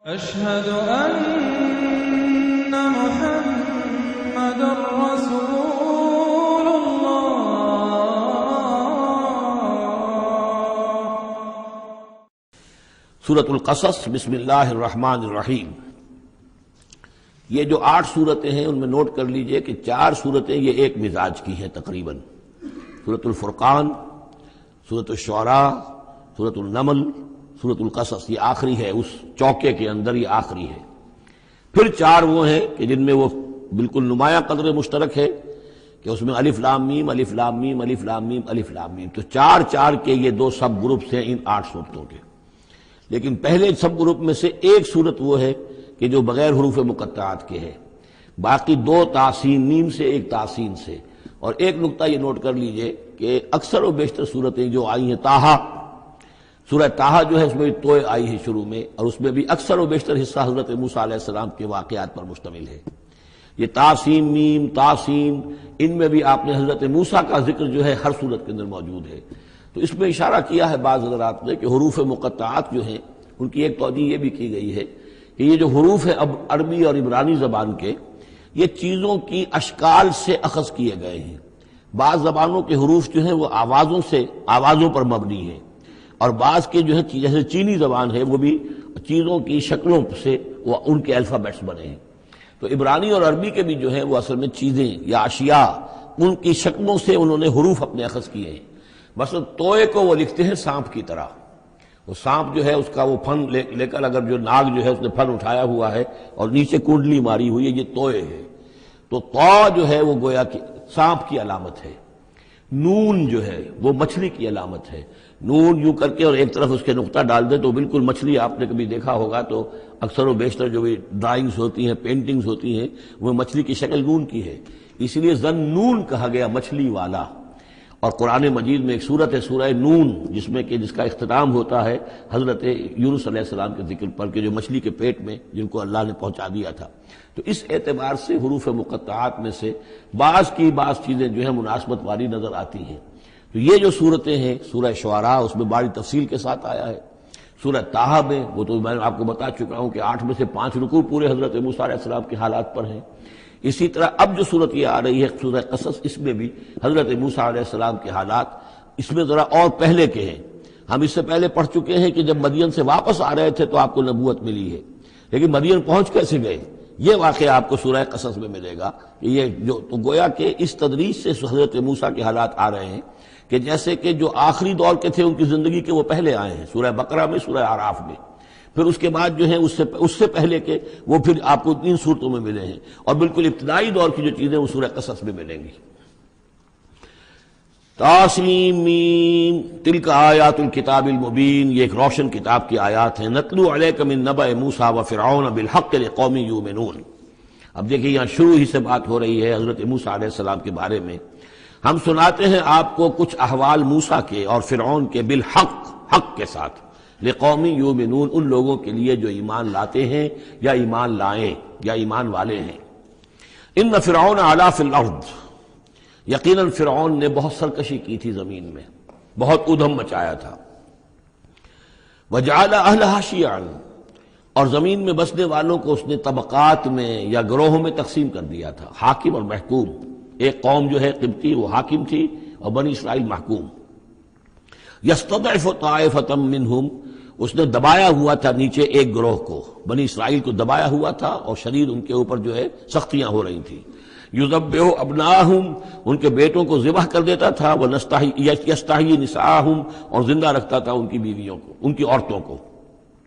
أشهد أن محمد رسول الله۔ سورۃ القصص، بسم اللہ الرحمن الرحیم۔ یہ جو 8 صورتیں ہیں ان میں نوٹ کر لیجئے کہ 4 صورتیں یہ ایک مزاج کی ہیں تقریباً۔ سورۃ الفرقان، سورۃ الشعراء، سورۃ النمل، سورۃ القصص، یہ آخری ہے اس چوکے کے اندر، یہ آخری ہے۔ پھر 4 وہ ہیں کہ جن میں وہ بالکل نمایاں قدر مشترک ہے کہ اس میں الف لام میم الف لام میم الف لام میم الف لام میم، تو 4 کے یہ 2 سب گروپس ہیں ان 8 صورتوں کے۔ لیکن پہلے سب گروپ میں سے ایک صورت وہ ہے کہ جو بغیر حروف مقطعات کے ہے، باقی 2 تاسین میم سے، ایک تاسین سے۔ اور ایک نقطہ یہ نوٹ کر لیجئے کہ اکثر و بیشتر صورتیں جو آئی ہیں، طٰہٰ، سورہ طٰہٰ جو ہے اس میں توئے آئی ہے شروع میں، اور اس میں بھی اکثر و بیشتر حصہ حضرت موسیٰ علیہ السلام کے واقعات پر مشتمل ہے۔ یہ تاسین میم، تاسین، ان میں بھی آپ نے حضرت موسیٰ کا ذکر جو ہے ہر صورت کے اندر موجود ہے۔ تو اس میں اشارہ کیا ہے بعض حضرات نے کہ حروف مقطعات جو ہیں ان کی ایک توجیہ یہ بھی کی گئی ہے کہ یہ جو حروف ہیں اب عربی اور عبرانی زبان کے، یہ چیزوں کی اشکال سے اخذ کیے گئے ہیں۔ بعض زبانوں کے حروف جو ہیں وہ آوازوں پر مبنی ہیں، اور بعض کے جو ہے جیسے چینی زبان ہے وہ بھی چیزوں کی شکلوں سے وہ ان کے الفابیٹس بنے ہیں۔ تو عبرانی اور عربی کے بھی جو ہیں وہ اصل میں چیزیں یا اشیاء، ان کی شکلوں سے انہوں نے حروف اپنے اخذ کیے ہیں۔ مثلا توئے کو وہ لکھتے ہیں سانپ کی طرح، وہ سانپ جو ہے اس کا وہ پھن لے کر، اگر جو ناگ جو ہے اس نے پھن اٹھایا ہوا ہے اور نیچے کنڈلی ماری ہوئی ہے، یہ توئے ہے۔ تو تو جو ہے وہ گویا کہ سانپ کی علامت ہے، نون جو ہے وہ مچھلی کی علامت ہے۔ نون یوں کر کے اور ایک طرف اس کے نقطہ ڈال دے تو بالکل مچھلی، آپ نے کبھی دیکھا ہوگا تو اکثر و بیشتر جو بھی ڈرائنگز ہوتی ہیں، پینٹنگز ہوتی ہیں، وہ مچھلی کی شکل نون کی ہے، اس لیے ذن نون کہا گیا، مچھلی والا۔ اور قرآن مجید میں ایک سورت ہے سورہ نون، جس کا اختتام ہوتا ہے حضرت یونس علیہ السلام کے ذکر پر کہ جو مچھلی کے پیٹ میں جن کو اللہ نے پہنچا دیا تھا۔ تو اس اعتبار سے حروف مقطعات میں سے بعض چیزیں جو ہیں مناسبت والی نظر آتی ہیں۔ تو یہ جو صورتیں ہیں، سورہ شعراء اس میں بڑی تفصیل کے ساتھ آیا ہے، سورہ طٰہٰ میں وہ تو میں آپ کو بتا چکا ہوں کہ 8 میں سے 5 رکوع پورے حضرت موسیٰ علیہ السلام کے حالات پر ہیں۔ اسی طرح اب جو صورت یہ آ رہی ہے سورہ قصص، اس میں بھی حضرت موسیٰ علیہ السلام کے حالات اس میں ذرا اور پہلے کے ہیں۔ ہم اس سے پہلے پڑھ چکے ہیں کہ جب مدین سے واپس آ رہے تھے تو آپ کو نبوت ملی ہے، لیکن مدین پہنچ کیسے گئے، یہ واقعہ آپ کو سورہ قصص میں ملے گا کہ یہ جو تو گویا کہ اس تدریج سے حضرت موسیٰ کے حالات آ رہے ہیں کہ جیسے کہ جو آخری دور کے تھے ان کی زندگی کے وہ پہلے آئے ہیں، سورہ بقرہ میں، سورہ اعراف میں، پھر اس کے بعد جو ہے اس سے پہلے کے وہ پھر آپ کو 3 صورتوں میں ملے ہیں، اور بالکل ابتدائی دور کی جو چیزیں وہ سورہ قصص میں ملیں گی۔ طاسیم میم تلک آیات الکتاب المبین، یہ ایک روشن کتاب کی آیات ہیں۔ نتلو علیک من نبأ موسیٰ وفرعون بالحق لقوم یؤمنون۔ اب دیکھیں یہاں شروع ہی سے بات ہو رہی ہے حضرت موسیٰ علیہ السلام کے بارے میں۔ ہم سناتے ہیں آپ کو کچھ احوال موسیٰ کے اور فرعون کے، بالحق، حق کے ساتھ، لقوم یؤمنون، ان لوگوں کے لیے جو ایمان لاتے ہیں یا ایمان لائیں یا ایمان والے ہیں۔ ان فرعون علا فی الارض، یقیناً فرعون نے بہت سرکشی کی تھی زمین میں، بہت ادھم مچایا تھا۔ وجعل اہلہا شیعا، اور زمین میں بسنے والوں کو اس نے طبقات میں یا گروہوں میں تقسیم کر دیا تھا، حاکم اور محکوم۔ ایک قوم جو ہے قبطی وہ حاکم تھی اور بنی اسرائیل محکوم۔ یستضعف طائفۃ منہم، اس نے دبایا ہوا تھا نیچے ایک گروہ کو، بنی اسرائیل کو دبایا ہوا تھا اور شدید ان کے اوپر جو ہے سختیاں ہو رہی تھیں۔ یذبح ابناہم، ان کے بیٹوں کو ذبح کر دیتا تھا، یستحیی نساءہم، اور زندہ رکھتا تھا ان کی بیویوں کو، ان کی عورتوں کو۔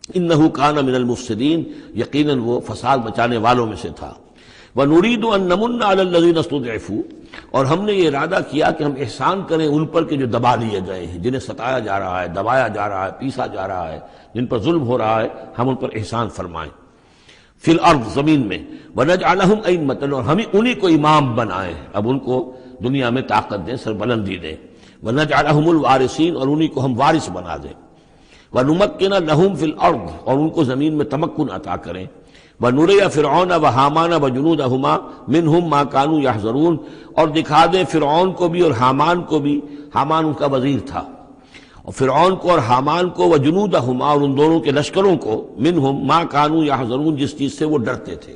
انہ کان من المفسدین، یقیناً وہ فساد مچانے والوں میں سے تھا۔ وَنُرِيدُ أَن نَّمُنَّ عَلَى الَّذِينَ اسْتُضْعِفُوا، اور ہم نے یہ ارادہ کیا کہ ہم احسان کریں ان پر کہ جو دبا لیے گئے ہیں، جنہیں ستایا جا رہا ہے، دبایا جا رہا ہے، پیسا جا رہا ہے، جن پر ظلم ہو رہا ہے، ہم ان پر احسان فرمائیں۔ فی الارض، زمین میں، وَنَجْعَلَهُمْ أَئِمَّةً، اور ہم انہی کو امام بنائیں، اب ان کو دنیا میں طاقت دیں، سربلندی دیں۔ وَنَجْعَلَهُمُ الْوَارِثِينَ، اور انہی کو ہم وارث بنا دیں۔ وَنُمَكِّنَ لَهُمْ فِي الْأَرْضِ، اور ان کو زمین میں تمکن عطا کریں۔ وَنُرِيَ فِرْعَوْنَ وَحَامَانَ وَجُنُودَهُمَا مِنْهُمْ مَا كَانُوا يَحْذَرُونَ، اور دکھا دیں فرعون کو بھی اور حامان کو بھی، حامان ان کا وزیر تھا، اور فرعون کو اور حامان کو وجنودہما، اور ان دونوں کے لشکروں کو، منہم ما کانوا یحذرون، جس چیز سے وہ ڈرتے تھے۔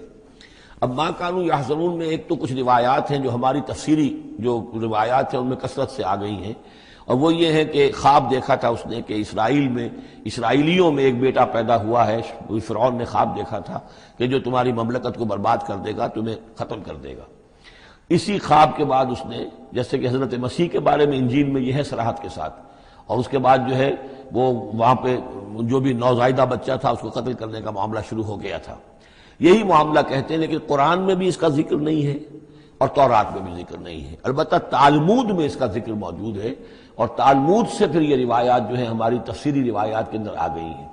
اب ما کانوا یحذرون میں ایک تو کچھ روایات ہیں جو ہماری تفسیری جو روایات ہیں ان میں کثرت سے آ گئی ہیں، اور وہ یہ ہے کہ خواب دیکھا تھا اس نے کہ اسرائیلیوں میں ایک بیٹا پیدا ہوا ہے، فرعون نے خواب دیکھا تھا کہ جو تمہاری مملکت کو برباد کر دے گا، تمہیں ختم کر دے گا۔ اسی خواب کے بعد اس نے، جیسے کہ حضرت مسیح کے بارے میں انجیل میں یہ ہے صراحت کے ساتھ، اور اس کے بعد جو ہے وہ وہاں پہ جو بھی نوزائیدہ بچہ تھا اس کو قتل کرنے کا معاملہ شروع ہو گیا تھا۔ یہی معاملہ کہتے ہیں، لیکن قرآن میں بھی اس کا ذکر نہیں ہے اور تورات میں بھی ذکر نہیں ہے، البتہ تالمود میں اس کا ذکر موجود ہے، اور تالمود سے پھر یہ روایات جو ہیں ہماری تفسیری روایات کے اندر آ گئی ہیں۔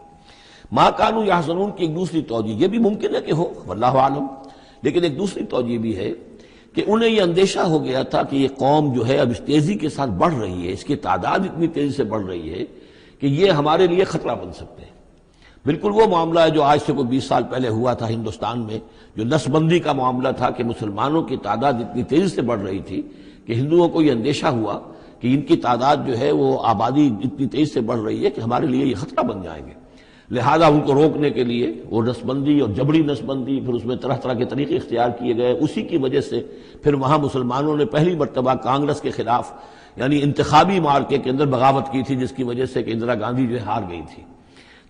ما کانوا یحذرون کی ایک دوسری توجہ یہ بھی ممکن ہے کہ ہو، واللہ عالم، لیکن ایک دوسری توجہ بھی ہے کہ انہیں یہ اندیشہ ہو گیا تھا کہ یہ قوم جو ہے اب اس تیزی کے ساتھ بڑھ رہی ہے، اس کی تعداد اتنی تیزی سے بڑھ رہی ہے کہ یہ ہمارے لیے خطرہ بن سکتے ہیں۔ بالکل وہ معاملہ ہے جو آج سے کوئی 20 سال پہلے ہوا تھا ہندوستان میں، جو نسل بندی کا معاملہ تھا کہ مسلمانوں کی تعداد اتنی تیزی سے بڑھ رہی تھی کہ ہندوؤں کو یہ اندیشہ ہوا کہ ان کی تعداد جو ہے وہ آبادی اتنی تیزی سے بڑھ رہی ہے کہ ہمارے لیے یہ خطرہ بن جائیں گے، لہذا ان کو روکنے کے لیے وہ نسل بندی اور جبری نسل بندی، پھر اس میں طرح طرح کے طریقے اختیار کیے گئے۔ اسی کی وجہ سے پھر وہاں مسلمانوں نے پہلی مرتبہ کانگریس کے خلاف یعنی انتخابی مارکے کے اندر بغاوت کی تھی، جس کی وجہ سے کہ اندرا گاندھی جو ہے ہار گئی تھی۔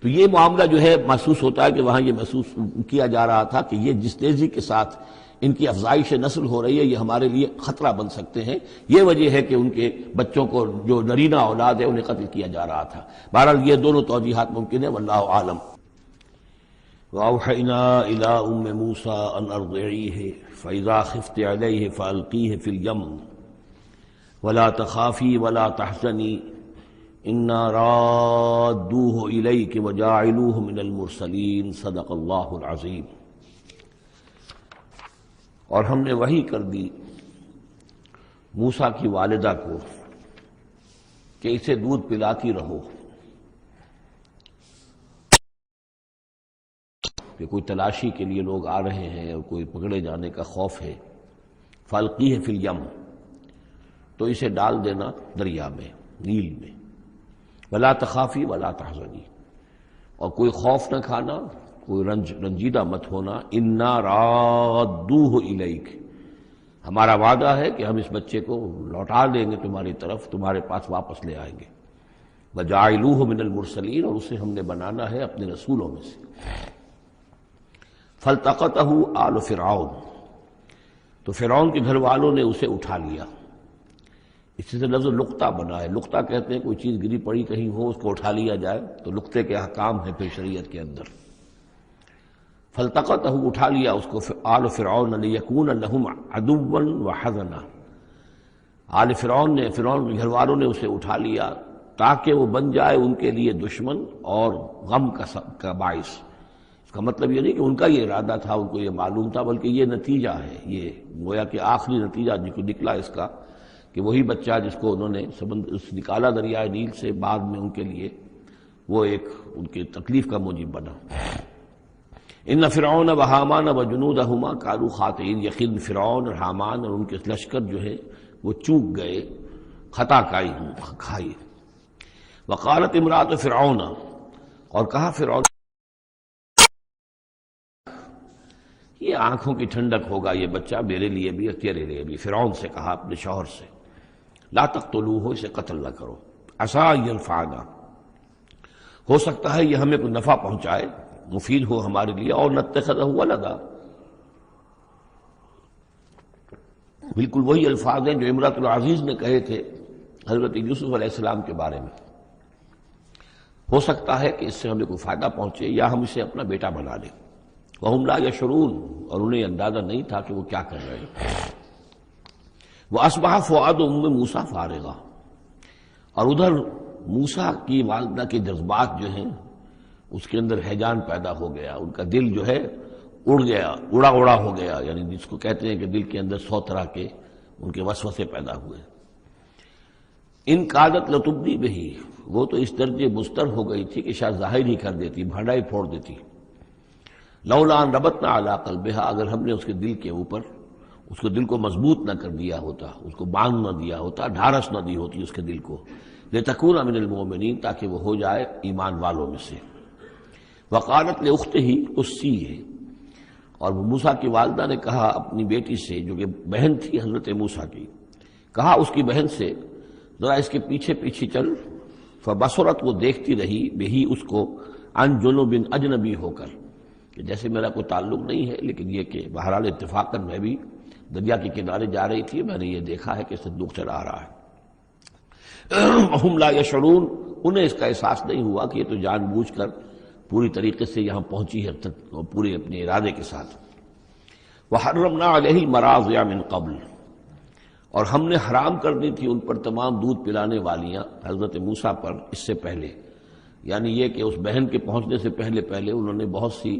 تو یہ معاملہ جو ہے محسوس ہوتا ہے کہ وہاں یہ محسوس کیا جا رہا تھا کہ یہ جس تیزی کے ساتھ ان کی افزائش نسل ہو رہی ہے یہ ہمارے لیے خطرہ بن سکتے ہیں، یہ وجہ ہے کہ ان کے بچوں کو جو نرینہ اولاد ہے انہیں قتل کیا جا رہا تھا۔ بہرحال یہ دونوں توجیحات ممکن ہے، واللہ عالم۔ وَأَوْحَيْنَا إِلَىٰ أُمِّ مُوسَىٰ أَنْ أَرْضِعِيهِ فَإِذَا خِفْتِ عَلَيْهِ فَأَلْقِيهِ فِي الْيَمِّ وَلَا تَخَافِي وَلَا تَحْزَنِي إِنَّا رَادُّوهُ إِلَيْكِ وَجَاعِلُوهُ مِنَ الْمُرْسَلِينَ صدق اللہ العظیم۔ اور ہم نے وحی کر دی موسیٰ کی والدہ کو کہ اسے دودھ پلاتی رہو، کہ کوئی تلاشی کے لیے لوگ آ رہے ہیں اور کوئی پکڑے جانے کا خوف ہے۔ فَأَلْقِيهِ فِي الْيَمِّ، تو اسے ڈال دینا دریا میں، نیل میں۔ وَلَا تَخَافِي وَلَا تَحْزَنِي، اور کوئی خوف نہ کھانا، کوئی رنجیدہ مت ہونا۔ اِنَّا رَادُّوهُ إِلَيْكَ، ہمارا وعدہ ہے کہ ہم اس بچے کو لوٹا دیں گے تمہاری طرف، تمہارے پاس واپس لے آئیں گے۔ وَجَاعِلُوهُ مِنَ الْمُرْسَلِينَ، اور اسے ہم نے بنانا ہے اپنے رسولوں میں سے۔ فَالْتَقَطَهُ آلُ فِرْعَوْنَ، تو فرعون کے گھر والوں نے اسے اٹھا لیا۔ اسی سے لفظ لقطہ بنا ہے، لقطہ کہتے ہیں کوئی چیز گری پڑی کہیں ہو اس کو اٹھا لیا جائے، تو لقطے کے احکام ہیں پھر شریعت کے اندر۔ فَالْتَقَطَهُ، اٹھا لیا اس کو آلُ فِرْعَوْنَ لِيَكُونَ لَهُمْ عَدُوًّا وَحَزَنًا، آل فرعون نے، فرعون کے گھر والوں نے اسے اٹھا لیا تاکہ وہ بن جائے ان کے لیے دشمن اور غم کا باعث۔ اس کا مطلب یہ نہیں کہ ان کا یہ ارادہ تھا، ان کو یہ معلوم تھا، بلکہ یہ نتیجہ ہے، یہ گویا کہ آخری نتیجہ جو نکلا اس کا کہ وہی بچہ جس کو انہوں نے نکالا دریائے نیل سے، بعد میں ان کے لیے وہ ایک ان کی تکلیف کا موجب بنا۔ ان فرعون و حامان و جنودہما کانوا خاطئین، یقین فرعون اور حامان اور ان کے لشکر جو ہے وہ چوک گئے، خطا کھائی۔ وقالت امرأۃ فرعون، اور کہا فرعون، یہ آنکھوں کی ٹھنڈک ہوگا یہ بچہ میرے لیے بھی اور تیرے لیے بھی۔ فرعون سے کہا اپنے شوہر سے، لا تقتلوہ، اسے قتل نہ کرو، عسیٰ ان ینفعنا، ہو سکتا ہے یہ ہمیں کوئی نفع پہنچائے، مفید ہو ہمارے لیے، اور نتخذہ ولدا، بالکل وہی الفاظ ہیں جو امرأۃ العزیز نے کہے تھے حضرت یوسف علیہ السلام کے بارے میں، ہو سکتا ہے کہ اس سے ہمیں کوئی فائدہ پہنچے یا ہم اسے اپنا بیٹا بنا لیں۔ وَهُمْ لَا يَشْعُرُونَ، اور انہیں اندازہ نہیں تھا کہ وہ کیا کر رہے ہیں۔ وَأَصْبَحَ فُؤَادُ أُمِّ مُوسَىٰ فَارِغًا، اور ادھر موسیٰ کی والدہ کے جذبات جو ہیں اس کے اندر ہیجان پیدا ہو گیا، ان کا دل جو ہے اڑ گیا، اڑا ہو گیا، یعنی جس کو کہتے ہیں کہ دل کے اندر 100 طرح کے ان کے وسوسے پیدا ہوئے۔ ان کادت لتبدی بہی، وہ تو اس درجے مستر ہو گئی تھی کہ شاید ظاہر ہی کر دیتی، بھانڈا ہی پھوڑ دیتی۔ لولا ان ربطنا علی قلبہا، اگر ہم نے اس کے دل کے اوپر اس کو دل کو مضبوط نہ کر دیا ہوتا، اس کو باندھ نہ دیا ہوتا، ڈھارس نہ دی ہوتی اس کے دل کو، لتکون من المؤمنین، تاکہ وہ ہو جائے ایمان والوں میں سے۔ وقالت لاختہ قصیہ، اور موسیٰ کی والدہ نے کہا اپنی بیٹی سے جو کہ بہن تھی حضرت موسیٰ کی، کہا اس کی بہن سے ذرا اس کے پیچھے پیچھے چل۔ فبصرت، وہ دیکھتی رہی، بہی اس کو، عن جنب، اجنبی ہو کر، کہ جیسے میرا کوئی تعلق نہیں ہے، لیکن یہ کہ بہرحال اتفاقاً میں بھی دریا کے کنارے جا رہی تھی، میں نے یہ دیکھا ہے کہ صندوق چلا رہا ہے۔ وہم لا یشعرون، انہیں اس کا احساس نہیں ہوا کہ یہ تو جان بوجھ کر پوری طریقے سے یہاں پہنچی ہے، پورے اپنے ارادے کے ساتھ۔ وحرمنا علیہ المراضع من قبل، اور ہم نے حرام کر دی تھی ان پر تمام دودھ پلانے والیاں حضرت موسیٰ پر اس سے پہلے، یعنی یہ کہ اس بہن کے پہنچنے سے پہلے پہلے انہوں نے بہت سی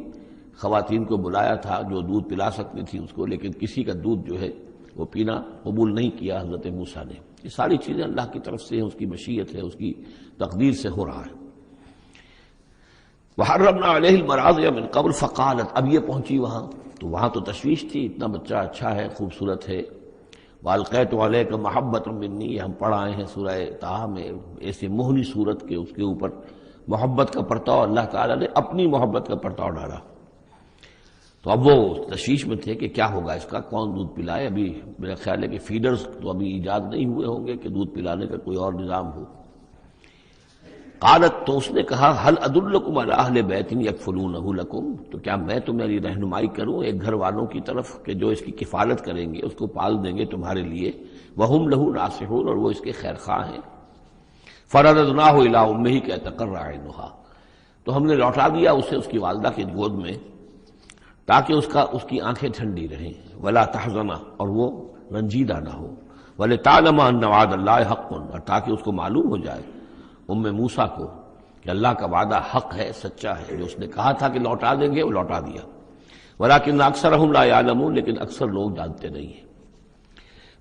خواتین کو بلایا تھا جو دودھ پلا سکتی تھی اس کو، لیکن کسی کا دودھ جو ہے وہ پینا قبول نہیں کیا حضرت موسیٰ نے۔ یہ ساری چیزیں اللہ کی طرف سے ہیں، اس کی مشیت ہے، اس کی تقدیر سے ہو رہا ہے۔ وحرمنا علیہ المراضع من قبل فقالت، اب یہ پہنچی وہاں تو وہاں تو تشویش تھی، اتنا بچہ اچھا ہے، خوبصورت ہے۔ وَأَلْقَيْتُ عَلَيْكَ مَحَبَّةً مِّنِّي، یہ ہم پڑھ آئے ہیں سورہ طٰہٰ میں، ایسی موہنی صورت کے اس کے اوپر محبت کا پرتاؤ اللہ تعالیٰ نے اپنی محبت کا پرتاؤ ڈالا۔ تو اب وہ تشویش میں تھے کہ کیا ہوگا اس کا، کون دودھ پلائے۔ ابھی میرا خیال ہے کہ فیڈرز تو ابھی ایجاد نہیں ہوئے ہوں گے کہ دودھ پلانے کا کوئی اور نظام ہو۔ قالت، تو اس نے کہا، هل ادلکم علی اہل بیت یکفلونہ لکم، تو کیا میں تمہاری رہنمائی کروں ایک گھر والوں کی طرف کہ جو اس کی کفالت کریں گے، اس کو پال دیں گے تمہارے لیے، وہم لہ ناصحون، اور وہ اس کے خیر خواہ ہیں۔ فرددناہ الی امہ کہ تقر عینہا، تو ہم نے لوٹا دیا اسے اس کی والدہ کی گود میں تاکہ اس کی آنکھیں ٹھنڈی رہیں، ولا تحزن، اور وہ رنجیدہ نہ ہو، ولتعلم ان وعد اللہ حق، اور تاکہ اس کو معلوم ہو جائے موسیٰ کو کہ اللہ کا وعدہ حق ہے، سچا ہے، جو اس نے کہا تھا کہ لوٹا دیں گے وہ لوٹا دیا۔ ولکن اکثرہم لا یعلمون، لیکن اکثر لوگ جانتے نہیں ہیں۔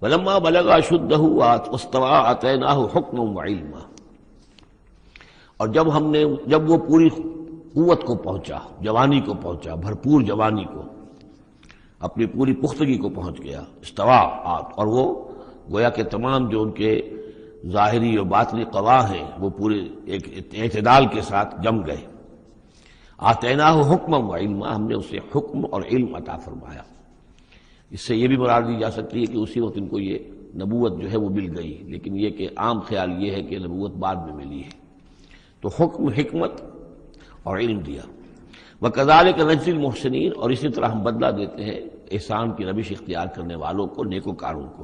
ولما بلغ اشدہ واستوى آتیناہ حکما وعلما، اور جب وہ پوری قوت کو پہنچا، جوانی کو پہنچا، بھرپور جوانی کو، اپنی پوری پختگی کو پہنچ گیا، استوا، اور وہ گویا کہ تمام جو ان کے ظاہری اور باطنی قوا ہیں وہ پورے ایک اعتدال کے ساتھ جم گئے۔ آتیناہ حکما وعلما، ہم نے اسے حکم اور علم عطا فرمایا۔ اس سے یہ بھی مراد دی جا سکتی ہے کہ اسی وقت ان کو یہ نبوت جو ہے وہ مل گئی، لیکن یہ کہ عام خیال یہ ہے کہ نبوت بعد میں ملی ہے۔ تو حکم، حکمت اور علم دیا۔ وَكَذَلِكَ نَجْزِي الْمُحْسِنِينَ، اور اسی طرح ہم بدلہ دیتے ہیں احسان کی روش اختیار کرنے والوں کو، نیکوکاروں کو۔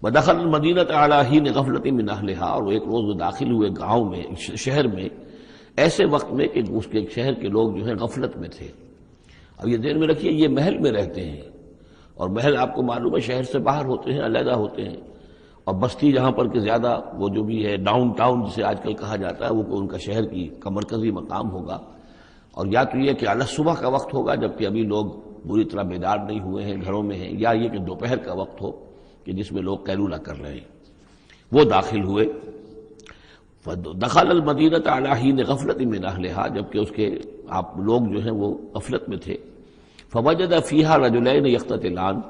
وَدَخَلَ الْمَدِينَةَ عَلَىٰ حِينِ غَفْلَةٍ مِّنْ أَهْلِهَا، اور ایک روز وہ داخل ہوئے گاؤں میں، شہر میں، ایسے وقت میں کہ اس کے شہر کے لوگ جو ہیں غفلت میں تھے۔ اب یہ ذہن میں رکھیے یہ محل میں رہتے ہیں، اور محل آپ کو معلوم ہے شہر سے باہر ہوتے ہیں، علیحدہ ہوتے ہیں، اور بستی جہاں پر کہ زیادہ وہ جو بھی ہے ڈاؤن ٹاؤن جسے آج کل کہا جاتا ہے، وہ ان کا شہر کا مرکزی مقام ہوگا، اور یا تو یہ کہ اعلیٰ صبح کا وقت ہوگا جبکہ ابھی لوگ بری طرح بیدار نہیں ہوئے ہیں، گھروں میں ہیں، یا یہ کہ دوپہر کا وقت ہو کہ جس میں لوگ قیلولہ کر رہے ہیں۔ وہ داخل ہوئے، دخل المدینۃ علی حین غفلۃ من اہلہا، جبکہ اس کے آپ لوگ جو ہیں وہ غفلت میں تھے۔ فوجد فیہا رجلین یقتتلان،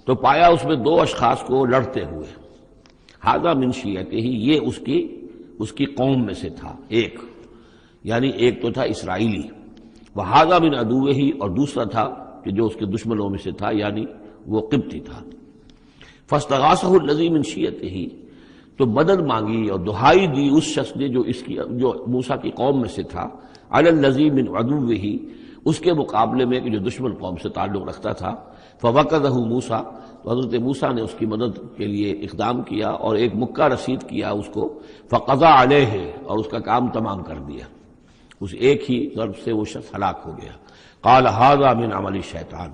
تو پایا اس میں دو اشخاص کو لڑتے ہوئے۔ ھذا من شیعتہ، یہ اس کی قوم میں سے تھا، یعنی ایک تو تھا اسرائیلی، وھذا من عدوہ، اور دوسرا تھا کہ جو اس کے دشمنوں میں سے تھا، یعنی وہ قبطی تھا۔ فاستغاثہ الذی من شیعتہ، تو مدد مانگی اور دہائی دی اس شخص نے جو موسیٰ کی قوم میں سے تھا، علی الذی من عدوہ، اس کے مقابلے میں کہ جو دشمن قوم سے تعلق رکھتا تھا۔ فوقظہ موسیٰ، تو حضرت موسیٰ نے اس کی مدد کے لیے اقدام کیا اور ایک مکہ رسید کیا اس کو، فقضى علیہ، اور اس کا کام تمام کر دیا، اس ایک ہی ضرب سے وہ شخص ہلاک ہو گیا۔ قال ھذا من عمل الشیطان،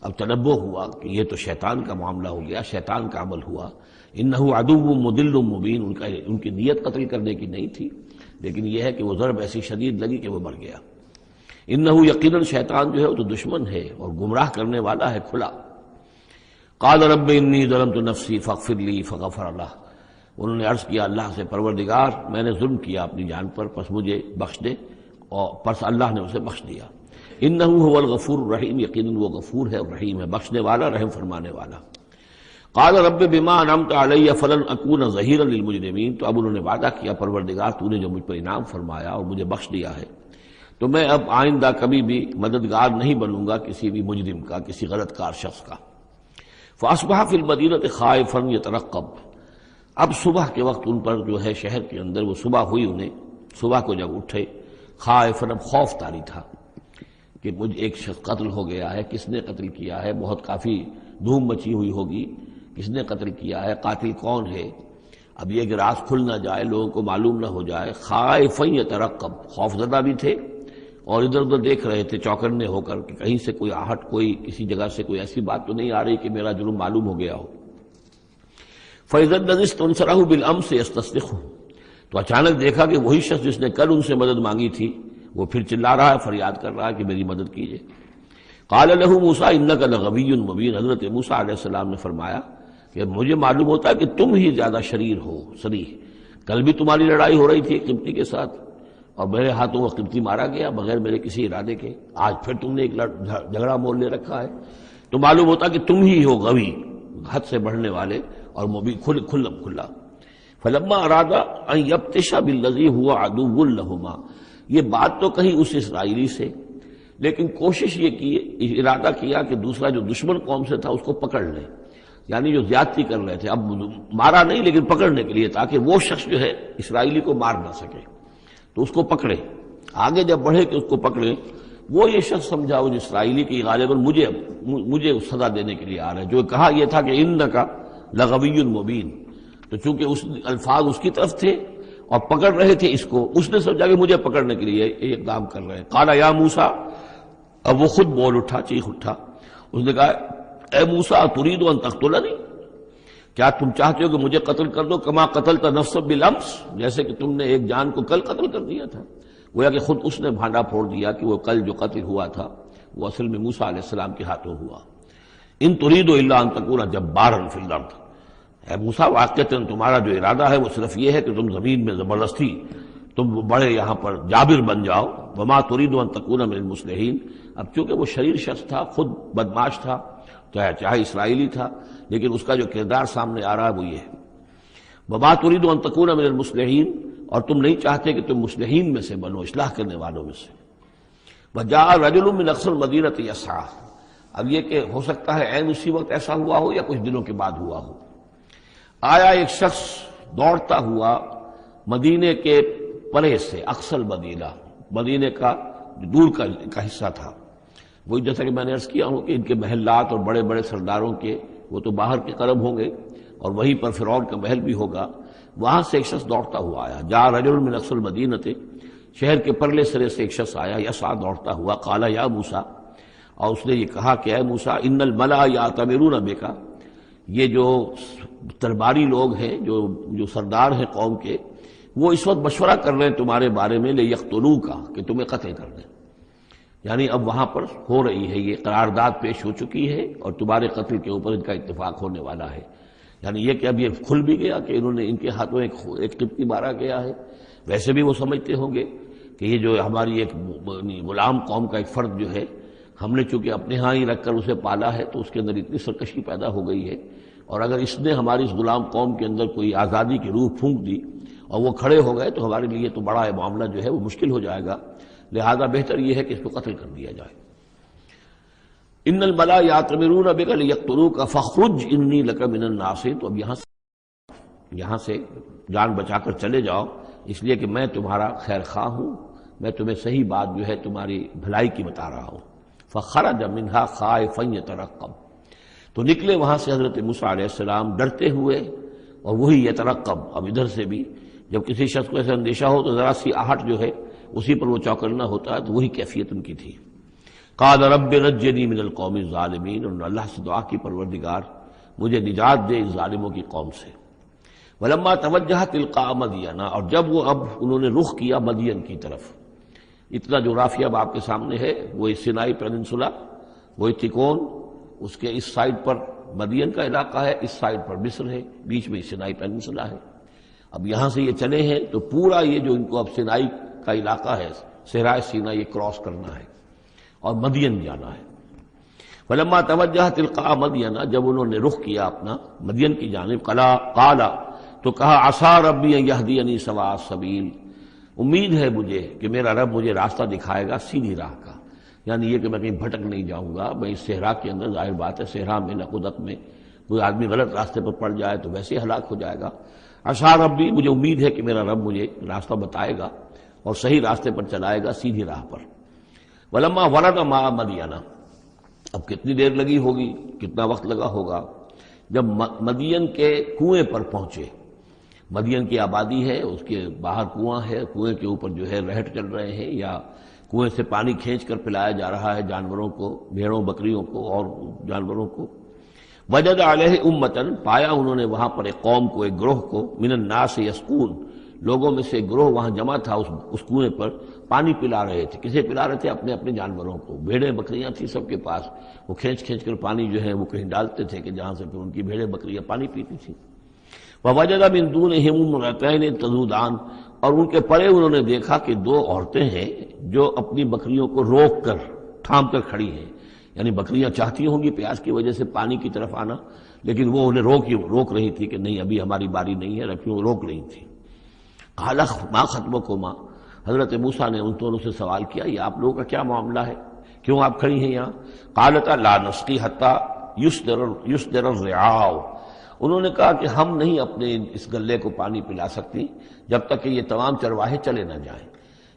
اب تنبہ ہوا کہ یہ تو شیطان کا معاملہ ہو گیا، شیطان کا عمل ہوا۔ انہ عدو مضل مبین، ان کی نیت قتل کرنے کی نہیں تھی، لیکن یہ ہے کہ وہ ضرب ایسی شدید لگی کہ وہ مر گیا۔ انہ یقیناً شیطان جو ہے وہ تو دشمن ہے اور گمراہ کرنے والا ہے کھلا۔ قال رب انی ظلمت نفسی فاغفر لی، فغفر لہ، انہوں نے عرض کیا اللہ سے، پروردگار میں نے ظلم کیا اپنی جان پر، پس مجھے بخش دے، اور پس اللہ نے اسے بخش دیا۔ انہ هو الغفور الرحیم، یقیناً وہ غفور ہے اور رحیم ہے، بخشنے والا، رحم فرمانے والا۔ قال رب بما انعمت علی فلن اکون ظہیرا للمجرمین، تو اب انہوں نے وعدہ کیا پروردگار تو نے جو مجھ پر انعام فرمایا اور مجھے بخش دیا ہے تو میں اب آئندہ کبھی بھی مددگار نہیں بنوں گا کسی بھی مجرم کا، کسی غلط کار شخص کا۔ فاصبح فی المدینۃ خائفا یترقب، اب صبح کے وقت ان پر جو ہے شہر کے اندر، وہ صبح ہوئی انہیں، صبح کو جب اٹھے خائفا، اب خوف طاری تھا کہ مجھ ایک شخص قتل ہو گیا ہے، کس نے قتل کیا ہے، بہت کافی دھوم مچی ہوئی ہوگی، کس نے قتل کیا ہے، قاتل کون ہے، اب یہ کہ راز کھل نہ جائے، لوگوں کو معلوم نہ ہو جائے۔ خائفا یترقب، خوف زدہ بھی تھے اور ادھر ادھر دیکھ رہے تھے چوکنے ہو کر کہ کہیں سے کوئی آہٹ، کوئی کسی جگہ سے کوئی ایسی بات تو نہیں آ رہی کہ میرا جرم معلوم ہو گیا ہو۔ فَإِذَا الَّذِي اسْتَنصَرَهُ بِالْأَمْسِ يَسْتَصْرِخُهُ، تو اچانک دیکھا کہ وہی شخص جس نے کل ان سے مدد مانگی تھی وہ پھر چلا رہا ہے، فریاد کر رہا ہے کہ میری مدد کیجیے۔ قَالَ لَهُ مُوسَىٰ إِنَّكَ لَغَوِيٌّ مُبِينٌ، حضرت موسیٰ علیہ السلام نے فرمایا کہ مجھے معلوم ہوتا ہے کہ تم ہی زیادہ شریر ہو، صریح، کل بھی تمہاری لڑائی ہو رہی تھی قبطی کے ساتھ اور میرے ہاتھوں وہ قبطی مارا گیا بغیر میرے کسی ارادے کے، آج پھر تم نے ایک جھگڑا مول لے رکھا ہے، تو معلوم ہوتا کہ تم ہی ہو غوی، حد سے بڑھنے والے اور مبین، کھلا۔ فلما اراد ان یبطش بالذی هو عدو لهما، یہ بات تو کہی اس اسرائیلی سے، لیکن کوشش یہ کی، ارادہ کیا کہ دوسرا جو دشمن قوم سے تھا اس کو پکڑ لیں، یعنی جو زیادتی کر رہے تھے، اب مارا نہیں لیکن پکڑنے کے لیے، تاکہ وہ شخص جو ہے اسرائیلی کو مار نہ سکے، تو اس کو پکڑے، آگے جب بڑھے کہ اس کو پکڑے، وہ یہ شخص سمجھا وہ اسرائیلی کی غالباً مجھے سزا دینے کے لیے آ رہا ہے، جو کہا یہ تھا کہ انک لغوی مبین، تو چونکہ اس الفاظ اس کی طرف تھے اور پکڑ رہے تھے اس کو، اس نے سمجھا کہ مجھے پکڑنے کے لیے یہ اقدام کر رہے ہیں۔ قال یا موسیٰ، اب وہ خود بول اٹھا، چیخ اٹھا، اس نے کہا اے موسیٰ ترید ان تقتلنی، کیا تم چاہتے ہو کہ مجھے قتل کر دو، کما قتلت نفسا بالامس، جیسے کہ تم نے ایک جان کو کل قتل کر دیا تھا۔ گویا کہ خود اس نے بھانڈا پھوڑ دیا کہ وہ کل جو قتل ہوا تھا وہ اصل میں موسیٰ علیہ السلام کے ہاتھوں ہوا۔ ان ترید الا ان تکون جبارا فی الارض، اے موسیٰ واقعتاً تمہارا جو ارادہ ہے وہ صرف یہ ہے کہ تم زمین میں زبردستی تم بڑے یہاں پر جابر بن جاؤ، وما ترید ان تکون من المصلحین، اب چونکہ وہ شریر شخص تھا، خود بدمعاش تھا، چاہے اسرائیلی تھا، لیکن اس کا جو کردار سامنے آ رہا ہے وہ یہ ہے، وما ترید ان تکون من المصلحین، اور تم نہیں چاہتے کہ تم مصلحین میں سے بنو، اصلاح کرنے والوں میں سے۔ وجاء رجل من اقصى المدینۃ یسعی، اب یہ کہ ہو سکتا ہے عین اسی وقت ایسا ہوا ہو یا کچھ دنوں کے بعد ہوا ہو، آیا ایک شخص دوڑتا ہوا مدینے کے پرے سے، اقصى المدینہ، مدینے کا دور کا حصہ تھا، وہی جیسا کہ میں نے عرض کیا ہوں کہ ان کے محلات اور بڑے بڑے سرداروں کے وہ تو باہر کے قرب ہوں گے اور وہیں پر فرعون کا محل بھی ہوگا، وہاں سے ایک شخص دوڑتا ہوا آیا، جاء رجل من اقصى المدینۃ، شہر کے پرلے سرے سے ایک شخص آیا، یسعی، دوڑتا ہوا، قال یا موسیٰ، اور اس نے یہ کہا کہ اے موسیٰ ان الملأ یأتمرون بک، یہ جو درباری لوگ ہیں، جو سردار ہیں قوم کے، وہ اس وقت مشورہ کر رہے ہیں تمہارے بارے میں لیقتلوک، کہ تمہیں قتل کر دیں، یعنی اب وہاں پر ہو رہی ہے، یہ قرارداد پیش ہو چکی ہے اور تمہارے قتل کے اوپر ان کا اتفاق ہونے والا ہے، یعنی یہ کہ اب یہ کھل بھی گیا کہ انہوں نے ان کے ہاتھوں ایک قبطی مارا گیا ہے۔ ویسے بھی وہ سمجھتے ہوں گے کہ یہ جو ہماری ایک غلام قوم کا ایک فرد جو ہے، ہم نے چونکہ اپنے ہاں ہی رکھ کر اسے پالا ہے تو اس کے اندر اتنی سرکشی پیدا ہو گئی ہے، اور اگر اس نے ہماری اس غلام قوم کے اندر کوئی آزادی کی روح پھونک دی اور وہ کھڑے ہو گئے تو ہمارے لیے تو بڑا معاملہ جو ہے وہ مشکل ہو جائے گا، لہذا بہتر یہ ہے کہ اس کو قتل کر دیا جائے۔ ان الملأ یأتمرون بک لیقتلوک فاخرج انی لک من الناصحین، تو اب یہاں سے جان بچا کر چلے جاؤ، اس لیے کہ میں تمہارا خیر خواہ ہوں، میں تمہیں صحیح بات جو ہے تمہاری بھلائی کی بتا رہا ہوں۔ فخرج منها خائفا یترقب، تو نکلے وہاں سے حضرت موسیٰ علیہ السلام ڈرتے ہوئے، اور وہی یترقب، اب ادھر سے بھی جب کسی شخص کو ایسا اندیشہ ہو تو ذرا سی آہٹ جو ہے اسی پر وہ چوکنا ہوتا ہے، تو وہی کیفیت ان کی تھی۔ قال رب نجنی من القوم الظالمین، انہوں نے اللہ سے دعا کی پروردگار مجھے نجات دے اس ظالموں کی قوم سے۔ ولما توجہ تلقاء مدین، اور جب وہ اب انہوں نے رخ کیا مدین کی طرف، اتنا جو رافیہ اب آپ کے سامنے ہے وہ سینائی پیننسولا، وہ تکون، اس کے اس سائڈ پر مدین کا علاقہ ہے، اس سائڈ پر مصر ہے، بیچ میں سینائی پیننسولا ہے۔ اب یہاں سے یہ چلے ہیں تو پورا یہ جو ان کو اب سینائی کا علاقہ ہے، صحرائے سینا، یہ کراس کرنا ہے اور مدین جانا ہے۔ فلما توجہ تلقاء مدین، جب انہوں نے رخ کیا اپنا مدین کی جانب، قال تو کہا عسیٰ ربی ان یہدینی سواء السبیل، امید ہے مجھے کہ میرا رب مجھے راستہ دکھائے گا سیدھی راہ کا، یعنی یہ کہ میں کہیں بھٹک نہیں جاؤں گا۔ میں اس صحرا کے اندر، ظاہر بات ہے صحرا میں نقودت میں کوئی آدمی غلط راستے پر پڑ جائے تو ویسے ہلاک ہو جائے گا۔ عسیٰ ربی، مجھے امید ہے کہ میرا رب مجھے راستہ بتائے گا اور صحیح راستے پر چلائے گا، سیدھی راہ پر۔ ولما ورد ماء مدین، اب کتنی دیر لگی ہوگی، کتنا وقت لگا ہوگا، جب مدین کے کنویں پر پہنچے۔ مدین کی آبادی ہے، اس کے باہر کنواں ہے، کنویں کے اوپر جو ہے رہٹ چل رہے ہیں، یا کنویں سے پانی کھینچ کر پلایا جا رہا ہے جانوروں کو، بھیڑوں بکریوں کو اور جانوروں کو۔ وجد علیہ امتن، پایا انہوں نے وہاں پر ایک قوم کو، ایک گروہ کو، من الناس یسقون، لوگوں میں سے ایک گروہ وہاں جمع تھا اس کنویں پر، پانی پلا رہے تھے۔ کسے پلا رہے تھے؟ اپنے اپنے جانوروں کو، بھیڑیں بکریاں تھیں سب کے پاس، وہ کھینچ کھینچ کر پانی جو ہے وہ کہیں ڈالتے تھے کہ جہاں سے پھر ان کی بھیڑیں بکریاں پانی پیتی تھیں۔ ووجد من دونہم امرأتین تذودان، اور ان کے پرے انہوں نے دیکھا کہ دو عورتیں ہیں جو اپنی بکریوں کو روک کر، تھام کر کھڑی ہیں، یعنی بکریاں چاہتی ہوں گی پیاس کی وجہ سے پانی کی طرف آنا، لیکن وہ انہیں روک رہی تھی کہ نہیں ابھی ہماری باری نہیں ہے، رکھیوں روک رہی تھی۔ قال ما خطبکما، حضرت موسیٰ نے ان دونوں سے سوال کیا یہ آپ لوگوں کا کیا معاملہ ہے، کیوں آپ کھڑی ہیں یہاں؟ قالتا لا نسقی حتی یصدر الرعاء، انہوں نے کہا کہ ہم نہیں اپنے اس گلے کو پانی پلا سکتی جب تک کہ یہ تمام چرواہے چلے نہ جائیں۔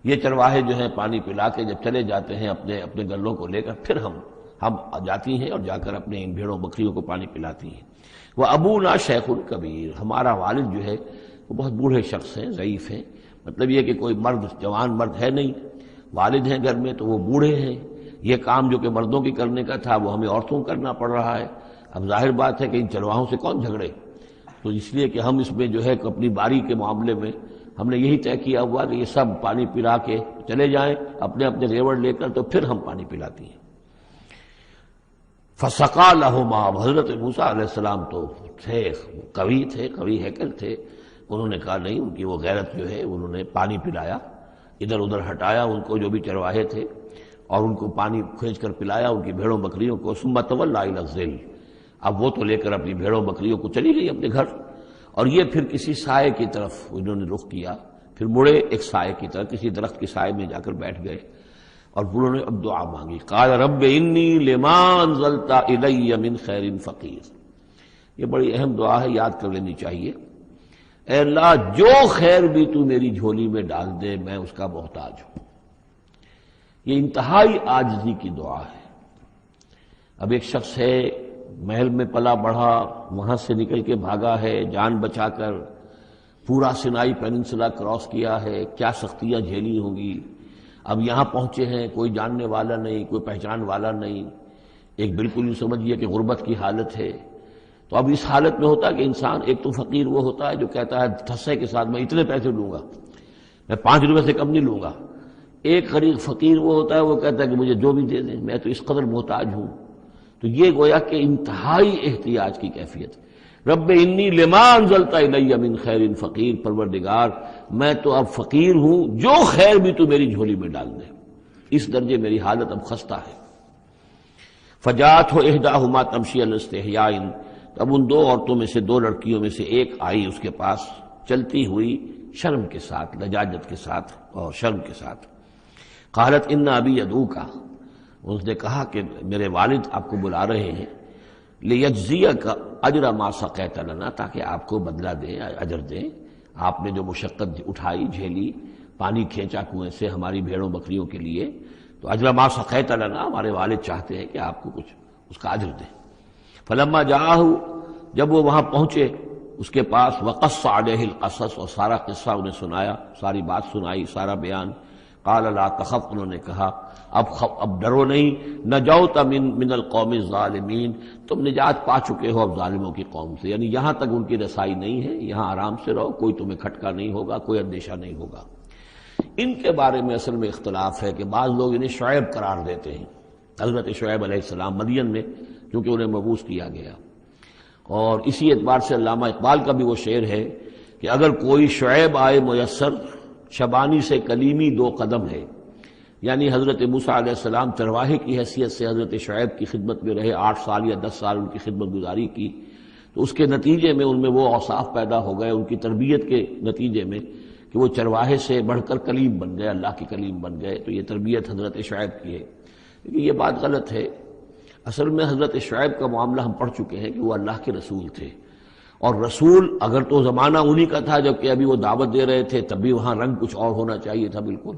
یہ چرواہے جو ہیں پانی پلا کے جب چلے جاتے ہیں اپنے گلوں کو لے کر، پھر ہم جاتی ہیں اور جا کر اپنے ان بھیڑوں بکریوں کو پانی پلاتی ہیں۔ وہ ابونا شیخ کبیر، ہمارا والد جو ہے وہ بہت بوڑھے شخص ہیں، ضعیف ہیں، مطلب یہ کہ کوئی مرد، جوان مرد ہے نہیں، والد ہیں گھر میں تو وہ بوڑھے ہیں، یہ کام جو کہ مردوں کی کرنے کا تھا وہ ہمیں عورتوں کو کرنا پڑ رہا ہے۔ اب ظاہر بات ہے کہ ان چرواہوں سے کون جھگڑے، تو اس لیے کہ ہم اس میں جو ہے اپنی باری کے معاملے میں ہم نے یہی طے کیا ہوا کہ یہ سب پانی پلا کے چلے جائیں اپنے اپنے ریوڑ لے کر، تو پھر ہم پانی پلاتی ہیں۔ فسقا لہما، حضرت موسیٰ علیہ السلام تو تھے قوی ہیکل تھے، انہوں نے کہا نہیں، ان کی وہ غیرت جو ہے، انہوں نے پانی پلایا، ادھر ادھر ہٹایا ان کو جو بھی چرواہے تھے، اور ان کو پانی کھینچ کر پلایا ان کی بھیڑوں بکریوں کو۔ ثم تولی الی الظل، اب وہ تو لے کر اپنی بھیڑوں بکریوں کو چلی گئی اپنے گھر، اور یہ پھر کسی سائے کی طرف انہوں نے رخ کیا، پھر مڑے ایک سائے کی طرف، کسی درخت کے سائے میں جا کر بیٹھ گئے، اور انہوں نے اب دعا مانگی۔ قال رب انی لما انزلت الی من خیر فقیر، یہ بڑی اہم دعا ہے، یاد کر لینی چاہیے۔ اے اللہ جو خیر بھی تو میری جھولی میں ڈال دے میں اس کا محتاج ہوں۔ یہ انتہائی عاجزی کی دعا ہے۔ اب ایک شخص ہے، محل میں پلا بڑھا، وہاں سے نکل کے بھاگا ہے جان بچا کر، پورا سینائی پیننسلا کراس کیا ہے، کیا سختیاں جھیلی ہوں گی، اب یہاں پہنچے ہیں، کوئی جاننے والا نہیں، کوئی پہچان والا نہیں، ایک بالکل یوں سمجھیے کہ غربت کی حالت ہے۔ تو اب اس حالت میں ہوتا ہے کہ انسان، ایک تو فقیر وہ ہوتا ہے جو کہتا ہے ٹھسے کے ساتھ میں اتنے پیسے لوں گا، میں 5 روپے سے کم نہیں لوں گا۔ ایک غریب فقیر وہ ہوتا ہے، وہ کہتا ہے کہ مجھے جو بھی دے دیں، میں تو اس قدر محتاج ہوں۔ تو یہ گویا کہ انتہائی احتیاج کی کیفیت ہے۔ رب انی لما انزلت الی من خیر فقیر، پروردگار میں تو اب فقیر ہوں، جو خیر بھی تو میری جھولی میں ڈال دے، اس درجے میری حالت اب خستہ ہے۔ فجاءت احداہما تمشی علی استحیاء، اب ان 2 عورتوں میں سے 2 لڑکیوں میں سے ایک آئی اس کے پاس چلتی ہوئی شرم کے ساتھ، لجاجت کے ساتھ اور شرم کے ساتھ۔ قالت ان ابی یدعوک، اس نے کہا کہ میرے والد آپ کو بلا رہے ہیں، لیجزیک اجر ما سقیت لنا، تاکہ آپ کو بدلہ دیں، اجر دیں، آپ نے جو مشقت اٹھائی جھیلی، پانی کھینچا کنویں سے ہماری بھیڑوں بکریوں کے لیے، تو اجر ما سقیت لنا، ہمارے والد چاہتے ہیں کہ آپ کو کچھ اس کا اجر دیں۔ فلما جاءہ، جب وہ وہاں پہنچے اس کے پاس، وقص علیہ القصص، اور سارا قصہ انہیں سنایا، ساری بات سنائی، سارا بیان۔ قال لا تخف، انہوں نے کہا اب ڈرو نہیں، نجوت من القوم الظالمین، تم نجات پا چکے ہو اب ظالموں کی قوم سے، یعنی یہاں تک ان کی رسائی نہیں ہے، یہاں آرام سے رہو، کوئی تمہیں کھٹکا نہیں ہوگا، کوئی اندیشہ نہیں ہوگا۔ ان کے بارے میں اصل میں اختلاف ہے کہ بعض لوگ انہیں شعیب قرار دیتے ہیں، حضرت شعیب علیہ السلام مدین میں کیونکہ انہیں مبعوث کیا گیا، اور اسی اعتبار سے علامہ اقبال کا بھی وہ شعر ہے کہ اگر کوئی شعیب آئے میسر، شبانی سے کلیمی 2 قدم ہے، یعنی حضرت موسیٰ علیہ السلام چرواہے کی حیثیت سے حضرت شعیب کی خدمت میں رہے، 8 سال یا 10 سال ان کی خدمت گزاری کی، تو اس کے نتیجے میں ان میں وہ اوصاف پیدا ہو گئے، ان کی تربیت کے نتیجے میں کہ وہ چرواہے سے بڑھ کر کلیم بن گئے، اللہ کے کلیم بن گئے۔ تو یہ تربیت حضرت شعیب کی ہے، لیکن یہ بات غلط ہے۔ اصل میں حضرت شعیب کا معاملہ ہم پڑھ چکے ہیں کہ وہ اللہ کے رسول تھے، اور رسول اگر تو زمانہ انہی کا تھا جبکہ ابھی وہ دعوت دے رہے تھے، تب بھی وہاں رنگ کچھ اور ہونا چاہیے تھا بالکل،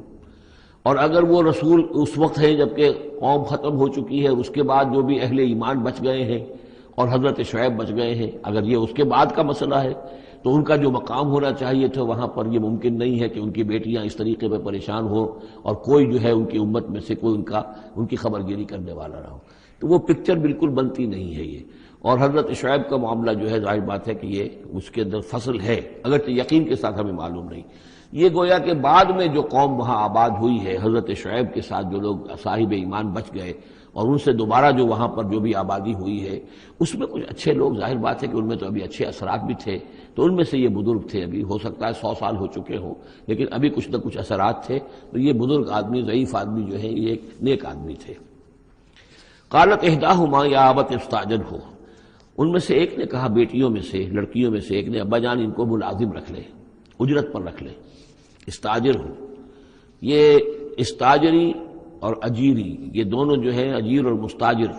اور اگر وہ رسول اس وقت ہیں جبکہ قوم ختم ہو چکی ہے، اس کے بعد جو بھی اہل ایمان بچ گئے ہیں اور حضرت شعیب بچ گئے ہیں، اگر یہ اس کے بعد کا مسئلہ ہے تو ان کا جو مقام ہونا چاہیے تھا وہاں پر یہ ممکن نہیں ہے کہ ان کی بیٹیاں اس طریقے پہ پریشان ہو اور کوئی جو ہے ان کی امت میں سے کوئی ان کی خبر گیری کرنے والا نہ ہو۔ تو وہ پکچر بالکل بنتی نہیں ہے یہ۔ اور حضرت شعیب کا معاملہ جو ہے ظاہر بات ہے کہ یہ اس کے اندر فصل ہے، اگرچہ یقین کے ساتھ ہمیں معلوم نہیں۔ یہ گویا کہ بعد میں جو قوم وہاں آباد ہوئی ہے حضرت شعیب کے ساتھ، جو لوگ صاحب ایمان بچ گئے اور ان سے دوبارہ جو وہاں پر جو بھی آبادی ہوئی ہے، اس میں کچھ اچھے لوگ، ظاہر بات ہے کہ ان میں تو ابھی اچھے اثرات بھی تھے، تو ان میں سے یہ بزرگ تھے، ابھی ہو سکتا ہے 100 سال ہو چکے ہوں لیکن ابھی کچھ نہ کچھ اثرات تھے، تو یہ بزرگ آدمی، ضعیف آدمی جو ہے یہ ایک نیک آدمی تھے۔ قالت احداہما یا ابت استاجرہ، ان میں سے ایک نے کہا، بیٹیوں میں سے، لڑکیوں میں سے ایک نے، ابا جان ان کو ملازم رکھ لے، اجرت پر رکھ لے، استاجر ہو۔ یہ استاجری اور اجیری، یہ دونوں جو ہیں اجیر اور مستاجر،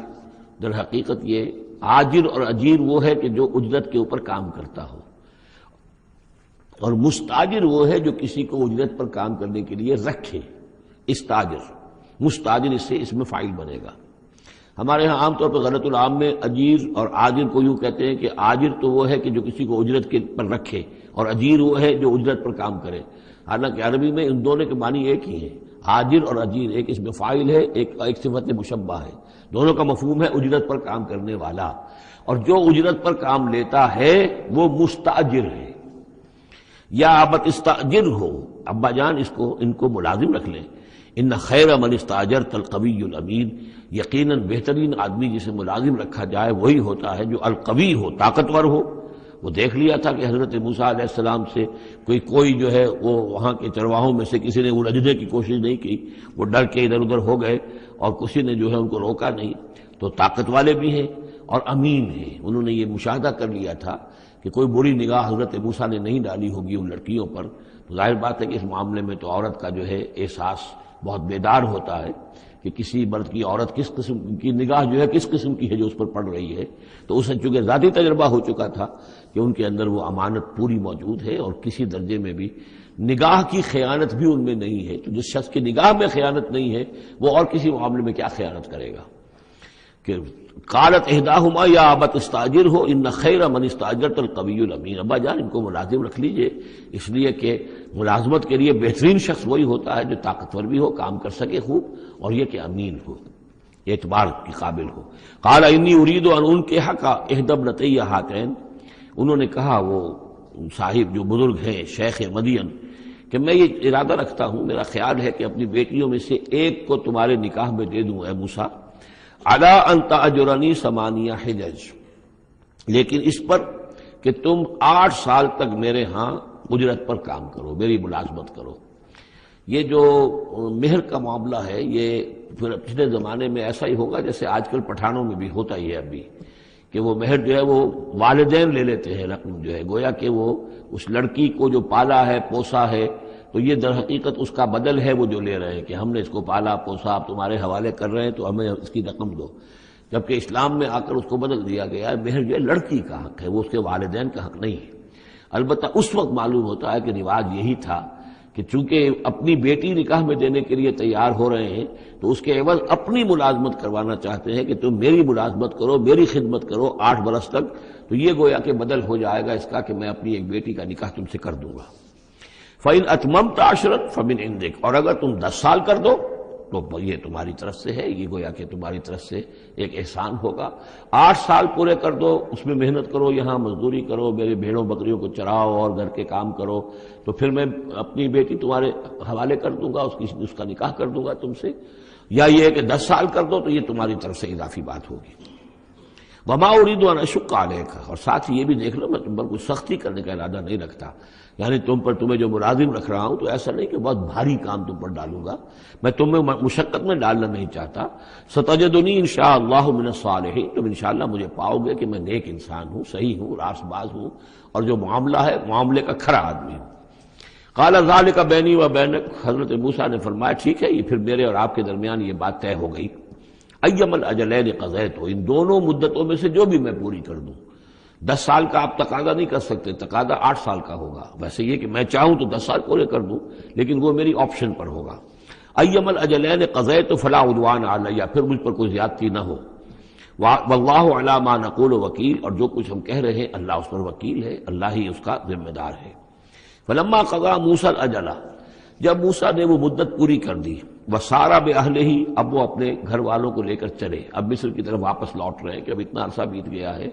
در حقیقت یہ آجر اور اجیر وہ ہے کہ جو اجرت کے اوپر کام کرتا ہو، اور مستاجر وہ ہے جو کسی کو اجرت پر کام کرنے کے لیے رکھے۔ استاجر، مستاجر اس سے اس میں فاعل بنے گا۔ ہمارے ہاں عام طور پر غلط العام میں اجیر اور آجر کو یوں کہتے ہیں کہ آجر تو وہ ہے کہ جو کسی کو اجرت کے پر رکھے، اور اجیر وہ ہے جو اجرت پر کام کرے، حالانکہ عربی میں ان دونوں کے معنی ایک ہی ہے، آجر اور اجیر، ایک اس میں فاعل ہے، ایک صفت مشبہ ہے، دونوں کا مفہوم ہے اجرت پر کام کرنے والا، اور جو اجرت پر کام لیتا ہے وہ مستاجر ہے۔ یا ابت استاجر ہو، ابا جان ان کو ملازم رکھ لیں۔ ان خیر من استاجرت القوی الامین، یقیناً بہترین آدمی جسے ملازم رکھا جائے وہی ہوتا ہے جو القوی ہو، طاقتور ہو۔ وہ دیکھ لیا تھا کہ حضرت موسیٰ علیہ السلام سے کوئی جو ہے وہ وہاں کے چرواہوں میں سے کسی نے الجھنے کی کوشش نہیں کی، وہ ڈر کے ادھر ادھر ہو گئے اور کسی نے جو ہے ان کو روکا نہیں۔ تو طاقت والے بھی ہیں اور امین ہیں، انہوں نے یہ مشاہدہ کر لیا تھا کہ کوئی بری نگاہ حضرت موسیٰ نے نہیں ڈالی ہوگی ان لڑکیوں پر۔ تو ظاہر بات ہے کہ اس معاملے میں تو عورت کا جو ہے احساس بہت بیدار ہوتا ہے کہ کسی مرد کی عورت کس قسم کی نگاہ جو ہے کس قسم کی ہے جو اس پر پڑ رہی ہے۔ تو اسے چونکہ ذاتی تجربہ ہو چکا تھا کہ ان کے اندر وہ امانت پوری موجود ہے اور کسی درجے میں بھی نگاہ کی خیانت بھی ان میں نہیں ہے۔ تو جس شخص کی نگاہ میں خیانت نہیں ہے وہ اور کسی معاملے میں کیا خیانت کرے گا؟ کہ قالت احداہما یا ابت استاجر ہو ان خیر من استاجرت القوی الامین، ابا جان ان کو ملازم رکھ لیجئے، اس لیے کہ ملازمت کے لیے بہترین شخص وہی ہوتا ہے جو طاقتور بھی ہو، کام کر سکے خوب، اور یہ کہ امین ہو، اعتبار کے قابل ہو۔ قال انی ارید ان انکحک احدی ابنتی ہاتین، انہوں نے کہا وہ صاحب جو بزرگ ہیں شیخ مدین کہ میں یہ ارادہ رکھتا ہوں، میرا خیال ہے کہ اپنی بیٹیوں میں سے ایک کو تمہارے نکاح میں دے دوں اے موسیٰ، علی ان تأجرنی 8 حجج، لیکن اس پر کہ تم 8 سال تک میرے ہاں اجرت پر کام کرو، میری ملازمت کرو۔ یہ جو مہر کا معاملہ ہے یہ پھر پچھلے زمانے میں ایسا ہی ہوگا جیسے آج کل پٹھانوں میں بھی ہوتا ہی ہے ابھی، کہ وہ مہر جو ہے وہ والدین لے لیتے ہیں رقم جو ہے، گویا کہ وہ اس لڑکی کو جو پالا ہے پوسا ہے تو یہ در حقیقت اس کا بدل ہے وہ جو لے رہے ہیں کہ ہم نے اس کو پالا پوسا، آپ تمہارے حوالے کر رہے ہیں تو ہمیں اس کی رقم دو، جبکہ اسلام میں آ کر اس کو بدل دیا گیا ہے، مہر جو ہے لڑکی کا حق ہے، وہ اس کے والدین کا حق نہیں ہے۔ البتہ اس وقت معلوم ہوتا ہے کہ رواج یہی تھا کہ چونکہ اپنی بیٹی نکاح میں دینے کے لیے تیار ہو رہے ہیں تو اس کے عوض اپنی ملازمت کروانا چاہتے ہیں کہ تم میری ملازمت کرو، میری خدمت کرو 8 برس تک، تو یہ گویا کہ بدل ہو جائے گا اس کا کہ میں اپنی ایک بیٹی کا نکاح تم سے کر دوں گا۔ فَإِنْ أَتْمَمْتَ 10 فَمِنْ عِنْدِكَ، اور اگر تم 10 سال کر دو تو یہ تمہاری طرف سے ہے، یہ گویا کہ تمہاری طرف سے ایک احسان ہوگا۔ 8 سال پورے کر دو، اس میں محنت کرو، یہاں مزدوری کرو، میرے بھیڑوں بکریوں کو چراؤ اور گھر کے کام کرو، تو پھر میں اپنی بیٹی تمہارے حوالے کر دوں گا، اس کا نکاح کر دوں گا تم سے، یا یہ کہ 10 سال کر دو تو یہ تمہاری طرف سے اضافی بات ہوگی۔ وما اريد ان اشق عليك، اور ساتھ ہی یہ بھی دیکھ لو میں تم پر کوئی سختی کرنے کا ارادہ نہیں رکھتا، یعنی تمہیں جو ملازم رکھ رہا ہوں تو ایسا نہیں کہ بہت بھاری کام تم پر ڈالوں گا، میں تمہیں مشقت میں ڈالنا نہیں چاہتا۔ ستجدنی انشاءاللہ من الصالحین، تم انشاءاللہ مجھے پاؤ گے کہ میں نیک انسان ہوں، صحیح ہوں، راست باز ہوں، اور جو معاملہ ہے معاملے کا کھرا آدمی ہوں۔ قال ذلک بینی و بینک، حضرت موسیٰ نے فرمایا ٹھیک ہے، یہ پھر میرے اور آپ کے درمیان یہ بات طے ہو گئی۔ ایم الاجلین قضیت، ان دونوں مدتوں میں سے جو بھی میں پوری کر دوں۔ 10 سال کا آپ تقاضا نہیں کر سکتے، تقاضا 8 سال کا ہوگا، ویسے یہ کہ میں چاہوں تو 10 سال پورے کر دوں، لیکن وہ میری آپشن پر ہوگا۔ ایم الاجلین قضیت فلا عدوان علیہ، پھر مجھ پر کوئی زیادتی نہ ہو۔ واللہ علی ما نقول وکیل، اور جو کچھ ہم کہہ رہے ہیں اللہ اس پر وکیل ہے، اللہ ہی اس کا ذمہ دار ہے۔ فلما قضا موسیٰ الاجل، جب موسیٰ نے وہ مدت پوری کر دی، وسارا باہلہ، اب وہ اپنے گھر والوں کو لے کر چلے، اب مصر کی طرف واپس لوٹ رہے ہیں کہ اب اتنا عرصہ بیت گیا ہے،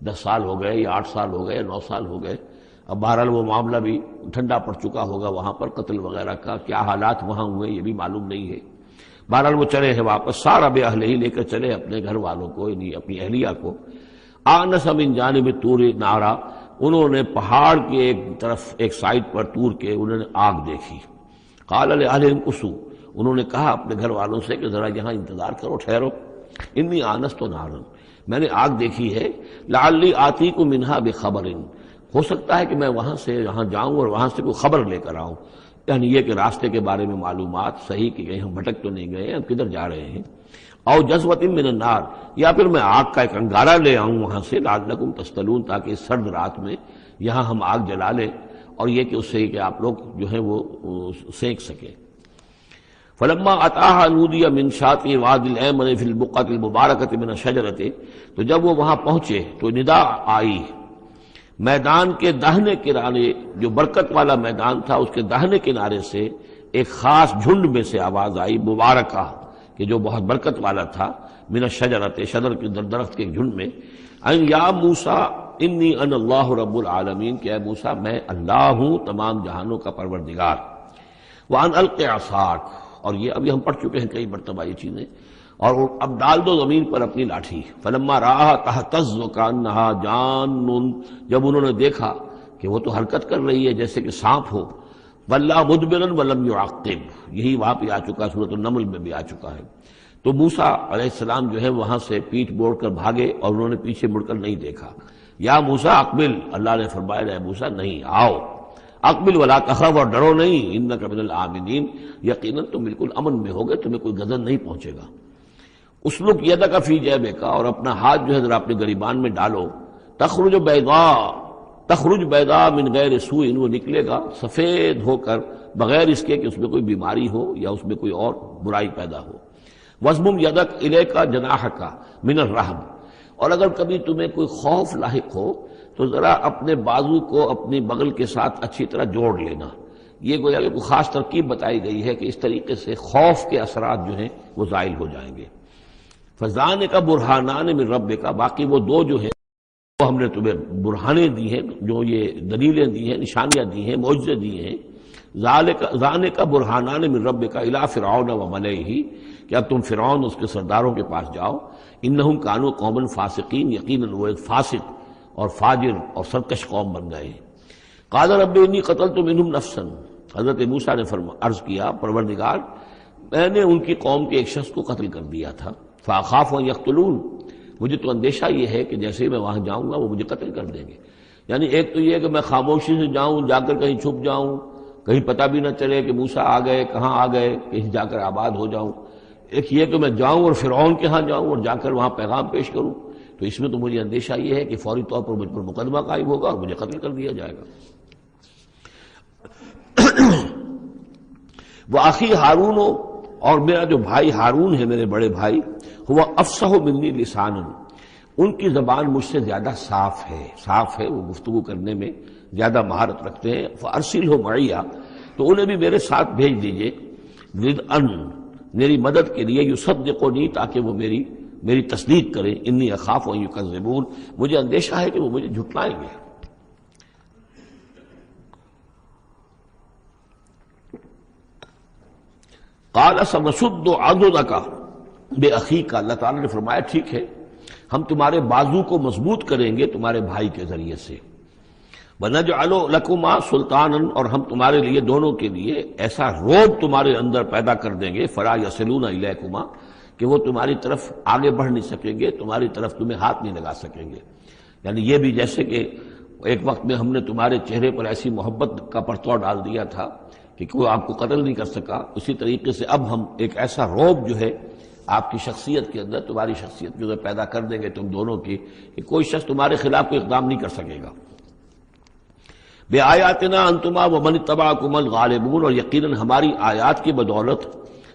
10 سال ہو گئے یا 8 سال ہو گئے یا 9 سال ہو گئے، اب بہرحال وہ معاملہ بھی ٹھنڈا پڑ چکا ہوگا، وہاں پر قتل وغیرہ کا کیا حالات وہاں ہوئے یہ بھی معلوم نہیں ہے۔ بہرحال وہ چلے ہیں واپس، سارا باہلہ لے کر چلے اپنے گھر والوں کو، یعنی اپنی اہلیہ کو۔ آنس من جانب طور نارا، انہوں نے پہاڑ کے ایک طرف ایک سائڈ پر طور کے انہوں نے آگ دیکھی۔ قال لأہلہم کثوا، انہوں نے کہا اپنے گھر والوں سے کہ ذرا یہاں انتظار کرو، ٹھہرو، انی آنست نارا، میں نے آگ دیکھی ہے، لعلی آتیکم منہا بخبر، ہو سکتا ہے کہ میں وہاں سے یہاں جاؤں اور وہاں سے کوئی خبر لے کر آؤں، یعنی یہ کہ راستے کے بارے میں معلومات، صحیح کہ کہیں ہم بھٹک تو نہیں گئے، ہم کدھر جا رہے ہیں۔ او جذوۃ من النار، یا پھر میں آگ کا ایک انگارہ لے آؤں وہاں سے، لعلکم تصطلون، تاکہ اس سرد رات میں یہاں ہم آگ جلا لیں، اور یہ کہ اس سے کہ آپ لوگ جو ہیں وہ سینک سکیں۔ فلما اتاها نودی من شاطئ وادی الایمن فی البقعۃ المبارکۃ من الشجرۃ، تو جب وہ وہاں پہنچے تو ندا آئی، میدان کے داہنے کنارے، جو برکت والا میدان تھا اس کے داہنے کنارے سے ایک خاص جھنڈ میں سے آواز آئی، مبارکہ، کہ جو بہت برکت والا تھا، من الشجرۃ، شجر کے درخت کے جھنڈ میں، ان یا موسیٰ انی انا اللہ رب العالمین، کہ اے موسیٰ میں اللہ ہوں تمام جہانوں کا پروردگار۔ وان الق عصاک، اور یہ ابھی ہم پڑھ چکے ہیں کئی مرتبہ یہ چیزیں، اور اب ڈال دو زمین پر اپنی لاٹھی۔ فلما رآہا تہتز کانہا جان، جب انہوں نے دیکھا کہ وہ تو حرکت کر رہی ہے جیسے کہ سانپ ہو، ولا مدبرا ولم يعقب، یہی وہاں پہ آ چکا، سورۃ النمل میں بھی آ چکا ہے۔ تو موسیٰ علیہ السلام جو ہے وہاں سے پیٹھ موڑ کر بھاگے اور انہوں نے پیچھے مڑ کر نہیں دیکھا۔ یا موسیٰ اقبل، اللہ نے فرمایا اے موسیٰ نہیں، آؤ، اقبل ولا تخف، اور ڈرو نہیں، انک من الآمنین، یقیناً تم بالکل امن میں ہوگے، تمہیں کوئی غضب نہیں پہنچے گا۔ اسلک یدک فی جیبک، اور اپنا ہاتھ جو ہے ذرا اپنے گریبان میں ڈالو، تخرج بیضاء من غیر سوء، وہ نکلے گا سفید ہو کر بغیر اس کے کہ اس میں کوئی بیماری ہو یا اس میں کوئی اور برائی پیدا ہو۔ وَاضْمُمْ یدک الیک جناحک من الرہب، اور اگر کبھی تمہیں کوئی خوف لاحق ہو تو ذرا اپنے بازو کو اپنی بغل کے ساتھ اچھی طرح جوڑ لینا۔ یہ گویا کہ کوئی خاص ترکیب بتائی گئی ہے کہ اس طریقے سے خوف کے اثرات جو ہیں وہ زائل ہو جائیں گے۔ فَذَانِکَ بُرْہَانَانِ مِن رَبِّکَ، باقی وہ دو جو ہیں وہ ہم نے تمہیں برہانے دی ہیں، جو یہ دلیلیں دی ہیں، نشانیاں دی ہیں، معجزے دیے ہیں۔ ذَانِکَ بُرْہَانَانِ مِن رَبِّکَ إِلَىٰ فِرْعَوْنَ وَمَلَئِهِ، کہ اب تم فرعون اس کے سرداروں کے پاس جاؤ، انہم کانوا قوما فاسقین، یقیناً وہ ایک فاسق اور فاجر اور سرکش قوم بن گئے ہیں۔ قال رب انی قتلت منہم نفسا، حضرت موسیٰ نے عرض کیا پروردگار میں نے ان کی قوم کے ایک شخص کو قتل کر دیا تھا، فاخاف ان یقتلون، مجھے تو اندیشہ یہ ہے کہ جیسے ہی میں وہاں جاؤں گا وہ مجھے قتل کر دیں گے۔ یعنی ایک تو یہ کہ میں خاموشی سے جاؤں، جا کر کہیں چھپ جاؤں، کہیں پتہ بھی نہ چلے کہ موسیٰ آ گئے، کہاں آ گئے، کہیں جا کر آباد ہو جاؤں۔ ایک یہ کہ میں جاؤں اور فرعون کے ہاں جاؤں اور جا کر وہاں پیغام پیش کروں، تو اس میں تو مجھے اندیشہ یہ ہے کہ فوری طور پر مجھ پر مقدمہ قائم ہوگا اور مجھے قتل کر دیا جائے گا۔ وآخی ہارون، اور میرا جو بھائی ہارون ہے، میرے بڑے بھائی، ہوا افصح منی لسانا، ان کی زبان مجھ سے زیادہ صاف ہے، وہ گفتگو کرنے میں زیادہ مہارت رکھتے ہیں۔ فارسلہ معی، تو انہیں بھی میرے ساتھ بھیج دیجئے، ردءً، میری مدد کے لیے، یصدقونی، تاکہ وہ میری تصدیق کریں، انی اخاف ان یکذبون، مجھے اندیشہ ہے کہ وہ مجھے جھٹلائیں گے۔ قال سنشد عضدک باخیک، اللہ تعالیٰ نے فرمایا ٹھیک ہے، ہم تمہارے بازو کو مضبوط کریں گے تمہارے بھائی کے ذریعے سے، وَنَجْعَلُ لَكُمَا سُلْطَانًا، اور ہم تمہارے لیے دونوں کے لیے ایسا رعب تمہارے اندر پیدا کر دیں گے، فَلَا يَصِلُونَ إِلَيْكُمَا، کہ وہ تمہاری طرف آگے بڑھ نہیں سکیں گے، تمہاری طرف تمہیں ہاتھ نہیں لگا سکیں گے۔ یعنی یہ بھی جیسے کہ ایک وقت میں ہم نے تمہارے چہرے پر ایسی محبت کا پرتو ڈال دیا تھا کہ کوئی آپ کو قتل نہیں کر سکا، اسی طریقے سے اب ہم ایک ایسا رعب جو ہے آپ کی شخصیت کے اندر، تمہاری شخصیت جو ہے پیدا کر دیں گے تم دونوں کی، کہ کوئی شخص تمہارے خلاف کوئی اقدام نہیں کر سکے گا۔ بِآیاتنا انتما ومن اتبعکم الغالبون، اور یقیناً ہماری آیات کی بدولت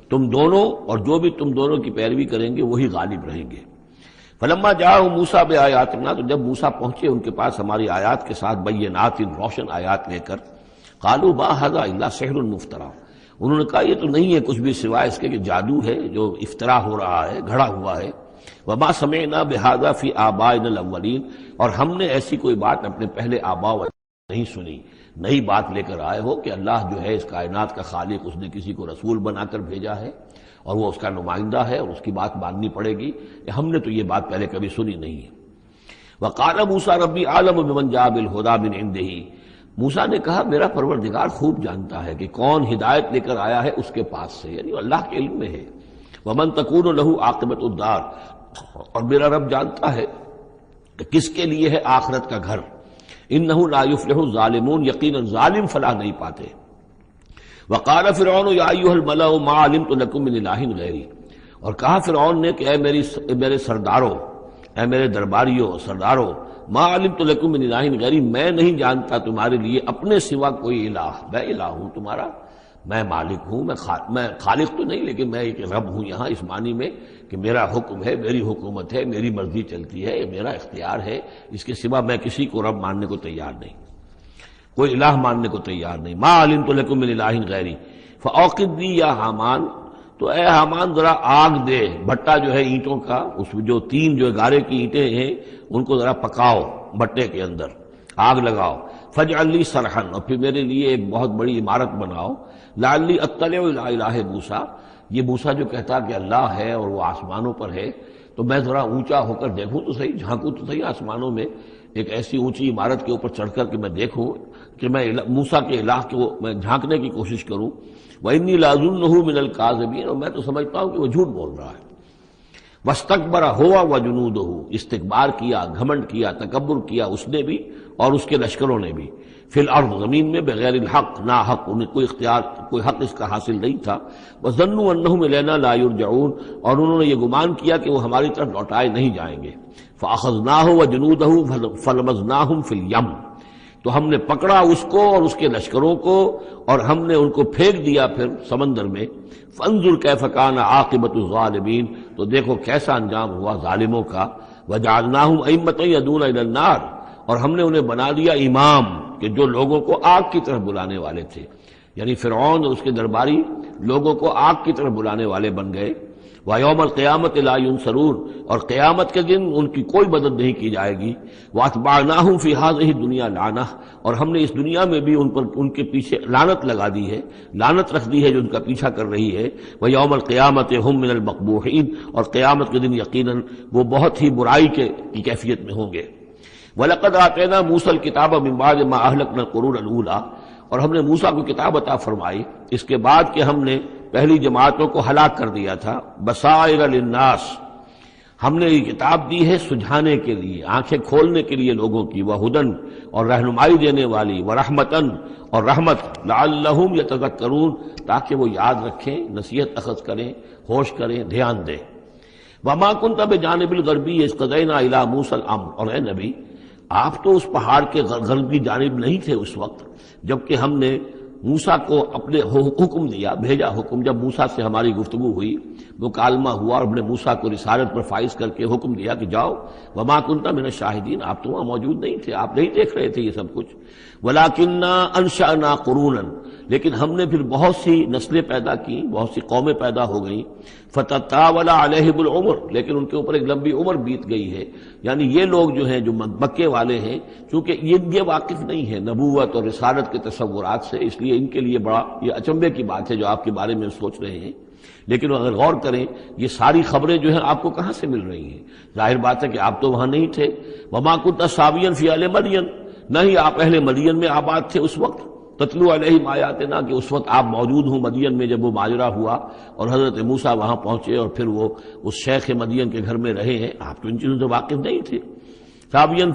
تم دونوں اور جو بھی تم دونوں کی پیروی کریں گے وہی غالب رہیں گے۔ فلما جاءهم موسیٰ بآیاتنا، تو جب موسیٰ پہنچے ان کے پاس ہماری آیات کے ساتھ، بینات، روشن آیات لے کر، قالوا ما ھذا الا سحر مفترى، انہوں نے کہا یہ تو نہیں ہے کچھ بھی سوائے اس کے کہ جادو ہے جو افطرا ہو رہا ہے، گھڑا ہوا ہے۔ وما سمعنا بھذا فی آبائنا الاولین، اور ہم نے ایسی کوئی بات اپنے پہلے آباء نہیں سنی۔ نئی بات لے کر آئے ہو کہ اللہ جو ہے اس کائنات کا خالق، اس نے کسی کو رسول بنا کر بھیجا ہے اور وہ اس کا نمائندہ ہے اور اس کی بات ماننی پڑے گی، کہ ہم نے تو یہ بات پہلے کبھی سنی نہیں ہے۔ وقال موسیٰ ربی اعلم بمن جاء بالہدی من عنده، موسیٰ نے کہا میرا پروردگار خوب جانتا ہے کہ کون ہدایت لے کر آیا ہے اس کے پاس سے، یعنی اللہ کے علم میں ہے۔ ومن تکون له عاقبۃ الدار، اور میرا رب جانتا ہے کہ کس کے لیے ہے آخرت کا گھر۔ انہ لا یفلح الظالمون، یقیناً ظالم فلاح نہیں پاتے۔ وقال فرعون یا ایھا الملأ ما علمت لکم من الہ غیری، اور کہا فرعون نے کہ اے میرے سرداروں، اے میرے درباریوں سرداروں، ما علمت لکم من الہ غیری، میں نہیں جانتا تمہارے لیے اپنے سوا کوئی الہ، میں الہ ہوں تمہارا، میں مالک ہوں، میں خالق تو نہیں لیکن میں ایک رب ہوں یہاں، اس معنی میں کہ میرا حکم ہے، میری حکومت ہے، میری مرضی چلتی ہے، یہ میرا اختیار ہے، اس کے سوا میں کسی کو رب ماننے کو تیار نہیں، کوئی الہ ماننے کو تیار نہیں۔ ما علمت لکم من الہ غیری فاوقد لی یا حامان، تو اے حامان ذرا آگ دے، بھٹا جو ہے اینٹوں کا، اس میں جو تین جو گارے کی اینٹیں ہیں ان کو ذرا پکاؤ بھٹے کے اندر، آگ لگاؤ۔ فاجعل لی صرحا، اور پھر میرے لیے ایک بہت بڑی عمارت بناؤ۔ لعلی اطلع الی الہ موسیٰ، یہ موسیٰ جو کہتا کہ اللہ ہے اور وہ آسمانوں پر ہے، تو میں ذرا اونچا ہو کر دیکھوں تو صحیح، جھانکوں تو صحیح آسمانوں میں، ایک ایسی اونچی عمارت کے اوپر چڑھ کر کہ میں دیکھوں کہ میں موسیٰ کے الہ کو میں جھانکنے کی کوشش کروں۔ وَإِنِّي لَأَظُنُّهُ مِنَ الْكَاذِبِينَ، اور میں تو سمجھتا ہوں کہ وہ جھوٹ بول رہا ہے۔ وَاسْتَكْبَرَ هُوَ وَجُنُودُهُ، استکبار کیا، گھمنڈ کیا، تکبر کیا اس نے بھی اور اس کے لشکروں نے بھی، فی الارض، زمین میں، بغیر الحق، نا حق، انہیں کوئی اختیار، کوئی حق اس کا حاصل نہیں تھا۔ وَظَنُّوا أَنَّهُمْ إِلَيْنَا لَا يُرْجَعُونَ، اور انہوں نے یہ گمان کیا کہ وہ ہماری طرف لوٹائے نہیں جائیں گے۔ فَأَخَذْنَاهُ وَجُنُودَهُ فَلَمَزْنَاهُمْ فِي الْيَمِّ، تو ہم نے پکڑا اس کو اور اس کے لشکروں کو اور ہم نے ان کو پھینک دیا پھر سمندر میں۔ فانظر کیف کان عاقبۃ الظالمین، تو دیکھو کیسا انجام ہوا ظالموں کا۔ وجعلناہم ائمۃ یدعون الی النار، اور ہم نے انہیں بنا دیا امام کہ جو لوگوں کو آگ کی طرف بلانے والے تھے، یعنی فرعون اور اس کے درباری لوگوں کو آگ کی طرف بلانے والے بن گئے۔ وَيَوْمَ الْقِيَامَةِ لَا يُنصَرُونَ، اور قیامت کے دن ان کی کوئی مدد نہیں کی جائے گی۔ وَأَتْبَعْنَاهُمْ فِي هَذِهِ الدُّنْيَا لَعْنَةً، اور ہم نے اس دنیا میں بھی ان پر ان کے پیچھے لعنت لگا دی ہے، لعنت رکھ دی ہے جو ان کا پیچھا کر رہی ہے۔ وَيَوْمَ الْقِيَامَةِ هُمْ مِنَ الْمَقْبُوحِينَ، اور قیامت کے دن یقیناً وہ بہت ہی برائی کی کیفیت میں ہوں گے۔ وَلَقَدْ آتَيْنَا مُوسَى الْكِتَابَ مِن بَعْدِ مَا أَهْلَكْنَا الْقُرُونَ الْأُولَىٰ، اور ہم نے موسیٰ کو کتاب عطا فرمائی اس کے بعد کہ ہم نے پہلی جماعتوں کو ہلاک کر دیا تھا۔ بصائر للناس، ہم نے یہ کتاب دی ہے سجھانے کے لیے، آنکھیں کھولنے کے لیے لوگوں کی، وہدن، اور رہنمائی دینے والی، ورحمتن، اور رحمت، لعلہم یتذکرون، تاکہ وہ یاد رکھیں، نصیحت اخذ کریں، ہوش کریں، دھیان دیں۔ وما کنت بجانب الغربی اذ قضینا الی موسیٰ الامر، اور اے نبی آپ تو اس پہاڑ کے غربی جانب نہیں تھے اس وقت جبکہ ہم نے موسیٰ کو اپنے حکم دیا، بھیجا حکم، جب موسیٰ سے ہماری گفتگو ہوئی، مکالمہ ہوا، اور ہم نے موسیٰ کو رسالت پر فائز کر کے حکم دیا کہ جاؤ۔ وما کنت من الشاہدین، آپ تو وہاں موجود نہیں تھے، آپ نہیں دیکھ رہے تھے یہ سب کچھ۔ ولکننا انشأنا قرونا، لیکن ہم نے پھر بہت سی نسلیں پیدا کی، بہت سی قومیں پیدا ہو گئیں۔ فتطاول علیہم العمر، لیکن ان کے اوپر ایک لمبی عمر بیت گئی ہے، یعنی یہ لوگ جو ہیں جو مکے والے ہیں، چونکہ یہ واقف نہیں ہے نبوت اور رسالت کے تصورات سے، اس لیے ان کے لیے بڑا یہ اچنبے کی بات ہے جو آپ کے بارے میں سوچ رہے ہیں۔ لیکن اگر غور کریں یہ ساری خبریں جو ہیں آپ کو کہاں سے مل رہی ہیں؟ ظاہر بات ہے کہ آپ تو وہاں نہیں تھے. وما كنت ساويا في اهل مدين، نہ ہی آپ اہل مدین میں آباد تھے اس وقت. تتلو علیہم آیاتنا، کہ اس وقت آپ موجود ہوں مدین میں جب وہ ماجرا ہوا اور حضرت موسیٰ وہاں پہنچے اور پھر وہ اس شیخ مدین کے گھر میں رہے ہیں. آپ تو ان چیزوں سے واقف نہیں تھے. ساویا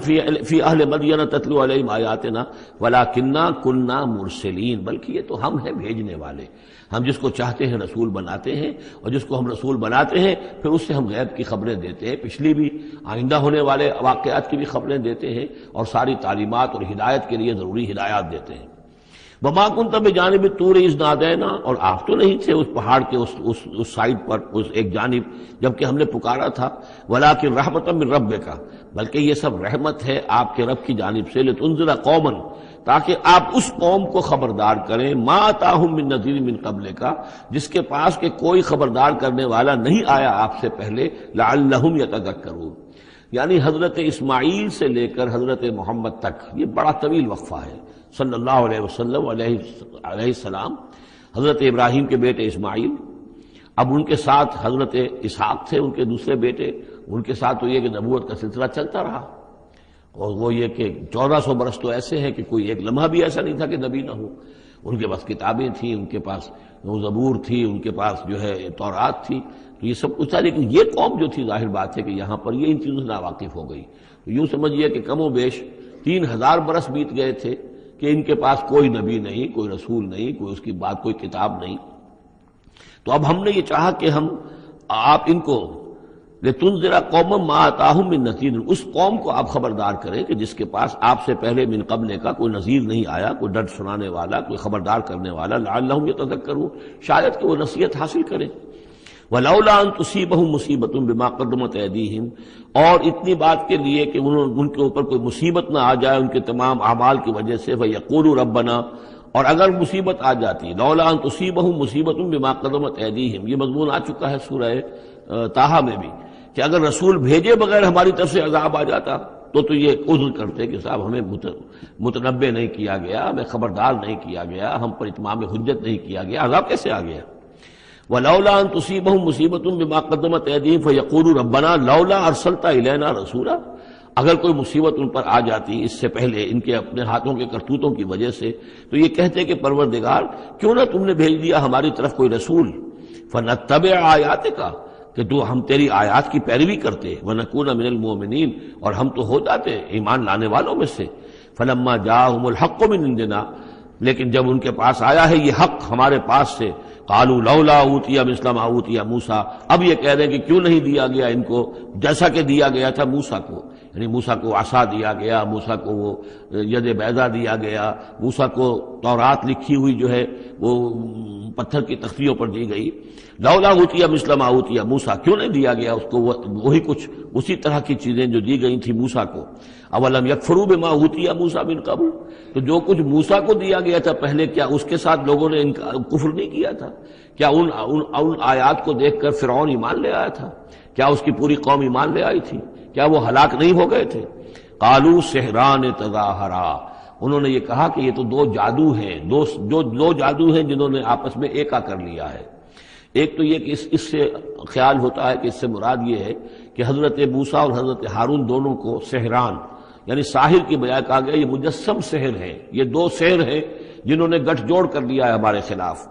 فی اہل مدین تتلو علیہم آیاتنا ولکننا کننا مرسلین، بلکہ یہ تو ہم ہیں بھیجنے والے. ہم جس کو چاہتے ہیں رسول بناتے ہیں، اور جس کو ہم رسول بناتے ہیں پھر اس سے ہم غیب کی خبریں دیتے ہیں، پچھلی بھی آئندہ ہونے والے واقعات کی بھی خبریں دیتے ہیں، اور ساری تعلیمات اور ہدایت کے لیے ضروری ہدایات دیتے ہیں. وما كنت بجانب الطور اذ نادینا، اور آپ تو نہیں تھے اس پہاڑ کے اس سائڈ پر، اس ایک جانب جبکہ ہم نے پکارا تھا. ولکن رحمۃ من ربک، بلکہ یہ سب رحمت ہے آپ کے رب کی جانب سے. لتنذر قوما، تاکہ آپ اس قوم کو خبردار کریں، ما اتاہم من نذیر من قبلک، جس کے پاس کہ کوئی خبردار کرنے والا نہیں آیا آپ سے پہلے. لعلہم یتذکرون، یعنی حضرت اسماعیل سے لے کر حضرت محمد تک یہ بڑا طویل وقفہ ہے. صلی اللہ علیہ وسلم علیہ السلام، حضرت ابراہیم کے بیٹے اسماعیل، اب ان کے ساتھ حضرت اسحاق تھے ان کے دوسرے بیٹے، ان کے ساتھ تو یہ کہ نبوت کا سلسلہ چلتا رہا. اور وہ یہ کہ 1400 برس تو ایسے ہیں کہ کوئی ایک لمحہ بھی ایسا نہیں تھا کہ نبی نہ ہو. ان کے پاس کتابیں تھیں، ان کے پاس زبور تھی، ان کے پاس جو ہے تورات تھی، تو یہ سب کچھ تھا. لیکن یہ قوم جو تھی ظاہر بات ہے کہ یہاں پر یہ ان چیزوں سے ناواقف ہو گئی. تو یوں سمجھیے کہ کم و بیش 3000 برس بیت گئے تھے کہ ان کے پاس کوئی نبی نہیں، کوئی رسول نہیں، کوئی اس کی بات کوئی کتاب نہیں. تو اب ہم نے یہ چاہا کہ ہم آپ ان کو لتنذر قوما ما اتاہم من نذیر، اس قوم کو آپ خبردار کریں کہ جس کے پاس آپ سے پہلے من قبل کا کوئی نذیر نہیں آیا، کوئی ڈر سنانے والا، کوئی خبردار کرنے والا. لعلہم یتذکرون، شاید کہ وہ نصیحت حاصل کریں. ولولا ان تصیبہم مصیبۃ بما قدمت ایدیہم، اور اتنی بات کے لیے کہ ان کے اوپر کوئی مصیبت نہ آ جائے ان کے تمام اعمال کی وجہ سے. فیقولوا ربنا، اور اگر مصیبت آ جاتی، لولا ان تصیبہم مصیبۃ بما قدمت ایدیہم، یہ مضمون آ چکا ہے سورہ طٰہٰ میں بھی، کہ اگر رسول بھیجے بغیر ہماری طرف سے عذاب آ جاتا تو یہ عذر کرتے کہ صاحب ہمیں متنبع نہیں کیا گیا، ہمیں خبردار نہیں کیا گیا، ہم پر اتمام حجت نہیں کیا گیا، عذاب کیسے آ گیا. وَلَوْلَا أَن تُصِيبَهُم مُّصِيبَةٌ بِمَا قَدَّمَتْ أَيْدِيهِمْ فَيَقُولُوا رَبَّنَا لَوْلَا أَرْسَلْتَ إِلَيْنَا رَسُولًا، اگر کوئی مصیبت ان پر آ جاتی اس سے پہلے ان کے اپنے ہاتھوں کے کرتوتوں کی وجہ سے، تو یہ کہتے کہ پروردگار کیوں نہ تم نے بھیج دیا ہماری طرف کوئی رسول. فَنَتَّبِعَ آيَاتِكَ، کہ تو ہم تیری آیات کی پیروی کرتے. وَنَكُونَ مِنَ الْمُؤْمِنِينَ، اور ہم تو ہو جاتے ایمان لانے والوں میں سے. فَلَمَّا جَاءَهُمُ الْحَقُّ مِنْ عِندِنَا، لیکن جب ان کے پاس آیا ہے یہ حق ہمارے پاس سے، قالوا لولا اوتي مثل ما اوتي موسیٰ، اب یہ کہہ رہے ہیں کہ کیوں نہیں دیا گیا ان کو جیسا کہ دیا گیا تھا موسیٰ کو. یعنی موسیٰ کو عصا دیا گیا، موسیٰ کو وہ ید بیضا دیا گیا، موسیٰ کو تورات لکھی ہوئی جو ہے وہ پتھر کی تختیوں پر دی گئی. لولا اوتي مثل ما اوتي موسیٰ، کیوں نہیں دیا گیا اس کو وہی کچھ اسی طرح کی چیزیں جو دی گئی تھی موسیٰ کو. اولم یکفروا بما اوتي موسیٰ من قبل، تو جو کچھ موسیٰ کو دیا گیا تھا پہلے، کیا اس کے ساتھ لوگوں نے کفر نہیں کیا تھا؟ کیا ان آیات کو دیکھ کر فرعون ایمان لے آیا تھا؟ کیا اس کی پوری قوم ایمان لے آئی تھی؟ کیا وہ ہلاک نہیں ہو گئے تھے؟ قالوا سحران تظاہرا، انہوں نے یہ کہا کہ یہ تو دو جادو ہیں، دو جادو ہیں جنہوں نے آپس میں ایکا کر لیا ہے. ایک تو یہ کہ اس سے خیال ہوتا ہے کہ اس سے مراد یہ ہے کہ حضرت موسیٰ اور حضرت ہارون دونوں کو سحران یعنی ساحر کی بجائے کہا گیا یہ مجسم سحر ہیں، یہ دو سحر ہیں جنہوں نے گٹھ جوڑ کر لیا ہے ہمارے خلاف.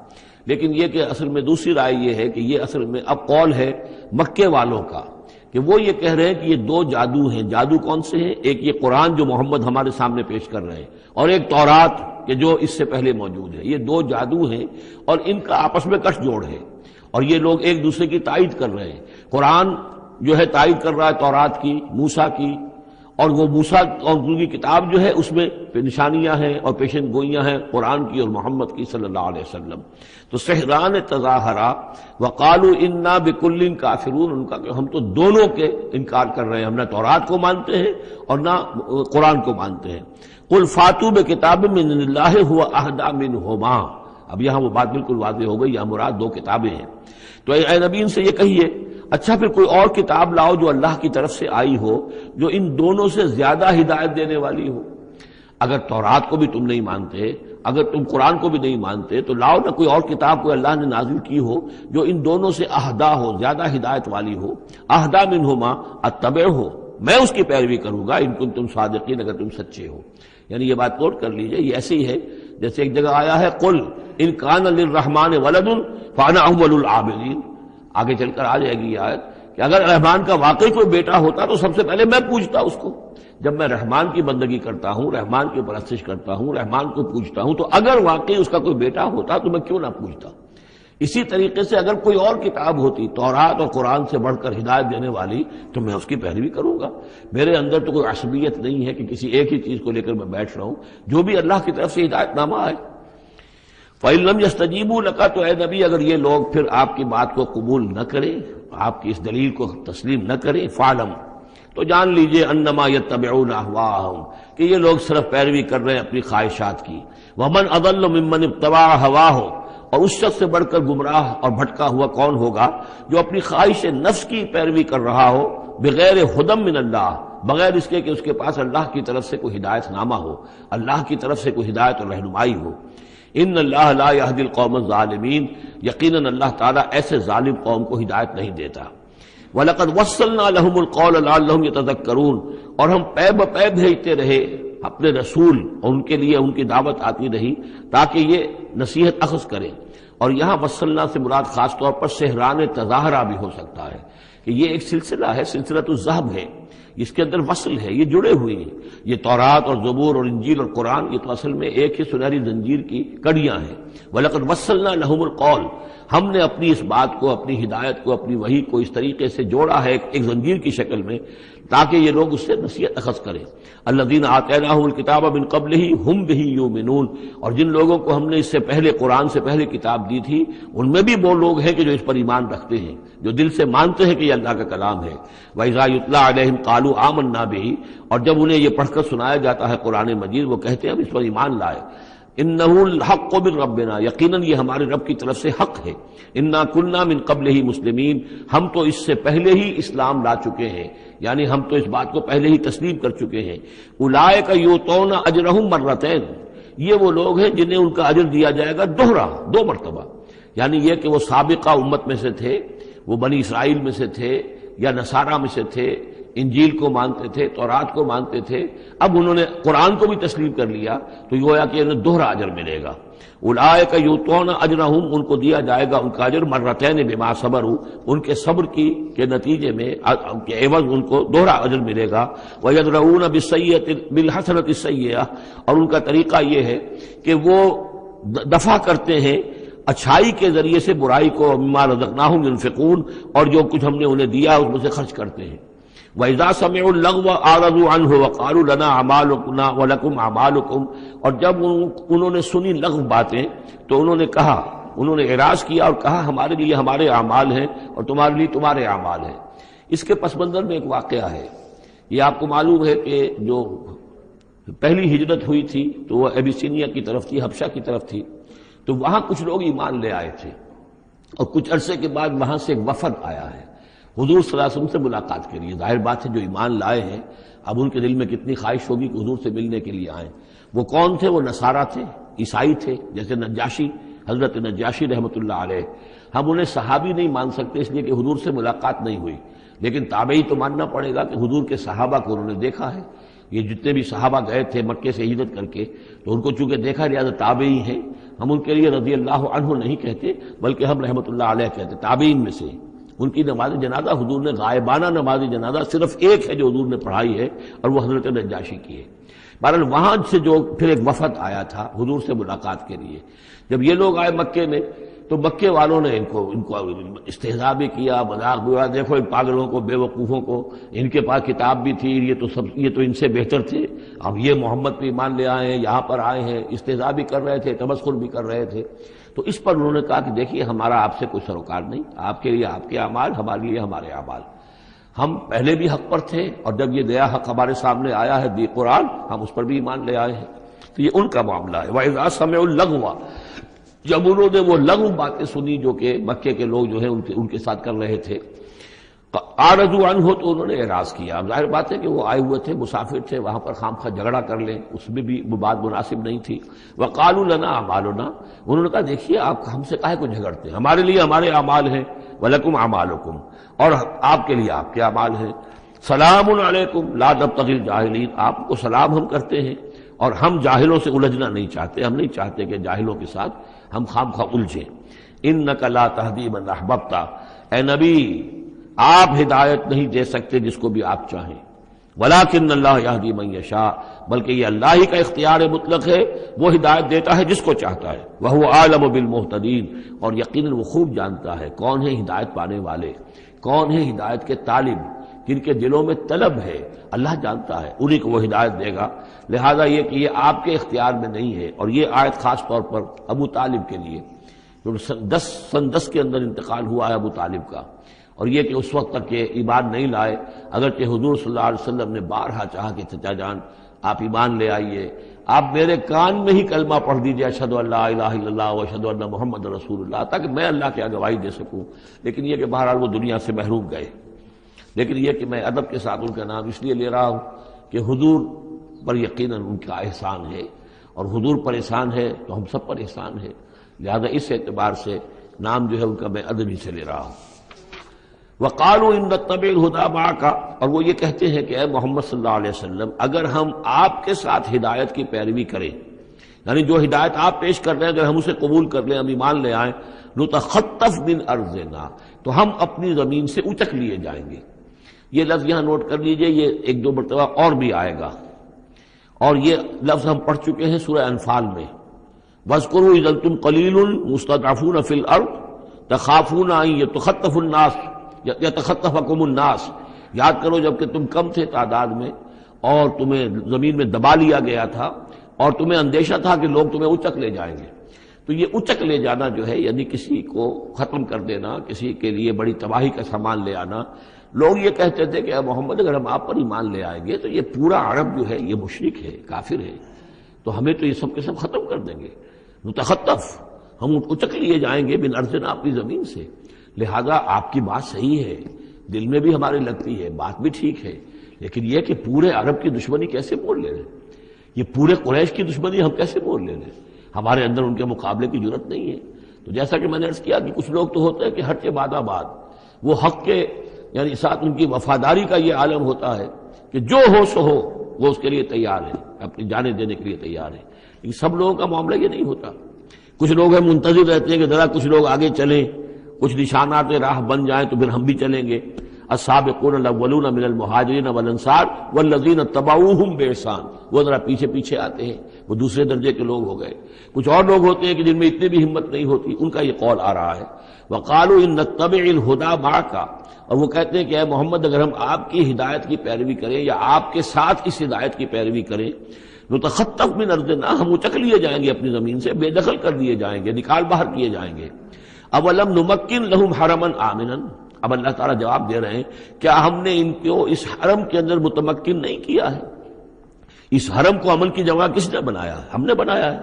لیکن یہ کہ اصل میں دوسری رائے یہ ہے کہ یہ اصل میں اب قول ہے مکے والوں کا کہ وہ یہ کہہ رہے ہیں کہ یہ دو جادو ہیں. جادو کون سے ہیں؟ ایک یہ قرآن جو محمد ہمارے سامنے پیش کر رہے ہیں، اور ایک تورات کہ جو اس سے پہلے موجود ہے. یہ دو جادو ہیں اور ان کا آپس میں گٹھ جوڑ ہے، اور یہ لوگ ایک دوسرے کی تائید کر رہے ہیں. قرآن جو ہے تائید کر رہا ہے تورات کی، موسیٰ کی، اور وہ موسیٰ اور ان کی کتاب جو ہے اس میں نشانیاں ہیں اور پیشن گوئیاں ہیں قرآن کی اور محمد کی صلی اللہ علیہ وسلم. تو سحران تظاہرا وقالوا انا بکل کافرون، ان کا کہ ہم تو دونوں کے انکار کر رہے ہیں، ہم نہ تورات کو مانتے ہیں اور نہ قرآن کو مانتے ہیں. قل فاتوا بکتاب من اللہ هو اہدی منہما، اب یہاں وہ بات بالکل واضح ہو گئی، یہاں مراد دو کتابیں ہیں. تو اے نبی ان سے یہ کہیے اچھا پھر کوئی اور کتاب لاؤ جو اللہ کی طرف سے آئی ہو، جو ان دونوں سے زیادہ ہدایت دینے والی ہو. اگر تورات کو بھی تم نہیں مانتے اگر تم قرآن کو بھی نہیں مانتے تو لاؤ نہ کوئی اور کتاب کوئی اللہ نے نازل کی ہو جو ان دونوں سے اہدا ہو، زیادہ ہدایت والی ہو. اہدا منہما اتبع ہو، میں اس کی پیروی کروں گا ان کنتم صادقین، اگر تم سچے ہو. یعنی یہ بات نوٹ کر لیجئے، یہ ایسی ہے جیسے ایک جگہ آیا ہے قل ان کان للرحمن ولد فانا اول العابدین. آگے چل کر آ جائے گی یہ آیت کہ اگر رحمان کا واقعی کوئی بیٹا ہوتا تو سب سے پہلے میں پوچھتا اس کو. جب میں رحمان کی بندگی کرتا ہوں، رحمان کی پرستش کرتا ہوں، رحمان کو پوچھتا ہوں، تو اگر واقعی اس کا کوئی بیٹا ہوتا تو میں کیوں نہ پوچھتا. اسی طریقے سے اگر کوئی اور کتاب ہوتی تورات اور قرآن سے بڑھ کر ہدایت دینے والی تو میں اس کی پیروی کروں گا. میرے اندر تو کوئی عصبیت نہیں ہے کہ کسی ایک ہی چیز کو لے کر میں بیٹھ رہا ہوں. جو بھی اللہ کی طرف سے ہدایت نامہ آئے. فَإِن لَمْ يَسْتَجِيبُوا لَكَ، تو اے نبی اگر یہ لوگ پھر آپ کی بات کو قبول نہ کریں، آپ کی اس دلیل کو تسلیم نہ کریں، فَعْلَمْ، تو جان لیجئے انما یتبعون اہواءہم، کہ یہ لوگ صرف پیروی کر رہے ہیں اپنی خواہشات کی. ومن اضل ممن اتبع ہواہ، اور اس شخص سے بڑھ کر گمراہ اور بھٹکا ہوا کون ہوگا جو اپنی خواہش نفس کی پیروی کر رہا ہو، بغیر ہدی من اللہ، بغیر اس کے کہ اس کے پاس اللہ کی طرف سے کوئی ہدایت نامہ ہو، اللہ کی طرف سے کوئی ہدایت اور رہنمائی ہو. ان اللہ لا یہدی القوم الظالمین، یقیناً اللہ تعالیٰ ایسے ظالم قوم کو ہدایت نہیں دیتا. وَلَقَدْ وَصَّلْنَا لَهُمُ الْقَوْلَ لَعَلَّهُمْ يَتَذَكَّرُونَ، اور ہم پے بپے بھیجتے رہے اپنے رسول، اور ان کے لیے ان کی دعوت آتی رہی تاکہ یہ نصیحت اخذ کریں. اور یہاں وصلنا سے مراد خاص طور پر سہران تظاہرہ بھی ہو سکتا ہے کہ یہ ایک سلسلہ ہے، سلسلۃ الذہب ہے، اس کے اندر وصل ہے، یہ جڑے ہوئے ہیں. یہ تورات اور زبور اور انجیل اور قرآن، یہ تو اصل میں ایک ہی سنہری زنجیر کی کڑیاں ہیں. وَلَقَدْ وَصَّلْنَا لَهُمُ الْقَوْلَ، ہم نے اپنی اس بات کو، اپنی ہدایت کو، اپنی وحی کو اس طریقے سے جوڑا ہے ایک زنجیر کی شکل میں تاکہ یہ لوگ اس سے نصیحت اخذ کریں. الذین آتیناہم الکتاب من قبلہ ہم بہ یؤمنون، اور جن لوگوں کو ہم نے اس سے پہلے قرآن سے پہلے کتاب دی تھی ان میں بھی وہ لوگ ہیں کہ جو اس پر ایمان رکھتے ہیں، جو دل سے مانتے ہیں کہ یہ اللہ کا کلام ہے. وَإِذَا يُتْلَىٰ عَلَيْهِمْ قَالُوا آمَنَّا بِهِ، اور جب انہیں یہ پڑھ کر سنایا جاتا ہے قرآن مجید وہ کہتے ہیں ہم اس پر ایمان لائے. انہ الحق من ربنا، یقیناً یہ ہمارے رب کی طرف سے حق ہے. انا کنا من قبلہ مسلمین، ہم تو اس سے پہلے ہی اسلام لا چکے ہیں، یعنی ہم تو اس بات کو پہلے ہی تسلیم کر چکے ہیں. اولئک یؤتون اجرہم مرتین، یہ وہ لوگ ہیں جنہیں ان کا اجر دیا جائے گا دوہرا، دو مرتبہ. یعنی یہ کہ وہ سابقہ امت میں سے تھے، وہ بنی اسرائیل میں سے تھے یا نصارہ میں سے تھے، انجیل کو مانتے تھے، تورات کو مانتے تھے، اب انہوں نے قرآن کو بھی تسلیم کر لیا تو یہ گویا کہ انہیں دوہرا اجر ملے گا. اولئک یؤتون اجرہم، ان کو دیا جائے گا ان کا اجر مرتین بما صبروا، ان کے صبر کے نتیجے میں کے عوض ان کو دوہرا اجر ملے گا. ویدرؤون بالحسنۃ السیئۃ، اور ان کا طریقہ یہ ہے کہ وہ دفع کرتے ہیں اچھائی کے ذریعے سے برائی کو. مما رزقناہم ينفقون، اور جو کچھ ہم نے انہیں دیا اس میں سے خرچ کرتے ہیں. وَإِذَا سَمِعُوا اللَّغْوَ أَعْرَضُوا عَنْهُ وَقَالُوا لَنَا أَعْمَالُنَا وَلَكُمْ أَعْمَالُكُمْ، اور جب انہوں نے سنی لغو باتیں تو انہوں نے کہا، انہوں نے اعراض کیا اور کہا ہمارے لیے ہمارے اعمال ہیں اور تمہارے لیے تمہارے اعمال ہیں. اس کے پس منظر میں ایک واقعہ ہے. یہ آپ کو معلوم ہے کہ جو پہلی ہجرت ہوئی تھی تو وہ ابیسینیا کی طرف تھی، حبشہ کی طرف تھی، تو وہاں کچھ لوگ ایمان لے آئے تھے اور کچھ عرصے کے بعد وہاں سے ایک وفد آیا ہے حضور صلی اللہ علیہ وسلم سے ملاقات کے لیے. ظاہر بات ہے جو ایمان لائے ہیں اب ان کے دل میں کتنی خواہش ہوگی کہ حضور سے ملنے کے لیے آئیں. وہ کون تھے؟ وہ نصارہ تھے، عیسائی تھے، جیسے نجاشی، حضرت نجاشی رحمۃ اللہ علیہ. ہم انہیں صحابی نہیں مان سکتے اس لیے کہ حضور سے ملاقات نہیں ہوئی، لیکن تابعی تو ماننا پڑے گا کہ حضور کے صحابہ کو انہوں نے دیکھا ہے. یہ جتنے بھی صحابہ گئے تھے مکے سے ہجرت کر کے تو ان کو چونکہ دیکھا لہٰذا تابعی ہیں. ہم ان کے لیے رضی اللہ عنہ نہیں کہتے بلکہ ہم رحمۃ اللہ علیہ کہتے، تابعین میں سے. ان کی نماز جنازہ حضور نے غائبانہ نماز جنازہ صرف ایک ہے جو حضور نے پڑھائی ہے اور وہ حضرت نجاشی کی ہے. بہرحال وہاں سے جو پھر ایک وفد آیا تھا حضور سے ملاقات کے لیے، جب یہ لوگ آئے مکے میں تو مکے والوں نے ان کو استہزاء بھی کیا، مذاق بھی ہوا، دیکھو ان پاگلوں کو، بے وقوفوں کو، ان کے پاس کتاب بھی تھی، یہ تو ان سے بہتر تھے، اب یہ محمد پہ ایمان لے آئے ہیں، یہاں پر آئے ہیں. استہزاء بھی کر رہے تھے، تمسخر بھی کر رہے تھے. تو اس پر انہوں نے کہا کہ دیکھیے ہمارا آپ سے کوئی سروکار نہیں، آپ کے لیے آپ کے اعمال، ہمارے لیے ہمارے اعمال. ہم پہلے بھی حق پر تھے اور جب یہ نیا حق ہمارے سامنے آیا ہے دی قرآن، ہم اس پر بھی ایمان لے آئے ہیں. تو یہ ان کا معاملہ ہے. وَإِذَا سَمِعُوا اللَّغْوَ، جب انہوں نے وہ لغو باتیں سنی جو کہ مکے کے لوگ جو ہیں ان کے ساتھ کر رہے تھے، اعرضوا عنہ، تو انہوں نے اعراض کیا. اب ظاہر بات ہے کہ وہ آئے ہوئے تھے، مسافر تھے، وہاں پر خام خواہ جھگڑا کر لیں، اس میں بھی وہ بات مناسب نہیں تھی. وقالوا لنا اعمالنا، انہوں نے کہا دیکھیے آپ ہم سے کاہے کو جھگڑتے ہیں، ہمارے لیے ہمارے اعمال ہیں. ولکم اعمالکم، اور آپ کے لیے آپ کے اعمال ہیں. سلام علیکم لا نبتغی الجاہلین، آپ کو سلام ہم کرتے ہیں اور ہم جاہلوں سے الجھنا نہیں چاہتے، ہم نہیں چاہتے کہ جاہلوں کے ساتھ ہم خام خواہ الجھیں. انک لا تہدی من احببت، اے نبی آپ ہدایت نہیں دے سکتے جس کو بھی آپ چاہیں. ولیکن اللہ یہدی من یشاء، بلکہ یہ اللہ ہی کا اختیار مطلق ہے، وہ ہدایت دیتا ہے جس کو چاہتا ہے. وہو اعلم بالمہتدین، اور یقیناً وہ خوب جانتا ہے کون ہے ہدایت پانے والے، کون ہے ہدایت کے طالب، جن کے دلوں میں طلب ہے. اللہ جانتا ہے، انہی کو وہ ہدایت دے گا. لہذا یہ کہ یہ آپ کے اختیار میں نہیں ہے. اور یہ آیت خاص طور پر ابو طالب کے لیے، جو سن 10 کے اندر انتقال ہوا ہے ابو طالب کا، اور یہ کہ اس وقت تک یہ ایمان نہیں لائے، اگرچہ حضور صلی اللہ علیہ وسلم نے بارہا چاہا کہ چچا جان آپ ایمان لے آئیے، آپ میرے کان میں ہی کلمہ پڑھ دیجیے اشہد ان لا الہ الا اللہ و اشہد ان محمد رسول اللہ، تاکہ میں اللہ کی گواہی دے سکوں. لیکن یہ کہ بہرحال وہ دنیا سے محروم گئے. لیکن یہ کہ میں ادب کے ساتھ ان کا نام اس لیے لے رہا ہوں کہ حضور پر یقیناً ان کا احسان ہے، اور حضور پر احسان ہے تو ہم سب پر احسان ہے. لہذا اس اعتبار سے نام جو ہے ان کا میں ادب ہی سے لے رہا ہوں. وقالوا ان نتبع الہدی معک، اور وہ یہ کہتے ہیں کہ اے محمد صلی اللہ علیہ وسلم اگر ہم آپ کے ساتھ ہدایت کی پیروی کریں، یعنی جو ہدایت آپ پیش کر رہے ہیں اگر ہم اسے قبول کر لیں، ہم ایمان لے آئیں، نتخطف من ارضنا، تو ہم اپنی زمین سے اچک لیے جائیں گے. یہ لفظ یہاں نوٹ کر لیجئے، یہ ایک دو مرتبہ اور بھی آئے گا، اور یہ لفظ ہم پڑھ چکے ہیں سورہ انفال میں. وَاذْكُرُوا إِذْ أَنْتُمْ قَلِيلٌ مُسْتَضْعَفُونَ فِي الْأَرْضِ تَخَافُونَ أَنْ يَتَخَطَّفَكُمُ النَّاسُ، یاد کرو جب کہ تم کم تھے تعداد میں اور تمہیں زمین میں دبا لیا گیا تھا اور تمہیں اندیشہ تھا کہ لوگ تمہیں اچک لے جائیں گے. تو یہ اچک لے جانا جو ہے یعنی کسی کو ختم کر دینا، کسی کے لیے بڑی تباہی کا سامان لے آنا. لوگ یہ کہتے تھے کہ اے محمد اگر ہم آپ پر ایمان لے آئیں گے تو یہ پورا عرب جو ہے یہ مشرک ہے، کافر ہے، تو ہمیں تو یہ سب کے سب ختم کر دیں گے. متخطف، ہم اچک لیے جائیں گے من ارضنا، اپنی زمین سے. لہذا آپ کی بات صحیح ہے، دل میں بھی ہمارے لگتی ہے، بات بھی ٹھیک ہے، لیکن یہ کہ پورے عرب کی دشمنی کیسے مول لے رہے، یہ پورے قریش کی دشمنی ہم کیسے مول لے رہے، ہمارے اندر ان کے مقابلے کی جرت نہیں ہے. تو جیسا کہ میں نے عرض کیا کہ کچھ لوگ تو ہوتے ہیں کہ ہر کے بعد آباد، وہ حق کے یعنی ساتھ ان کی وفاداری کا یہ عالم ہوتا ہے کہ جو ہو سو ہو وہ اس کے لیے تیار ہے، اپنی جانیں دینے کے لیے تیار ہے. لیکن سب لوگوں کا معاملہ یہ نہیں ہوتا. کچھ لوگ ہیں منتظر رہتے ہیں کہ ذرا کچھ لوگ آگے چلیں، کچھ نشانات راہ بن جائیں تو پھر ہم بھی چلیں گے. السابقون الاولون من المہاجرین والانصار والذین اتبعوہم باحسان، وہ ذرا پیچھے پیچھے آتے ہیں، وہ دوسرے درجے کے لوگ ہو گئے. کچھ اور لوگ ہوتے ہیں کہ جن میں اتنی بھی ہمت نہیں ہوتی، ان کا یہ قول آ رہا ہے. وقالوا ان نتبع الہدی معک، اور وہ کہتے ہیں کہ اے محمد اگر ہم آپ کی ہدایت کی پیروی کریں یا آپ کے ساتھ اس ہدایت کی پیروی کریں، نتخطف من ارضنا، ہم اچک لیے جائیں گے اپنی زمین سے، بے دخل کر دیے جائیں گے، نکال باہر کیے جائیں گے. اولم نمکن لہم حرما آمنا، اب اللہ تعالیٰ جواب دے رہے ہیں کیا ہم نے ان کو اس حرم کے اندر متمکن نہیں کیا ہے؟ اس حرم کو عمل کی جگہ کس نے بنایا ہے؟ ہم نے بنایا ہے.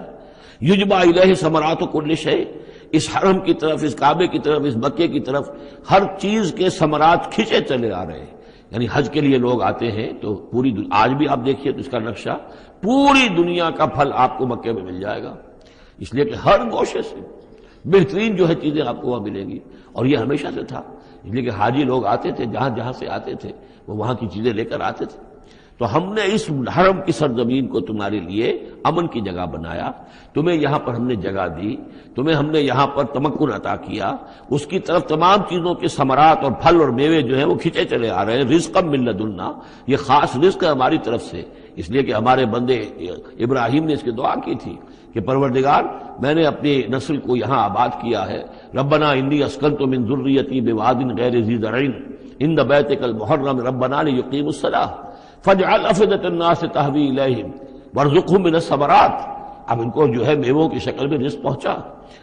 یجبا الیہ ثمرات کل شیء، اس حرم کی طرف، اس کعبے کی طرف، اس مکے کی طرف ہر چیز کے ثمرات کھنچے چلے آ رہے ہیں. یعنی حج کے لیے لوگ آتے ہیں تو پوری آج بھی آپ دیکھیے تو اس کا نقشہ، پوری دنیا کا پھل آپ کو مکے میں مل جائے گا، اس لیے کہ ہر گوشے سے بہترین جو ہے چیزیں آپ کو وہاں ملیں گی. اور یہ ہمیشہ سے تھا، اس لیے کہ حاجی لوگ آتے تھے، جہاں جہاں سے آتے تھے وہ وہاں کی چیزیں لے کر آتے تھے. تو ہم نے اس حرم کی سرزمین کو تمہارے لیے امن کی جگہ بنایا، تمہیں یہاں پر ہم نے جگہ دی، تمہیں ہم نے یہاں پر تمکن عطا کیا، اس کی طرف تمام چیزوں کے ثمرات اور پھل اور میوے جو ہیں وہ کھینچے چلے آ رہے ہیں. رزقا من لدنا، یہ خاص رزق ہے ہماری طرف سے، اس لیے کہ ہمارے بندے ابراہیم نے اس کی دعا کی تھی کہ پروردگار میں نے اپنی نسل کو یہاں آباد کیا ہے. ربنا انی اسکنت من ذریتی بواد غیر ذی زرع عند بیتک المحرم ربنا لیقیموا الصلاۃ فاجعل افئدۃ الناس تہوی الیہم وارزقہم من الثمرات. اب ان کو جو ہے میووں کی شکل میں رزق پہنچا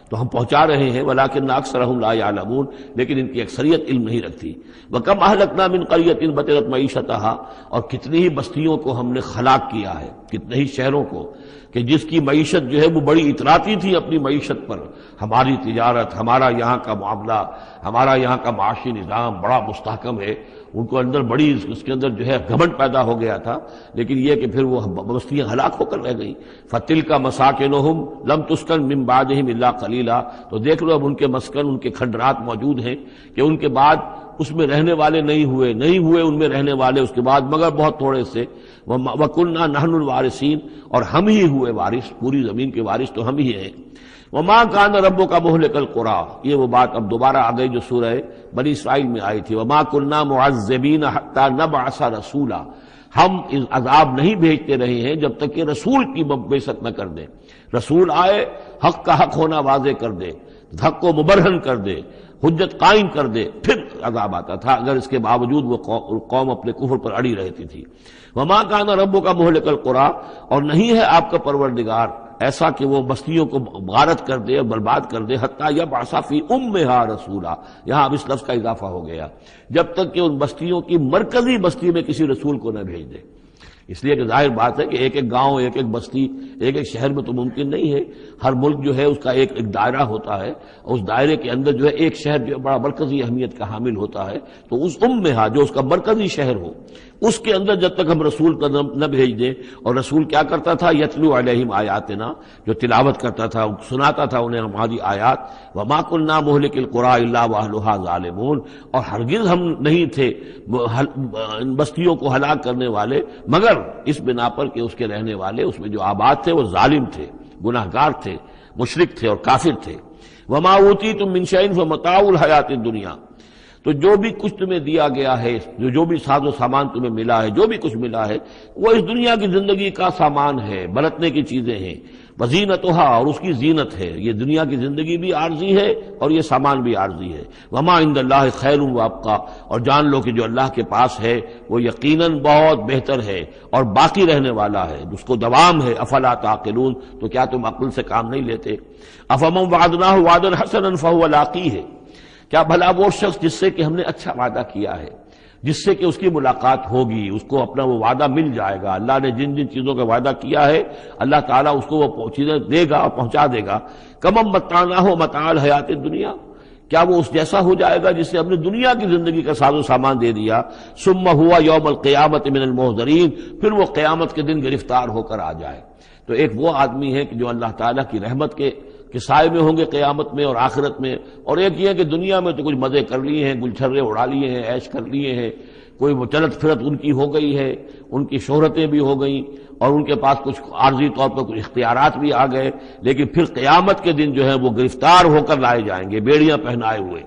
تو ہم پہنچا رہے ہیں، ولیکن اکثرہم لا یعلمون، لیکن ان کی اکثریت علم نہیں رکھتی۔ وکم اہلکنا من قریۃ بطرت معیشتھا، اور کتنی ہی بستیوں کو ہم نے ہلاک کیا ہے، کتنے ہی شہروں کو کہ جس کی معیشت جو ہے وہ بڑی اتراتی تھی اپنی معیشت پر، ہماری تجارت، ہمارا یہاں کا معاملہ، ہمارا یہاں کا معاشی نظام بڑا مستحکم ہے، ان کو اندر بڑی اس کے اندر جو ہے گھمنڈ پیدا ہو گیا تھا، لیکن یہ کہ پھر وہ بستیاں ہلاک ہو کر رہ گئیں۔ فَتِلْكَ مَسَاكِنُهُمْ لَمْ تُسْكَنْ مِنْ بَعْدِهِمْ إِلَّا قَلِيلًا، تو دیکھ لو اب ان کے مسکن، ان کے کھنڈرات موجود ہیں کہ ان کے بعد اس میں رہنے والے نہیں ہوئے ان میں رہنے والے اس کے بعد مگر بہت تھوڑے سے۔ وَكُنَّا نَحْنُ الْوَارِثِينَ، اور ہم ہی ہوئے وارث، پوری زمین کے وارث تو ہم ہی ہیں۔ وَمَا كَانَ رَبُّكَ مُهْلِكَ الْقُرَىٰ، یہ وہ بات اب دوبارہ آ گئی جو سورہ بنی اسرائیل میں آئی تھی، وَمَا كُنَّا مُعَذِّبِينَ حَتَّىٰ نَبْعَثَ رَسُولًا، ہم عذاب نہیں بھیجتے رہے ہیں جب تک کہ رسول کی بعثت نہ کر دیں، رسول آئے حق کا حق ہونا واضح کر دے، حق کو مبرہن کر دے، حجت قائم کر دے، پھر عذاب آتا تھا، اگر اس کے باوجود وہ قوم اپنے کفر پر اڑی رہتی تھی۔ وما کان ربک مہلک القریٰ، اور نہیں ہے آپ کا پروردگار ایسا کہ وہ بستیوں کو غارت کر دے اور برباد کر دے، حتیٰ یبعث فی امہا رسولا، یہاں اب اس لفظ کا اضافہ ہو گیا، جب تک کہ ان بستیوں کی مرکزی بستی میں کسی رسول کو نہ بھیج دے۔ اس لیے کہ ظاہر بات ہے کہ ایک ایک گاؤں، ایک ایک بستی، ایک ایک شہر میں تو ممکن نہیں ہے، ہر ملک جو ہے اس کا ایک دائرہ ہوتا ہے، اور اس دائرے کے اندر جو ہے ایک شہر جو ہے بڑا مرکزی اہمیت کا حامل ہوتا ہے، تو اس امہا جو اس کا مرکزی شہر ہو، اس کے اندر جب تک ہم رسول نہ بھیج دیں، اور رسول کیا کرتا تھا، یتلو علیہم آیاتنا، جو تلاوت کرتا تھا، سناتا تھا انہیں ہماری آیات، وما کنا مہلک القریٰ الا واہلھا ظالمون، اور ہرگز ہم نہیں تھے بستیوں کو ہلاک کرنے والے مگر اس بنا پر کہ اس کے رہنے والے، اس میں جو آباد تھے وہ ظالم تھے، گناہگار تھے، مشرک تھے اور کافر تھے۔ وما اوتیتم من شیء فمتاع الحیات الدنیا، تو جو بھی کچھ تمہیں دیا گیا ہے، جو بھی ساز و سامان تمہیں ملا ہے، جو بھی کچھ ملا ہے، وہ اس دنیا کی زندگی کا سامان ہے، برتنے کی چیزیں ہیں، وزینتھا، اور اس کی زینت ہے، یہ دنیا کی زندگی بھی عارضی ہے اور یہ سامان بھی عارضی ہے۔ وما عند اللہ خیر وابقیٰ، اور جان لو کہ جو اللہ کے پاس ہے وہ یقیناً بہت بہتر ہے اور باقی رہنے والا ہے، اس کو دوام ہے۔ افلا تعقلون، تو کیا تم عقل سے کام نہیں لیتے؟ افمن وعدناہ وعدا حسنا فہو لاقیہ، کیا بھلا وہ شخص جس سے کہ ہم نے اچھا وعدہ کیا ہے، جس سے کہ اس کی ملاقات ہوگی، اس کو اپنا وہ وعدہ مل جائے گا، اللہ نے جن جن چیزوں کا وعدہ کیا ہے اللہ تعالیٰ اس کو وہ چیزیں دے گا اور پہنچا دے گا۔ کمم متعناہ متاع الحیات الدنیا، کیا وہ اس جیسا ہو جائے گا جس سے ہم نے دنیا کی زندگی کا ساز و سامان دے دیا؟ ثم ہوا یوم القیامت من المحضرین، پھر وہ قیامت کے دن گرفتار ہو کر آ جائے۔ تو ایک وہ آدمی ہے کہ جو اللہ تعالیٰ کی رحمت کے سائے میں ہوں گے قیامت میں اور آخرت میں، اور ایک یہ کہ دنیا میں تو کچھ مزے کر لیے ہیں، گلچھرے اڑا لیے ہیں، عیش کر لیے ہیں، کوئی وہ چلت پھرت ان کی ہو گئی ہے، ان کی شہرتیں بھی ہو گئیں اور ان کے پاس کچھ عارضی طور پر کچھ اختیارات بھی آ گئے، لیکن پھر قیامت کے دن جو ہے وہ گرفتار ہو کر لائے جائیں گے بیڑیاں پہنائے ہوئے۔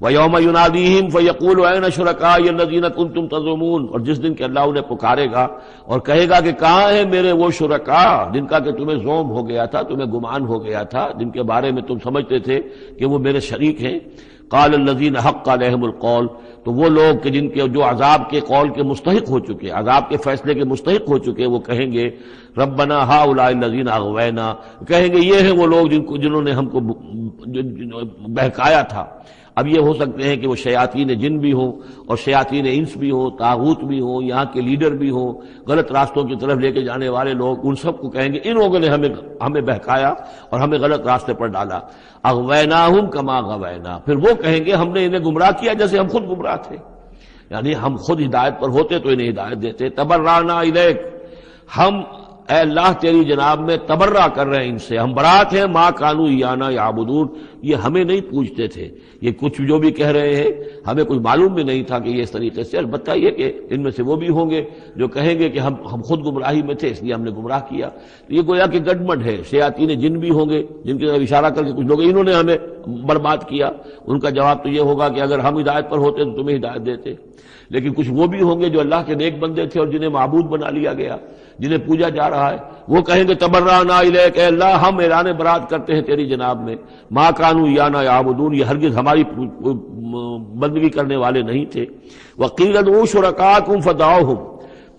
وَيَوْمَ يُنَادِيهِمْ فَيَقُولُ أَيْنَ شُرَكَائِيَ الَّذِينَ كُنتُمْ تَزْعُمُونَ، اور جس دن کہ اللہ انہیں پکارے گا اور کہے گا کہ کہاں ہیں میرے وہ شرکاء جن کا کہ تمہیں زوم ہو گیا تھا، تمہیں گمان ہو گیا تھا، جن کے بارے میں تم سمجھتے تھے کہ وہ میرے شریک ہیں۔ قال الذین حق علیہم القول، تو وہ لوگ کہ جن کے جو عذاب کے قول کے مستحق ہو چکے، عذاب کے فیصلے کے مستحق ہو چکے، وہ کہیں گے ربنا ہؤلاء الذین اغوینا، کہیں گے یہ ہیں وہ لوگ جنہوں نے ہم کو بہکایا تھا۔ اب یہ ہو سکتے ہیں کہ وہ شیاطین جن بھی ہوں اور شیاطین انس بھی ہوں، طاغوت بھی ہوں، یہاں کے لیڈر بھی ہوں، غلط راستوں کی طرف لے کے جانے والے لوگ، ان سب کو کہیں گے ان لوگوں نے ہمیں بہکایا اور ہمیں غلط راستے پر ڈالا۔ اغویناہم کما غوینا، پھر وہ کہیں گے ہم نے انہیں گمراہ کیا جیسے ہم خود گمراہ تھے، یعنی ہم خود ہدایت پر ہوتے تو انہیں ہدایت دیتے۔ تبرأنا الیک، ہم اے اللہ تیری جناب میں تبرہ کر رہے ہیں ان سے، ہم برات ہیں، ما کانوا ایانا یعبدون، یہ ہمیں نہیں پوجتے تھے، یہ کچھ جو بھی کہہ رہے ہیں ہمیں کچھ معلوم بھی نہیں تھا کہ یہ اس طریقے سے، البتہ یہ کہ ان میں سے وہ بھی ہوں گے جو کہیں گے کہ ہم خود گمراہی میں تھے اس لیے ہم نے گمراہ کیا۔ تو یہ گویا کہ گڈمڈ ہے، شیاطین جن بھی ہوں گے جن کی طرف اشارہ کر کے کچھ لوگ انہوں نے ہمیں برباد کیا، ان کا جواب تو یہ ہوگا کہ اگر ہم ہدایت پر ہوتے تو تمہیں ہدایت دیتے۔ لیکن کچھ وہ بھی ہوں گے جو اللہ کے نیک بندے تھے اور جنہیں معبود بنا لیا گیا، جنہیں پوجا جا رہا ہے، وہ کہیں گے تبرأنا الیک، اے اللہ ہم اعلان برات کرتے ہیں تیری جناب میں، ما کانوا ایانا یعبدون، یہ ہرگز ہماری بندگی کرنے والے نہیں تھے۔ وقیل ادعوا شرکاءکم فدعوہم،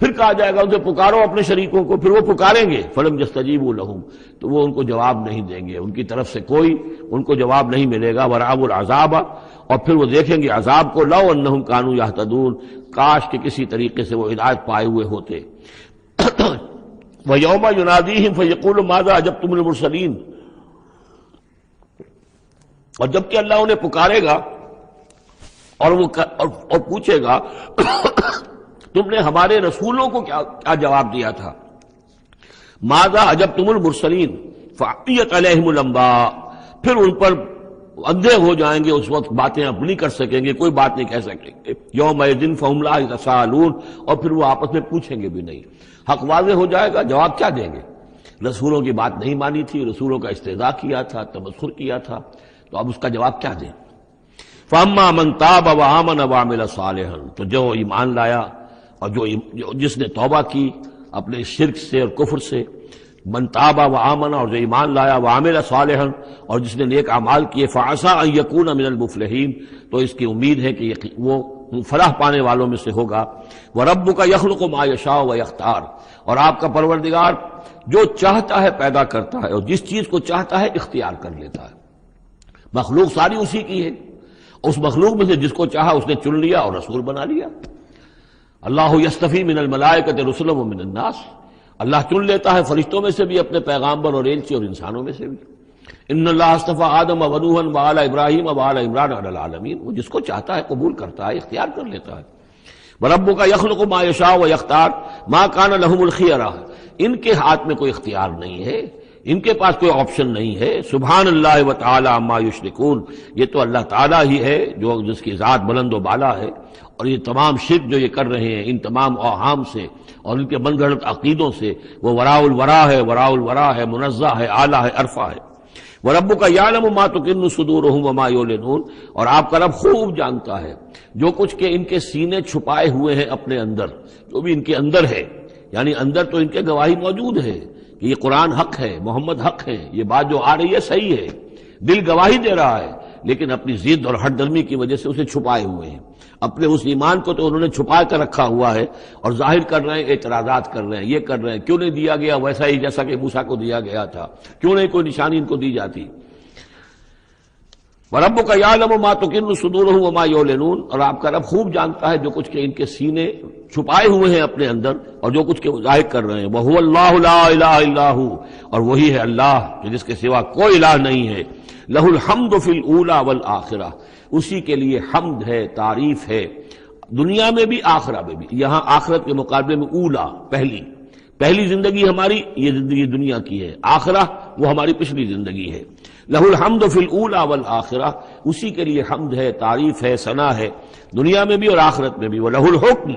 پھر کہا جائے گا ان سے پکارو اپنے شریکوں کو، پھر وہ پکاریں گے، فلم یستجیبوا لہم، تو وہ ان کو جواب نہیں دیں گے، ان کی طرف سے کوئی ان کو جواب نہیں ملے گا، ورأوا العذاب، اور پھر وہ دیکھیں گے عذاب کو، لو انہم کانوا یہتدون، کاش کہ کسی طریقے سے وہ ہدایت پائے ہوئے ہوتے۔ وَيَوْمَ يُنَادِيهِمْ فَيَقُولُ مَاذَا أَجَبْتُمُ الْمُرْسَلِينَ، اور جبکہ اللہ انہیں پکارے گا اور وہ اور پوچھے گا تم نے ہمارے رسولوں کو کیا جواب دیا تھا، ماذا اجبتم المرسلین فعمیت علیہم الانباء، پھر ان پر اندھے ہو جائیں گے، اس وقت باتیں اب نہیں کر سکیں گے، کوئی بات نہیں کہہ سکیں گے، یومئذ فہم لا یتساءلون، اور پھر وہ آپس میں پوچھیں گے بھی نہیں، حق واضح ہو جائے گا، جواب کیا دیں گے؟ رسولوں کی بات نہیں مانی تھی، رسولوں کا استہزاء کیا تھا، تمسخر کیا تھا، تو اب اس کا جواب کیا دیں؟ فَأَمَّا مَن تَابَ وَآمَنَ وَعَمِلَ صَالِحًا، تو جو ایمان لایا اور جس نے توبہ کی اپنے شرک سے اور کفر سے، من تاب و آمن، اور جو ایمان لایا، وعمل صالحا، اور جس نے نیک اعمال کیے، فعسى ان یکون من المفلحین، تو اس کی امید ہے کہ وہ فلاح پانے والوں میں سے ہوگا۔ وربک یخلق ما یشاء ویختار، اور آپ کا پروردگار جو چاہتا ہے پیدا کرتا ہے، اور جس چیز کو چاہتا ہے اختیار کر لیتا ہے۔ مخلوق ساری اسی کی ہے، اس مخلوق میں سے جس کو چاہا اس نے چن لیا اور رسول بنا لیا۔ اللہ یصطفی من الملائکۃ رسلا ومن الناس، اللہ چن لیتا ہے فرشتوں میں سے بھی اپنے پیغامبر اور ایلچی، اور انسانوں میں سے بھی۔ ان اللہ اصطفی آدم ونوحا وآل ابراہیم وآل عمران علی العالمین، وہ جس کو چاہتا ہے قبول کرتا ہے، اختیار کر لیتا ہے۔ وربک یخلق ما یشاء ویختار ما کان لهم الخیرہ، ان کے ہاتھ میں کوئی اختیار نہیں ہے، ان کے پاس کوئی آپشن نہیں ہے۔ سبحان اللہ وتعالی عما یشرکون، یہ تو اللہ تعالیٰ ہی ہے جو جس کی ذات بلند و بالا ہے، اور یہ تمام شرک جو یہ کر رہے ہیں ان تمام اوہام سے اور ان کے من گھڑت عقیدوں سے، وہ وراء الورا ہے، وراء الورا ہے، منزہ ہے، اعلیٰ ہے، عرفہ ہے۔ وَرَبُّكَ يَعْلَمُ مَا تُكِنُّ صُدُورُهُمْ وَمَا يُعْلِنُونَ، اور آپ کا رب خوب جانتا ہے جو کچھ کہ ان کے سینے چھپائے ہوئے ہیں اپنے اندر، جو بھی ان کے اندر ہے، یعنی اندر تو ان کے گواہی موجود ہے کہ یہ قرآن حق ہے، محمد حق ہے، یہ بات جو آ رہی ہے صحیح ہے، دل گواہی دے رہا ہے، لیکن اپنی ضد اور ہٹ درمی کی وجہ سے اسے چھپائے ہوئے ہیں۔ اپنے اس ایمان کو تو انہوں نے چھپا کر رکھا ہوا ہے، اور ظاہر کر رہے ہیں، اعتراضات کر رہے ہیں، یہ کر رہے ہیں کیوں نہیں دیا گیا ویسا ہی جیسا کہ موسیٰ کو دیا گیا تھا، کیوں نہیں کوئی نشانی ان کو دی جاتی۔ وَرَبُّكَ يَعْلَمُ مَا تُكِنُّ صُدُورُهُمْ وَمَا يُعْلِنُونَ، اور آپ کا رب خوب جانتا ہے جو کچھ کہ ان کے سینے چھپائے ہوئے ہیں اپنے اندر، اور جو کچھ کہ ظاہر کر رہے ہیں۔ وَهُوَ اللَّهُ لَا إِلَٰهَ إِلَّا هُوَ، اور وہی ہے اللہ جس کے سوا کوئی الہ نہیں ہے۔ لَهُ الْحَمْدُ فِي الْأُولَىٰ وَالْآخِرَةِ، اسی کے لیے حمد ہے، تعریف ہے، دنیا میں بھی آخرہ میں بھی۔ یہاں آخرت کے مقابلے میں اولا، پہلی زندگی ہماری یہ زندگی دنیا کی ہے، آخرہ وہ ہماری پچھلی زندگی ہے۔ لہ الحمد فی الاولی والآخرہ، اسی کے لیے حمد ہے، تعریف ہے، ثنا ہے، دنیا میں بھی اور آخرت میں بھی۔ وَلَهُ الْحُكْمُ،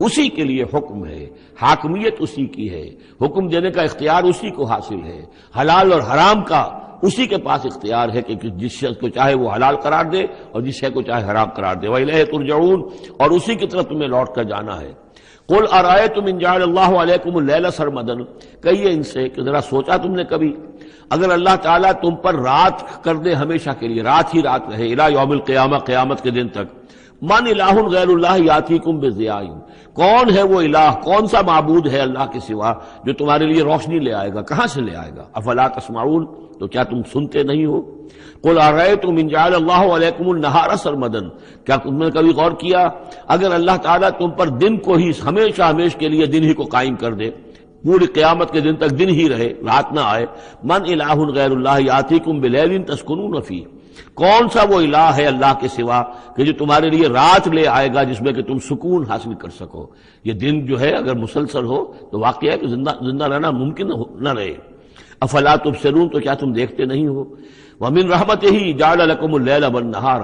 اسی کے لیے حکم ہے، حاکمیت اسی کی ہے، حکم دینے کا اختیار اسی کو حاصل ہے، حلال اور حرام کا اسی کے پاس اختیار ہے کہ جس شخص کو چاہے وہ حلال قرار دے اور جس شے کو چاہے حرام قرار دے۔ وَإِلَيْهِ تُرْجَعُونَ، اور اسی کی طرف تمہیں لوٹ کر جانا ہے۔ قُلْ أَرَأَيْتُمْ إِنْ جَعَلَ اللَّهُ عَلَيْكُمُ اللَّيْلَ سَرْمَدًا، کہیے ان سے کہ ذرا سوچا تم نے کبھی اگر اللہ تعالیٰ تم پر رات کر دے ہمیشہ کے لیے، رات ہی رات رہے، الی یوم القیامہ، قیامت کے دن تک، من الہ غیر اللہ یاتیکم بضیاء، کون ہے وہ الہ، کون سا معبود ہے اللہ کے سوا جو تمہارے لیے روشنی لے آئے گا، کہاں سے لے آئے گا؟ افلا تسمعون، تو کیا تم سنتے نہیں ہو؟ قل ارأیتم ان جعل اللہ علیکم النہار سرمدا، کیا تم نے کبھی غور کیا اگر اللہ تعالیٰ تم پر دن کو ہی ہمیشہ کے لیے دن ہی کو قائم کر دے، پوری قیامت کے دن تک دن ہی رہے، رات نہ آئے، من الہ غیر اللہ یاتیکم بلیل تسکنون فیہ، کون سا وہ الہ ہے اللہ کے سوا کہ جو تمہارے لیے رات لے آئے گا جس میں کہ تم سکون حاصل کر سکو؟ یہ دن جو ہے اگر مسلسل ہو تو واقعہ ہے کہ زندہ رہنا ممکن نہ رہے۔ افلا تبصرون، تو کیا تم دیکھتے نہیں ہو؟ ومن رحمتہ جعل لکم اللیل والنہار،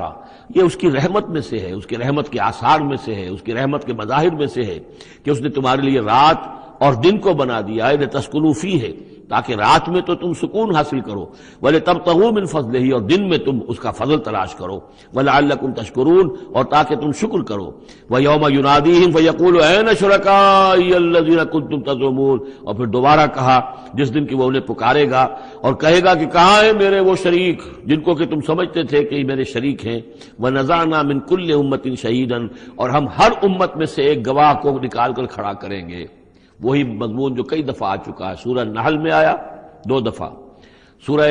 یہ اس کی رحمت میں سے ہے، اس کی رحمت کے آثار میں سے ہے، اس کی رحمت کے مظاہر میں سے ہے کہ اس نے تمہارے لیے رات اور دن کو بنا دیا ہے، لتسکنوا فیہ، تاکہ رات میں تو تم سکون حاصل کرو، وَلِتَبْتَغُوا مِنْ فَضْلِهِ، اور دن میں تم اس کا فضل تلاش کرو، وَلَعَلَّكُمْ تَشْكُرُونَ، اور تاکہ تم شکر کرو، وَيَوْمَ يُنَادِيهِمْ فَيَقُولُ أَيْنَ شُرَكَائِيَ الَّذِينَ كُنتُمْ تَزْعُمُونَ، اور پھر دوبارہ کہا جس دن کہ وہ انہیں پکارے گا اور کہے گا کہ کہاں ہیں میرے وہ شریک جن کو کہ تم سمجھتے تھے کہ یہ میرے شریک ہیں، وَنَزَعْنَا مِنْ كُلِّ أُمَّةٍ شَهِيدًا، اور ہم ہر امت میں سے ایک گواہ کو نکال کر کھڑا کریں گے۔ وہی مضمون جو کئی دفعہ آ چکا ہے، سورہ نحل میں آیا 2 دفعہ، سورہ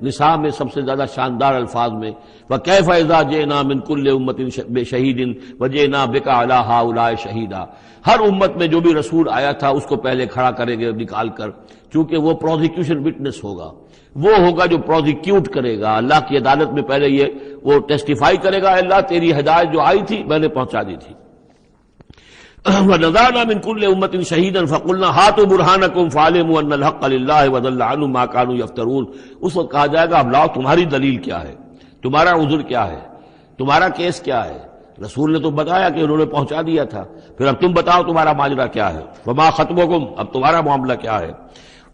نساء میں سب سے زیادہ شاندار الفاظ میں وَكَيْفَ إِذَا جِئْنَا مِنْ كُلِّ أُمَّةٍ بِشَهِيدٍ وَجِئْنَا بِكَ عَلَىٰ هَٰؤُلَاءِ شَهِيدًا، ہر امت میں جو بھی رسول آیا تھا اس کو پہلے کھڑا کریں گے نکال کر، چونکہ وہ پروزیکیوشن وٹنس ہوگا، وہ ہوگا جو پروزیکیوٹ کرے گا اللہ کی عدالت میں، پہلے یہ وہ ٹیسٹیفائی کرے گا اللہ تیری ہدایت جو آئی تھی میں نے پہنچا دی تھی۔ وَنَزَعْنَا مِنْ كُلِّ أُمَّةٍ شَهِيدًا فَقُلْنَا هَاتُوا بُرْهَانَكُمْ فَعَلِمُوا أَنَّ الْحَقَّ لِلَّهِ وَضَلَّ عَنْهُمْ مَا كَانُوا يَفْتَرُونَ، اس وقت کہا جائے گا اب لاؤ تمہاری دلیل کیا ہے، تمہارا عذر کیا ہے، تمہارا کیس کیا ہے، رسول نے تو بتایا کہ انہوں نے پہنچا دیا تھا، پھر اب تم بتاؤ تمہارا ماجرا کیا ہے، وَمَا خَطْبُكُمْ، اب تمہارا معاملہ کیا ہے،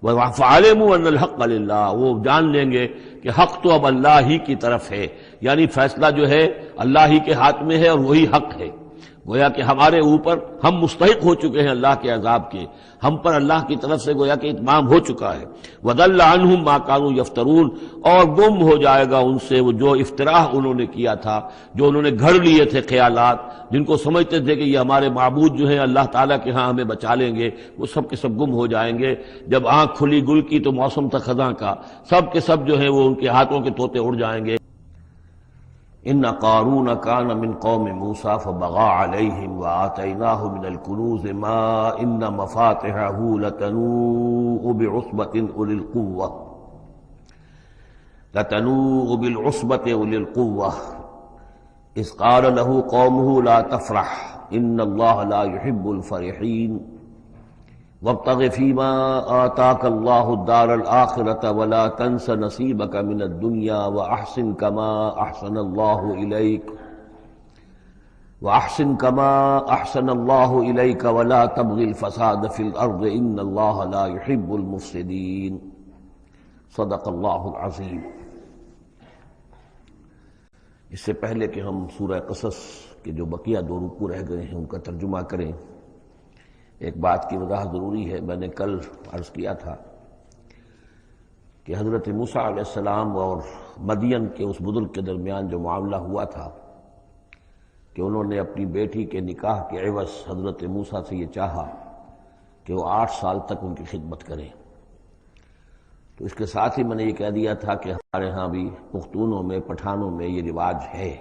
فَعَلِمُوا أَنَّ الْحَقَّ لِلَّهِ، وہ جان لیں گے کہ حق تو اب اللہ ہی کی طرف ہے، یعنی فیصلہ جو ہے اللہ ہی کے ہاتھ میں ہے اور وہی حق ہے، گویا کہ ہمارے اوپر ہم مستحق ہو چکے ہیں اللہ کے عذاب کے، ہم پر اللہ کی طرف سے گویا کہ اتمام ہو چکا ہے۔ وَضَلَّ عَنْهُمْ مَا كَانُوا يَفْتَرُونَ، اور گم ہو جائے گا ان سے وہ جو افتراء انہوں نے کیا تھا، جو انہوں نے گھڑ لیے تھے خیالات، جن کو سمجھتے تھے کہ یہ ہمارے معبود جو ہیں اللہ تعالیٰ کے ہاں ہمیں بچا لیں گے، وہ سب کے سب گم ہو جائیں گے۔ جب آنکھ کھلی گل کی تو موسم تھا خزاں کا، سب کے سب جو ہیں وہ ان کے ہاتھوں کے طوطے اڑ جائیں گے۔ ان قارون کان من قوم موسیٰ فبغى علیہم وآتیناہ من الکنوز ما ان مفاتحہ لتنوء بعصبۃ اولی القوة اذ قال له قومه لا تفرح ان اللہ لا يحب الفرحین وابتغ فیما آتاک اللہ الدار الآخرة ولا تنس نصیبک من الدنیا وأحسن كما أحسن الله إليك ولا تبغ الفساد في الأرض إن الله لا يحب المفسدين صدق اللہ العظیم۔ اس سے پہلے کہ ہم سورہ قصص کے جو بقیہ 2 رکوع رہ گئے ہیں ان کا ترجمہ کریں، ایک بات کی وضاحت ضروری ہے۔ میں نے کل عرض کیا تھا کہ حضرت موسیٰ علیہ السلام اور مدین کے اس بزرگ کے درمیان جو معاملہ ہوا تھا کہ انہوں نے اپنی بیٹی کے نکاح کے عوض حضرت موسیٰ سے یہ چاہا کہ وہ 8 سال تک ان کی خدمت کریں، تو اس کے ساتھ ہی میں نے یہ کہہ دیا تھا کہ ہمارے ہاں بھی پختونوں میں پٹھانوں میں یہ رواج ہے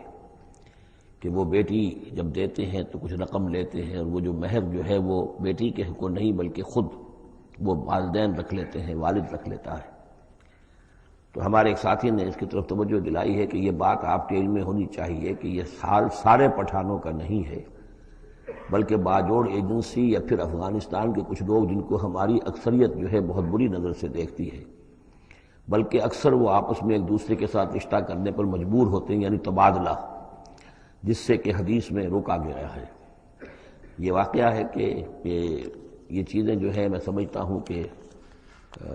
کہ وہ بیٹی جب دیتے ہیں تو کچھ رقم لیتے ہیں، اور وہ جو مہر جو ہے وہ بیٹی کے حق کو نہیں بلکہ خود وہ والدین رکھ لیتے ہیں، والد رکھ لیتا ہے۔ تو ہمارے ایک ساتھی نے اس کی طرف توجہ دلائی ہے کہ یہ بات آپ کے علم میں ہونی چاہیے کہ یہ حال سارے پٹھانوں کا نہیں ہے، بلکہ باجوڑ ایجنسی یا پھر افغانستان کے کچھ لوگ جن کو ہماری اکثریت جو ہے بہت بری نظر سے دیکھتی ہے، بلکہ اکثر وہ آپس میں ایک دوسرے کے ساتھ رشتہ کرنے پر مجبور ہوتے ہیں، یعنی تبادلہ، جس سے کہ حدیث میں روکا گیا ہے۔ یہ واقعہ ہے کہ یہ چیزیں جو ہے میں سمجھتا ہوں کہ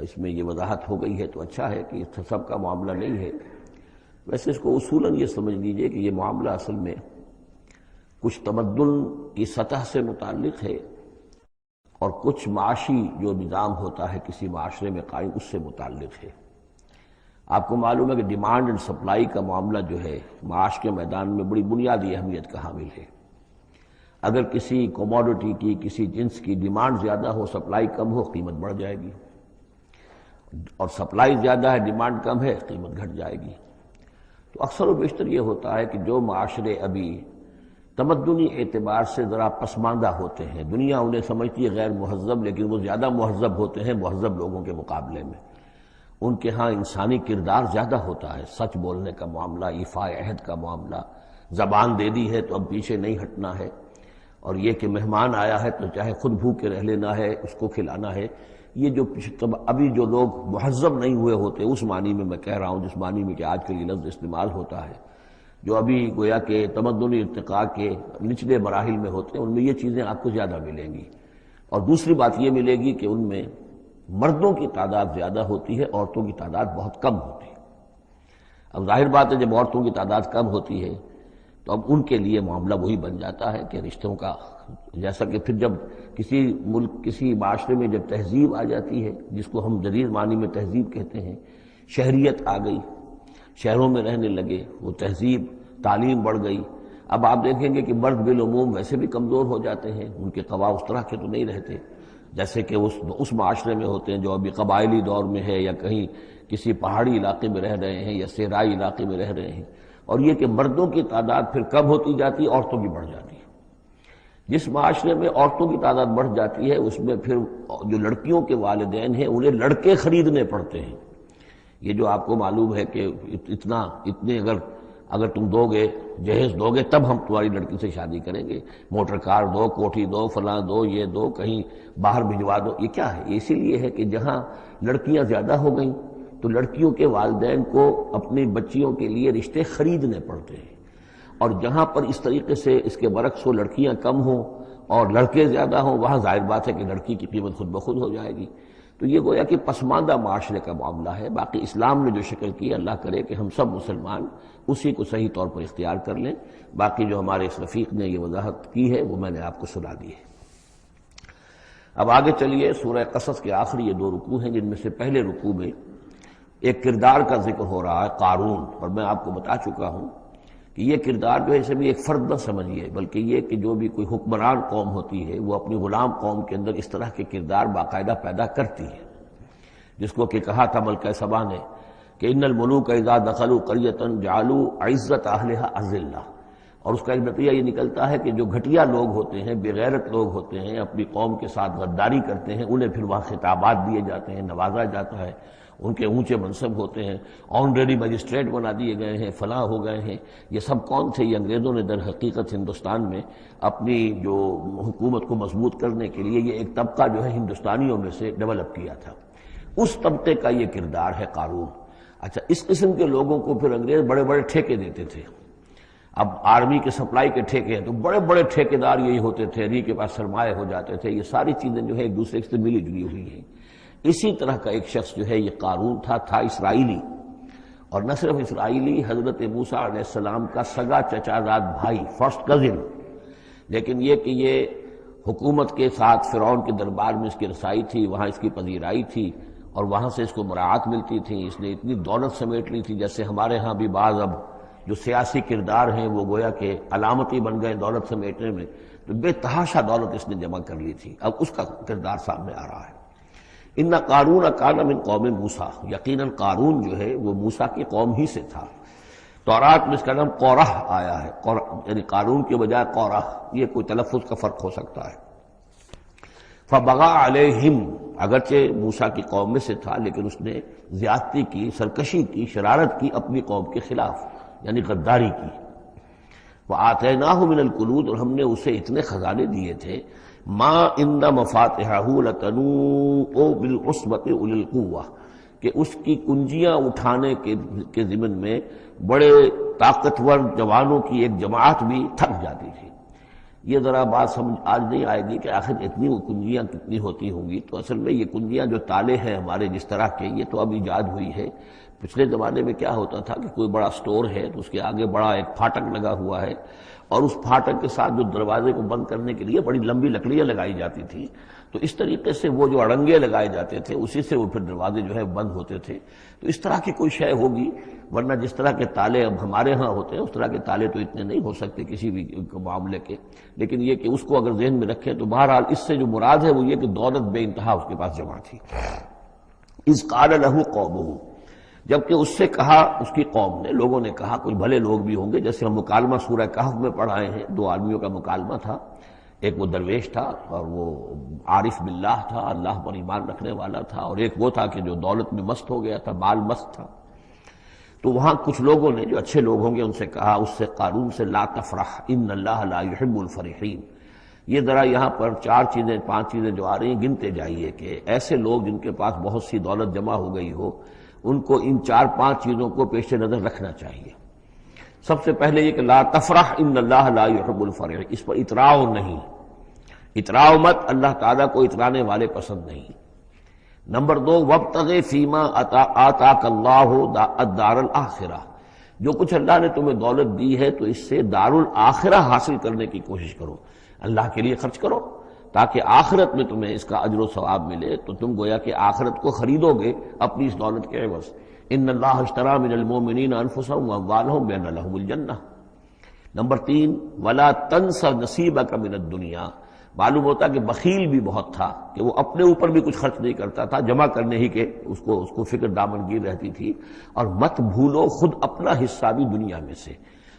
اس میں یہ وضاحت ہو گئی ہے تو اچھا ہے کہ اس سب کا معاملہ نہیں ہے۔ ویسے اس کو اصولاً یہ سمجھ لیجئے کہ یہ معاملہ اصل میں کچھ تمدن کی سطح سے متعلق ہے اور کچھ معاشی جو نظام ہوتا ہے کسی معاشرے میں قائم اس سے متعلق ہے۔ آپ کو معلوم ہے کہ ڈیمانڈ اینڈ سپلائی کا معاملہ جو ہے معاش کے میدان میں بڑی بنیادی اہمیت کا حامل ہے۔ اگر کسی کوموڈٹی کی کسی جنس کی ڈیمانڈ زیادہ ہو، سپلائی کم ہو، قیمت بڑھ جائے گی، اور سپلائی زیادہ ہے ڈیمانڈ کم ہے قیمت گھٹ جائے گی۔ تو اکثر و بیشتر یہ ہوتا ہے کہ جو معاشرے ابھی تمدنی اعتبار سے ذرا پسماندہ ہوتے ہیں، دنیا انہیں سمجھتی ہے غیر مہذب، لیکن وہ زیادہ مہذب ہوتے ہیں مہذب لوگوں کے مقابلے میں۔ ان کے ہاں انسانی کردار زیادہ ہوتا ہے، سچ بولنے کا معاملہ، ایفاء عہد کا معاملہ، زبان دے دی ہے تو اب پیچھے نہیں ہٹنا ہے، اور یہ کہ مہمان آیا ہے تو چاہے خود بھوکے رہ لینا ہے، اس کو کھلانا ہے۔ یہ جو ابھی جو لوگ مہذب نہیں ہوئے ہوتے، اس معنی میں کہہ رہا ہوں جس معنی میں کہ آج کل یہ لفظ استعمال ہوتا ہے، جو ابھی گویا کہ تمدنی ارتقاء کے نچلے مراحل میں ہوتے ہیں، ان میں یہ چیزیں آپ کو زیادہ ملیں گی۔ اور دوسری بات یہ ملے گی کہ ان میں مردوں کی تعداد زیادہ ہوتی ہے، عورتوں کی تعداد بہت کم ہوتی ہے۔ اب ظاہر بات ہے جب عورتوں کی تعداد کم ہوتی ہے تو اب ان کے لیے معاملہ وہی بن جاتا ہے کہ رشتوں کا، جیسا کہ پھر جب کسی ملک کسی معاشرے میں جب تہذیب آ جاتی ہے، جس کو ہم جدید معنی میں تہذیب کہتے ہیں، شہریت آ گئی، شہروں میں رہنے لگے، وہ تہذیب، تعلیم بڑھ گئی، اب آپ دیکھیں گے کہ مرد بالعموم ویسے بھی کمزور ہو جاتے ہیں، ان کے قوا اس طرح کے تو نہیں رہتے جیسے کہ اس معاشرے میں ہوتے ہیں جو ابھی قبائلی دور میں ہے، یا کہیں کسی پہاڑی علاقے میں رہ رہے ہیں یا صحرائی علاقے میں رہ رہے ہیں۔ اور یہ کہ مردوں کی تعداد پھر کم ہوتی جاتی ہے، عورتوں کی بڑھ جاتی ہے۔ جس معاشرے میں عورتوں کی تعداد بڑھ جاتی ہے اس میں پھر جو لڑکیوں کے والدین ہیں انہیں لڑکے خریدنے پڑتے ہیں۔ یہ جو آپ کو معلوم ہے کہ اتنے اگر تم دو گے، جہیز دو گے تب ہم تمہاری لڑکی سے شادی کریں گے، موٹر کار دو، کوٹھی دو، فلاں دو، یہ دو، کہیں باہر بھجوا دو۔ یہ کیا ہے؟ اسی لیے ہے کہ جہاں لڑکیاں زیادہ ہو گئیں تو لڑکیوں کے والدین کو اپنی بچیوں کے لیے رشتے خریدنے پڑتے ہیں، اور جہاں پر اس طریقے سے اس کے برعکس ہو لڑکیاں کم ہوں اور لڑکے زیادہ ہوں، وہاں ظاہر بات ہے کہ لڑکی کی قیمت خود بخود ہو جائے گی۔ تو یہ گویا کہ پسماندہ معاشرے کا معاملہ ہے۔ باقی اسلام نے جو شکل کی، اللہ کرے کہ ہم سب مسلمان اسی کو صحیح طور پر اختیار کر لیں۔ باقی جو ہمارے اس رفیق نے یہ وضاحت کی ہے وہ میں نے آپ کو سنا دی ہے۔ اب آگے چلیے، سورہ قصص کے آخری یہ 2 رکوع ہیں جن میں سے پہلے رکوع میں ایک کردار کا ذکر ہو رہا ہے، قارون، اور میں آپ کو بتا چکا ہوں کہ یہ کردار جو ہے اسے بھی ایک فرد نہ سمجھیے، بلکہ یہ کہ جو بھی کوئی حکمران قوم ہوتی ہے وہ اپنی غلام قوم کے اندر اس طرح کے کردار باقاعدہ پیدا کرتی ہے، جس کو کہ کہا تھا ملکہ سبا نے کہ ان الملوک اذا دخلوا قریۃ جعلوا عزت اہلھا اذلہ، اور اس کا ایک نتیجہ یہ نکلتا ہے کہ جو گھٹیا لوگ ہوتے ہیں، بے غیرت لوگ ہوتے ہیں، اپنی قوم کے ساتھ غداری کرتے ہیں، انہیں پھر وہاں خطابات دیے جاتے ہیں، نوازا جاتا ہے، ان کے اونچے منصب ہوتے ہیں، آنریری مجسٹریٹ بنا دیے گئے ہیں، فلاں ہو گئے ہیں۔ یہ سب کون تھے؟ یہ انگریزوں نے در حقیقت ہندوستان میں اپنی جو حکومت کو مضبوط کرنے کے لیے یہ ایک طبقہ جو ہے ہندوستانیوں میں سے ڈیولپ کیا تھا، اس طبقے کا یہ کردار ہے قارون۔ اچھا، اس قسم کے لوگوں کو پھر انگریز بڑے بڑے ٹھیکے دیتے تھے۔ اب آرمی کے سپلائی کے ٹھیکے ہیں تو بڑے بڑے ٹھیکیدار یہی ہوتے تھے، انہی کے پاس سرمایہ ہو جاتے تھے۔ یہ ساری چیزیں جو ہے ایک دوسرے سے ملی جلی ہوئی ہیں۔ اسی طرح کا ایک شخص جو ہے یہ قارون تھا اسرائیلی، اور نہ صرف اسرائیلی، حضرت موسیٰ علیہ السلام کا سگا چچا زاد بھائی، فرسٹ کزن، لیکن یہ کہ یہ حکومت کے ساتھ فرعون کے دربار میں اس کی رسائی تھی، وہاں اس کی پذیرائی تھی، اور وہاں سے اس کو مراعات ملتی تھی۔ اس نے اتنی دولت سمیٹ لی تھی، جیسے ہمارے ہاں بھی بعض اب جو سیاسی کردار ہیں وہ گویا کہ علامتی بن گئے دولت سمیٹنے میں، تو بے تحاشا دولت اس نے جمع کر لی تھی۔ اب اس کا کردار سامنے آ رہا ہے۔ ان قارون کان من قوم موسیٰ، یقیناً قارون جو ہے وہ موسیٰ کی قوم ہی سے تھا۔ تورات میں اس کا نام قورہ آیا ہے، یعنی قارون کے بجائے قورہ، یہ کوئی تلفظ کا فرق ہو سکتا ہے۔ فبغى علیہم، اگرچہ موسیٰ کی قوم میں سے تھا لیکن اس نے زیادتی کی، سرکشی کی، شرارت کی اپنی قوم کے خلاف، یعنی غداری کی۔ وآتیناہ من الکنوز، اور ہم نے اسے اتنے خزانے دیے تھے، ما ان مفاتحہ لتنوء بالعصبۃ اولي القوہ، کہ اس کی کنجیاں اٹھانے کے ضمن میں بڑے طاقتور جوانوں کی ایک جماعت بھی تھک جاتی تھی۔ یہ ذرا بات سمجھ آج نہیں آئے گی کہ آخر اتنی وہ کنجیاں کتنی ہوتی ہوں گی، تو اصل میں یہ کنجیاں جو تالے ہیں ہمارے جس طرح کے، یہ تو اب ایجاد ہوئی ہے۔ پچھلے زمانے میں کیا ہوتا تھا کہ کوئی بڑا سٹور ہے تو اس کے آگے بڑا ایک پھاٹک لگا ہوا ہے، اور اس پھاٹک کے ساتھ جو دروازے کو بند کرنے کے لیے بڑی لمبی لکڑیاں لگائی جاتی تھیں، تو اس طریقے سے وہ جو اڑنگے لگائے جاتے تھے اسی سے وہ پھر دروازے جو ہے بند ہوتے تھے۔ تو اس طرح کی کوئی شے ہوگی، ورنہ جس طرح کے تالے اب ہمارے ہاں ہوتے ہیں اس طرح کے تالے تو اتنے نہیں ہو سکتے کسی بھی معاملے کے، لیکن یہ کہ اس کو اگر ذہن میں رکھیں تو بہرحال اس سے جو مراد ہے وہ یہ کہ دولت بے انتہا اس کے پاس جمع تھی۔ اذ قال له قومه، جبکہ اس سے کہا اس کی قوم نے، لوگوں نے کہا، کچھ بھلے لوگ بھی ہوں گے، جیسے ہم مکالمہ سورہ کہف میں پڑھائے ہیں، 2 آدمیوں کا مکالمہ تھا، ایک وہ درویش تھا اور وہ عارف باللہ تھا، اللہ پر ایمان رکھنے والا تھا، اور ایک وہ تھا کہ جو دولت میں مست ہو گیا تھا، مال مست تھا۔ تو وہاں کچھ لوگوں نے جو اچھے لوگ ہوں گے ان سے کہا، اس سے قارون سے، لا تفرح ان اللہ لا يحب الفرحین۔ یہ ذرا یہاں پر 4 چیزیں 5 چیزیں جو آ رہی ہیں گنتے جائیے کہ ایسے لوگ جن کے پاس بہت سی دولت جمع ہو گئی ہو ان کو ان 4-5 چیزوں کو پیش نظر رکھنا چاہیے۔ سب سے پہلے یہ کہ لا تفرح ان اللہ لا يحب الفرح، اس پر اتراؤ نہیں، اتراؤ مت، اللہ تعالیٰ کو اترانے والے پسند نہیں۔ نمبر 2 وابتغ فیما آتاک اللہ الدار الآخرہ، جو کچھ اللہ نے تمہیں دولت دی ہے تو اس سے دار الآخرہ حاصل کرنے کی کوشش کرو، اللہ کے لیے خرچ کرو تاکہ آخرت میں تمہیں اس کا اجر و ثواب ملے، تو تم گویا کہ آخرت کو خریدو گے اپنی اس دولت کے عوض۔ ان اللہ اشتری من المؤمنین انفسهم واموالهم بان لهم الجنہ۔ نمبر 3 ولا تنس نصیبک من الدنیا، معلوم ہوتا کہ بخیل بھی بہت تھا کہ وہ اپنے اوپر بھی کچھ خرچ نہیں کرتا تھا، جمع کرنے ہی کے اس کو فکر دامنگیر رہتی تھی۔ اور مت بھولو خود اپنا حصہ بھی دنیا میں سے،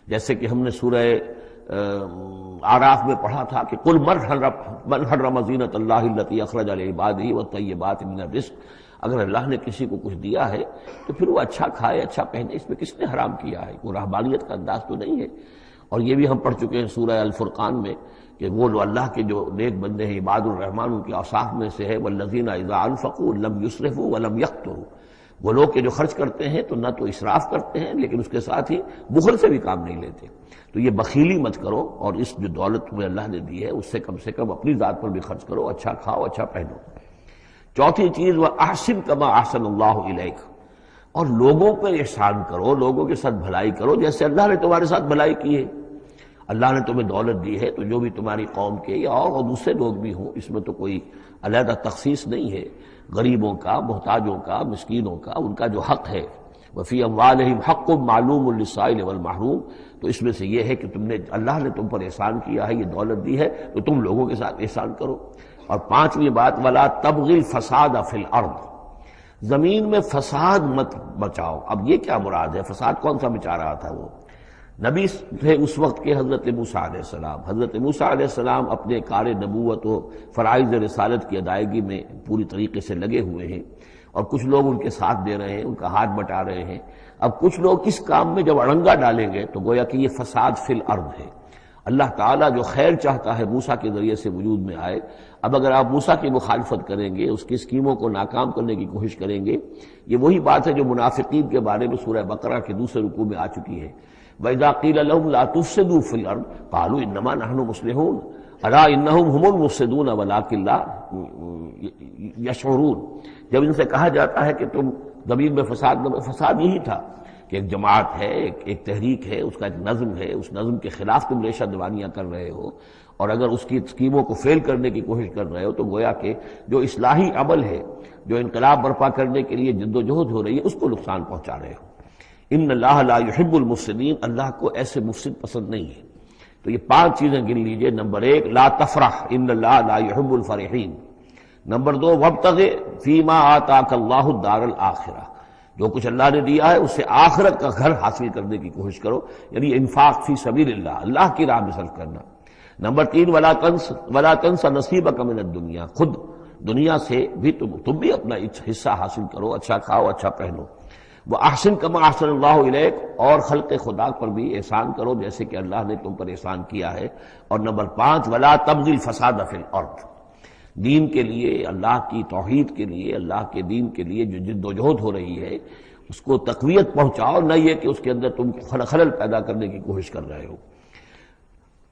جیسے کہ ہم نے سورہ اعراف میں پڑھا تھا کہ قل من حرم زینۃ اللہ التی اخرج لعبادہ والطیبات من الرزق، اگر اللہ نے کسی کو کچھ دیا ہے تو پھر وہ اچھا کھائے اچھا پہنے، اس میں کس نے حرام کیا ہے؟ کوئی رہبانیت کا انداز تو نہیں ہے۔ اور یہ بھی ہم پڑھ چکے ہیں سورہ الفرقان میں کہ وہ اللہ کے جو نیک بندے ہیں عباد الرحمن، ان کے اوصاف میں سے ہے والذین اذا انفقوا لم یسرفوا ولم یقتروا، وہ لوگ کہ جو خرچ کرتے ہیں تو نہ تو اسراف کرتے ہیں لیکن اس کے ساتھ ہی بخل سے بھی کام نہیں لیتے۔ تو یہ بخیلی مت کرو، اور اس جو دولت تمہیں اللہ نے دی ہے اس سے کم اپنی ذات پر بھی خرچ کرو، اچھا کھاؤ اچھا پہنو۔ چوتھی چیز وَأَحْسِنْ كَمَا أَحْسَنَ اللَّهُ إِلَيْكَ، اور لوگوں پر احسان کرو، لوگوں کے ساتھ بھلائی کرو جیسے اللہ نے تمہارے ساتھ بھلائی کی ہے۔ اللہ نے تمہیں دولت دی ہے تو جو بھی تمہاری قوم کے یا اور دوسرے لوگ بھی ہوں، اس میں تو کوئی علیحدہ تخصیص نہیں ہے، غریبوں کا، محتاجوں کا، مسکینوں کا، ان کا جو حق ہے وفی اموالہم حق معلوم للسائل والمحروم، تو اس میں سے یہ ہے کہ اللہ نے تم پر احسان کیا ہے، یہ دولت دی ہے تو تم لوگوں کے ساتھ احسان کرو۔ اور پانچویں بات ولا تبغی الفساد فی الارض، زمین میں فساد مت بچاؤ۔ اب یہ کیا مراد ہے؟ فساد کون سا مچا رہا تھا؟ وہ نبی تھے اس وقت کے حضرت موسیٰ علیہ السلام۔ حضرت موسیٰ علیہ السلام اپنے کار نبوت و فرائض رسالت کی ادائیگی میں پوری طریقے سے لگے ہوئے ہیں، اور کچھ لوگ ان کے ساتھ دے رہے ہیں، ان کا ہاتھ بٹا رہے ہیں۔ اب کچھ لوگ اس کام میں جب اڑنگا ڈالیں گے تو گویا کہ یہ فساد فی الارض ہے۔ اللہ تعالیٰ جو خیر چاہتا ہے موسیٰ کے ذریعے سے وجود میں آئے، اب اگر آپ موسیٰ کی مخالفت کریں گے، اس کی اسکیموں کو ناکام کرنے کی کوشش کریں گے، یہ وہی بات ہے جو منافقین کے بارے میں سورہ بقرہ کے دوسرے رکوع میں آ چکی ہے۔ وَإِذَا قِيلَ لَهُمْ لَا تُفْسِدُوا فِي الْأَرْضِ قَالُوا إِنَّمَا نَحْنُ مُصْلِحُونَ أَلَا إِنَّهُمْ هُمُ الْمُفْسِدُونَ وَلَٰكِن لَا يَشْعُرُونَ، جب ان سے کہا جاتا ہے کہ تم زمین میں فساد یہی تھا کہ ایک جماعت ہے، ایک تحریک ہے، اس کا ایک نظم ہے، اس نظم کے خلاف تم ریشہ دوانیاں کر رہے ہو، اور اگر اس کی اسکیموں کو فیل کرنے کی کوشش کر رہے ہو تو گویا کہ جو اصلاحی عمل ہے، جو انقلاب برپا کرنے کے لیے جد و جہد ہو رہی ہے، اس کو نقصان پہنچا رہے ہو۔ ان اللہ لا يحب المفسدین، اللہ کو ایسے مفسد پسند نہیں ہے۔ تو یہ 5 چیزیں گن لیجئے۔ نمبر 1 لا تفرح ان اللہ لا يحب الفرحین۔ نمبر 2 وابتغ فیما آتاک اللہ الدار الآخرہ، جو کچھ اللہ نے دیا ہے اس سے آخرت کا گھر حاصل کرنے کی کوشش کرو، یعنی انفاق فی سبیل اللہ، اللہ کی راہ میں صرف کرنا۔ نمبر 3 ولا تنس نصیبک من الدنیا، خود دنیا سے بھی تم بھی اپنا حصہ حاصل کرو، اچھا کھاؤ اچھا پہنو۔ وَأَحْسِنْ كَمَا أَحْسَنَ اللَّهُ إِلَيْكَ، اور خلق خدا پر بھی احسان کرو جیسے کہ اللہ نے تم پر احسان کیا ہے۔ اور نمبر 5 وَلَا تَبْغِ الْفَسَادَ فِي الْأَرْضِ، دین کے لیے، اللہ کی توحید کے لیے، اللہ کے دین کے لیے جو جد و جہد ہو رہی ہے اس کو تقویت پہنچاؤ، نہ یہ کہ اس کے اندر تم خلل پیدا کرنے کی کوشش کر رہے ہو۔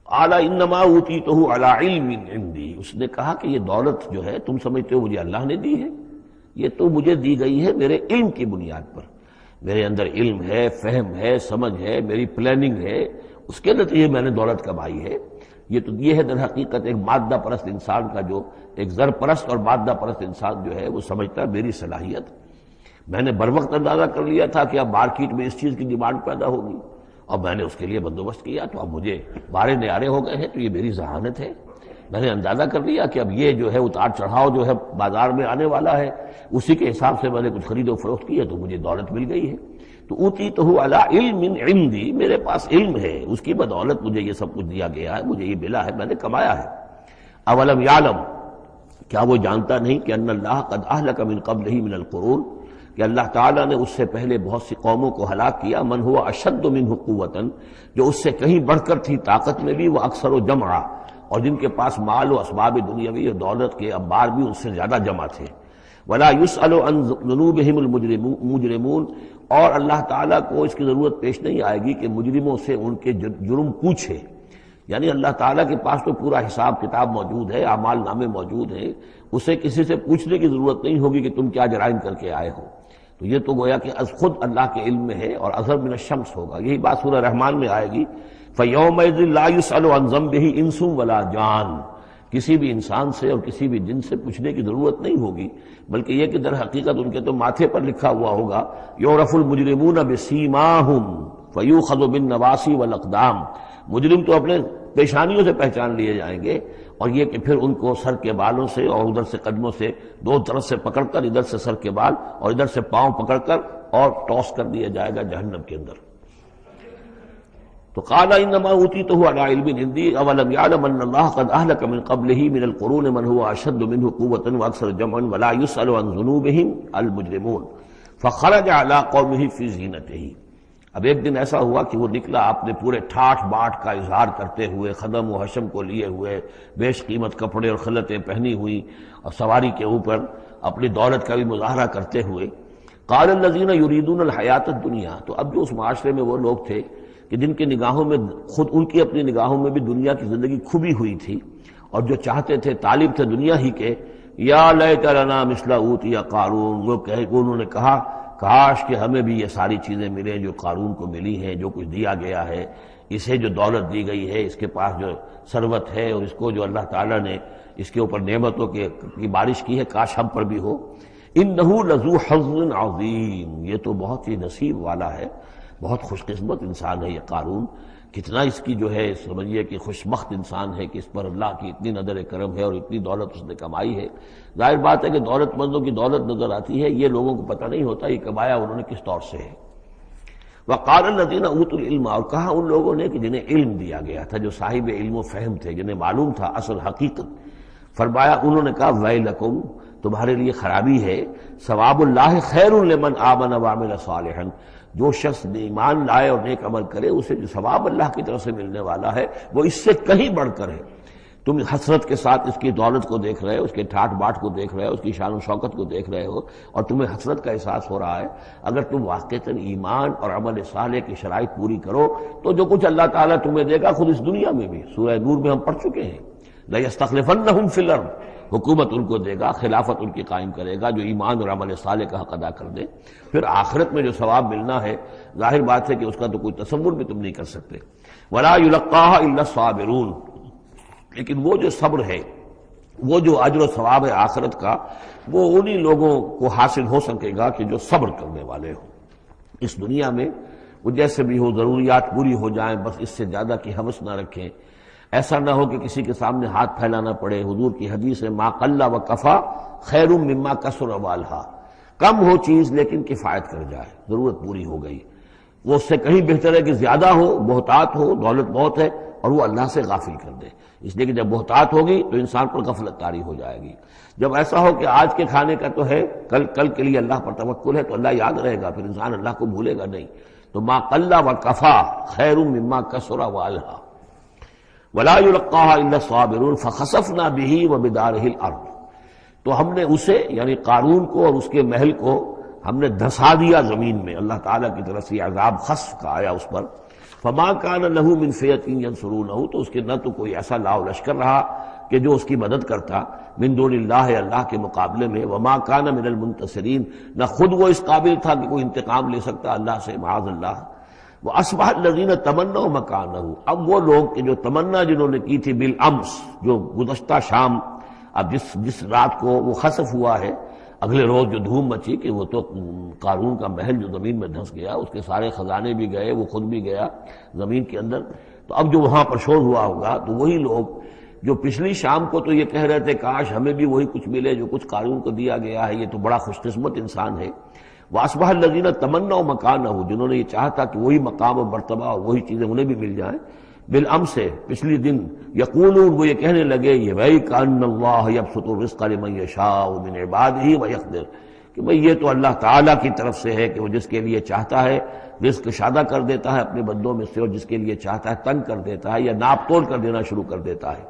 اعلیٰ انما اوتیتہ علی علم عندی، اس نے کہا کہ یہ دولت جو ہے تم سمجھتے ہو مجھے اللہ نے دی ہے، یہ تو مجھے دی گئی ہے میرے علم کی بنیاد پر، میرے اندر علم ہے، فہم ہے، سمجھ ہے، میری پلاننگ ہے، اس کے نتیجے میں نے دولت کمائی ہے۔ یہ ہے در حقیقت ایک مادہ پرست انسان کا، جو ایک زر پرست اور مادہ پرست انسان جو ہے وہ سمجھتا ہے میری صلاحیت، میں نے بر وقت اندازہ کر لیا تھا کہ اب مارکیٹ میں اس چیز کی ڈیمانڈ پیدا ہوگی اور میں نے اس کے لیے بندوبست کیا، تو اب مجھے بارے نیارے ہو گئے ہیں، تو یہ میری ذہانت ہے۔ میں نے اندازہ کر لیا کہ اب یہ جو ہے اتار چڑھاؤ جو ہے بازار میں آنے والا ہے، اسی کے حساب سے میں نے کچھ خرید و فروخت کی ہے تو مجھے دولت مل گئی ہے۔ تو اوتیتہ علی علم عندی، میرے پاس علم ہے، اس کی بدولت مجھے یہ سب کچھ دیا گیا ہے، مجھے یہ ملا ہے، میں نے کمایا ہے۔ اولم یعلم، کیا وہ جانتا نہیں کہ ان اللہ قد اہلک من قبلہ من القرون، کہ اللہ تعالیٰ نے اس سے پہلے بہت سی قوموں کو ہلاک کیا، من ہوا اشد منہ قوۃ، جو اس سے کہیں بڑھ کر تھی طاقت میں بھی، وہ اکثر و جمعا، اور جن کے پاس مال و اسباب دنیاوی اور دولت کے انبار بھی ان سے زیادہ جمع تھے۔ ولا يسأل عن ذنوبهم المجرمون، اور اللہ تعالیٰ کو اس کی ضرورت پیش نہیں آئے گی کہ مجرموں سے ان کے جرم پوچھے۔ یعنی اللہ تعالیٰ کے پاس تو پورا حساب کتاب موجود ہے، اعمال نامے موجود ہیں، اسے کسی سے پوچھنے کی ضرورت نہیں ہوگی کہ تم کیا جرائم کر کے آئے ہو. تو یہ تو گویا کہ از خود اللہ کے علم میں ہے، اور اظہر من الشمس ہوگا. یہی بات سورہ رحمان میں آئے گی، فَيَوْمَئِذٍ لَا يُسْأَلُ عَنْ ذَنبِهِ إِنسٌ وَلَا جَانٌ. کسی بھی انسان سے اور کسی بھی جن سے پوچھنے کی ضرورت نہیں ہوگی، بلکہ یہ کہ در حقیقت ان کے تو ماتھے پر لکھا ہوا ہوگا، یعرف المجرمون بسیماہم فیؤخذ بالنواصی والاقدام. مجرم تو اپنے پیشانیوں سے پہچان لیے جائیں گے، اور یہ کہ پھر ان کو سر کے بالوں سے اور ادھر سے قدموں سے دو طرف سے پکڑ کر، ادھر سے سر کے بال اور ادھر سے پاؤں پکڑ کر اور ٹاس کر دیا جائے گا جہنم کے اندر. تو قال انما اوتیتہ علی علم عندی اولم یعلم ان اللہ قد اہلک من قبلہ من القرون من هو اشد منہ قوۃ واکثر جمعا ولا یسأل عن ذنوبہم المجرمون فخرج علی قومہ فی زینتہ. اب ایک دن ایسا ہوا کہ وہ نکلا اپنے پورے ٹھاٹھ باٹھ کا اظہار کرتے ہوئے، خدم و حشم کو لیے ہوئے، بیش قیمت کپڑے اور خلعتیں پہنی ہوئی، اور سواری کے اوپر اپنی دولت کا بھی مظاہرہ کرتے ہوئے. قال الذین یریدون الحیاۃ الدنیا. تو اب جو اس معاشرے میں وہ لوگ تھے کہ جن کی نگاہوں میں خود ان کی اپنی نگاہوں میں بھی دنیا کی زندگی کھبی ہوئی تھی، اور جو چاہتے تھے، طالب تھے دنیا ہی کے، یا لیت لنا مثل اوتی قارون. وہ انہوں نے کہا کاش کہ ہمیں بھی یہ ساری چیزیں ملیں جو قارون کو ملی ہیں، جو کچھ دیا گیا ہے، اسے جو دولت دی گئی ہے، اس کے پاس جو ثروت ہے، اور اس کو جو اللہ تعالیٰ نے اس کے اوپر نعمتوں کی بارش کی ہے، کاش ہم پر بھی ہو. انہ لذو حظ عظیم. یہ تو بہت ہی نصیب والا ہے، بہت خوش قسمت انسان ہے یہ قارون. کتنا اس کی جو ہے سمجھیے کہ خوش بخت انسان ہے کہ اس پر اللہ کی اتنی نظر کرم ہے اور اتنی دولت اس نے کمائی ہے. ظاہر بات ہے کہ دولت مندوں کی دولت نظر آتی ہے، یہ لوگوں کو پتہ نہیں ہوتا یہ کمایا انہوں نے کس طور سے ہے. وقال الذین اوتوا العلم. اور کہا ان لوگوں نے کہ جنہیں علم دیا گیا تھا، جو صاحب علم و فہم تھے، جنہیں معلوم تھا اصل حقیقت. فرمایا انہوں نے کہا ویلکم، تمہارے لیے خرابی ہے، ثواب اللہ خیر لمن آمن وعمل صالحا. جو شخص ایمان لائے اور نیک عمل کرے، اسے جو ثواب اللہ کی طرف سے ملنے والا ہے وہ اس سے کہیں بڑھ کر ہے. تم حسرت کے ساتھ اس کی دولت کو دیکھ رہے ہو، اس کے ٹھاٹ باٹ کو دیکھ رہے ہو، اس کی شان و شوکت کو دیکھ رہے ہو، اور تمہیں حسرت کا احساس ہو رہا ہے. اگر تم واقعتاً ایمان اور عمل صالح کی شرائط پوری کرو تو جو کچھ اللہ تعالیٰ تمہیں دے گا خود اس دنیا میں بھی. سورہ نور میں ہم پڑھ چکے ہیں، لَيَسْتَخْلِفَنَّهُمْ فِي الْأَرْضِ. حکومت ان کو دے گا، خلافت ان کی قائم کرے گا جو ایمان اور عمل صالح کا حق ادا کر دے. پھر آخرت میں جو ثواب ملنا ہے، ظاہر بات ہے کہ اس کا تو کوئی تصور بھی تم نہیں کر سکتے. وَلَا يُلَقَّاهَا إِلَّا الصَّابِرُونَ. لیکن وہ جو صبر ہے، وہ جو اجر و ثواب ہے آخرت کا، وہ انہی لوگوں کو حاصل ہو سکے گا کہ جو صبر کرنے والے ہوں. اس دنیا میں وہ جیسے بھی ہو، ضروریات پوری ہو جائیں، بس اس سے زیادہ کی ہوس نہ رکھیں. ایسا نہ ہو کہ کسی کے سامنے ہاتھ پھیلانا پڑے. حضور کی حدیث ہے ما قل و کفا خیر مما کثر والہا. کم ہو چیز لیکن کفایت کر جائے، ضرورت پوری ہو گئی، وہ اس سے کہیں بہتر ہے کہ زیادہ ہو، بہتات ہو، دولت بہت ہے اور وہ اللہ سے غافل کر دے. اس لیے کہ جب بہتات ہوگی تو انسان پر غفلت طاری ہو جائے گی. جب ایسا ہو کہ آج کے کھانے کا تو ہے، کل کے لیے اللہ پر توکل ہے، تو اللہ یاد رہے گا، پھر انسان اللہ کو بھولے گا نہیں. تو ما قل و کفا خیر مما کثر والہا ولا يلقاها الا الصابرون فخسفنا به وبداره الارض. تو ہم نے اسے یعنی قارون کو اور اس کے محل کو ہم نے دھسا دیا زمین میں. اللہ تعالیٰ کی طرف سے عذاب خسف کا آیا اس پر. فما كان له من فئة ينصرونه. تو اس کے نہ تو کوئی ایسا لاؤ لشکر رہا کہ جو اس کی مدد کرتا من دون اللہ، اللہ کے مقابلے میں. وما كان من المنتصرین. نہ خود وہ اس قابل تھا کہ کوئی انتقام لے سکتا اللہ سے، معاذ اللہ. وَأَصْبَحَ الَّذِينَ تَمَنَّوْا مَكَانَهُ. اب وہ لوگ کہ جو تمنا جنہوں نے کی تھی بالامس، جو گزشتہ شام، اب جس رات کو وہ خسف ہوا ہے، اگلے روز جو دھوم مچی کہ وہ تو قارون کا محل جو زمین میں دھنس گیا، اس کے سارے خزانے بھی گئے، وہ خود بھی گیا زمین کے اندر. تو اب جو وہاں پر شور ہوا ہوگا تو وہی لوگ جو پچھلی شام کو تو یہ کہہ رہے تھے کاش ہمیں بھی وہی کچھ ملے جو کچھ قارون کو دیا گیا ہے، یہ تو بڑا خوش قسمت انسان ہے. وَأَصْبَحَ الَّذِينَ تَمَنَّوْا مَكَانَهُ. جنہوں نے یہ چاہتا کہ وہی مقام و مرتبہ اور وہی چیزیں انہیں بھی مل جائیں، بالامس سے پچھلی دن، یقولون وہ یہ کہنے لگے یہ بھائی کأن اللہ یبسط الرزق لمن یشاء من عبادہ ویقدر، کہ بھئی یہ تو اللہ تعالیٰ کی طرف سے ہے کہ وہ جس کے لیے چاہتا ہے رزق شادہ کر دیتا ہے اپنے بندوں میں سے، اور جس کے لیے چاہتا ہے تنگ کر دیتا ہے یا ناپ تول کر دینا شروع کر دیتا ہے.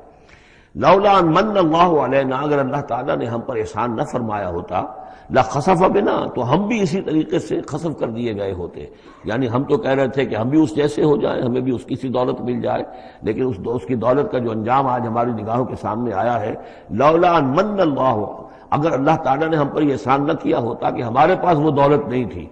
لولا ان من اللہ علینا، اگر اللہ تعالیٰ نے ہم پر احسان نہ فرمایا ہوتا، لخسف بنا، تو ہم بھی اسی طریقے سے خسف کر دیے گئے ہوتے. یعنی ہم تو کہہ رہے تھے کہ ہم بھی اس جیسے ہو جائیں، ہمیں بھی اس کی سی دولت مل جائے، لیکن اس کی دولت کا جو انجام آج ہماری نگاہوں کے سامنے آیا ہے، لولا ان من اللہ، اگر اللہ تعالیٰ نے ہم پر یہ احسان نہ کیا ہوتا کہ ہمارے پاس وہ دولت نہیں تھی،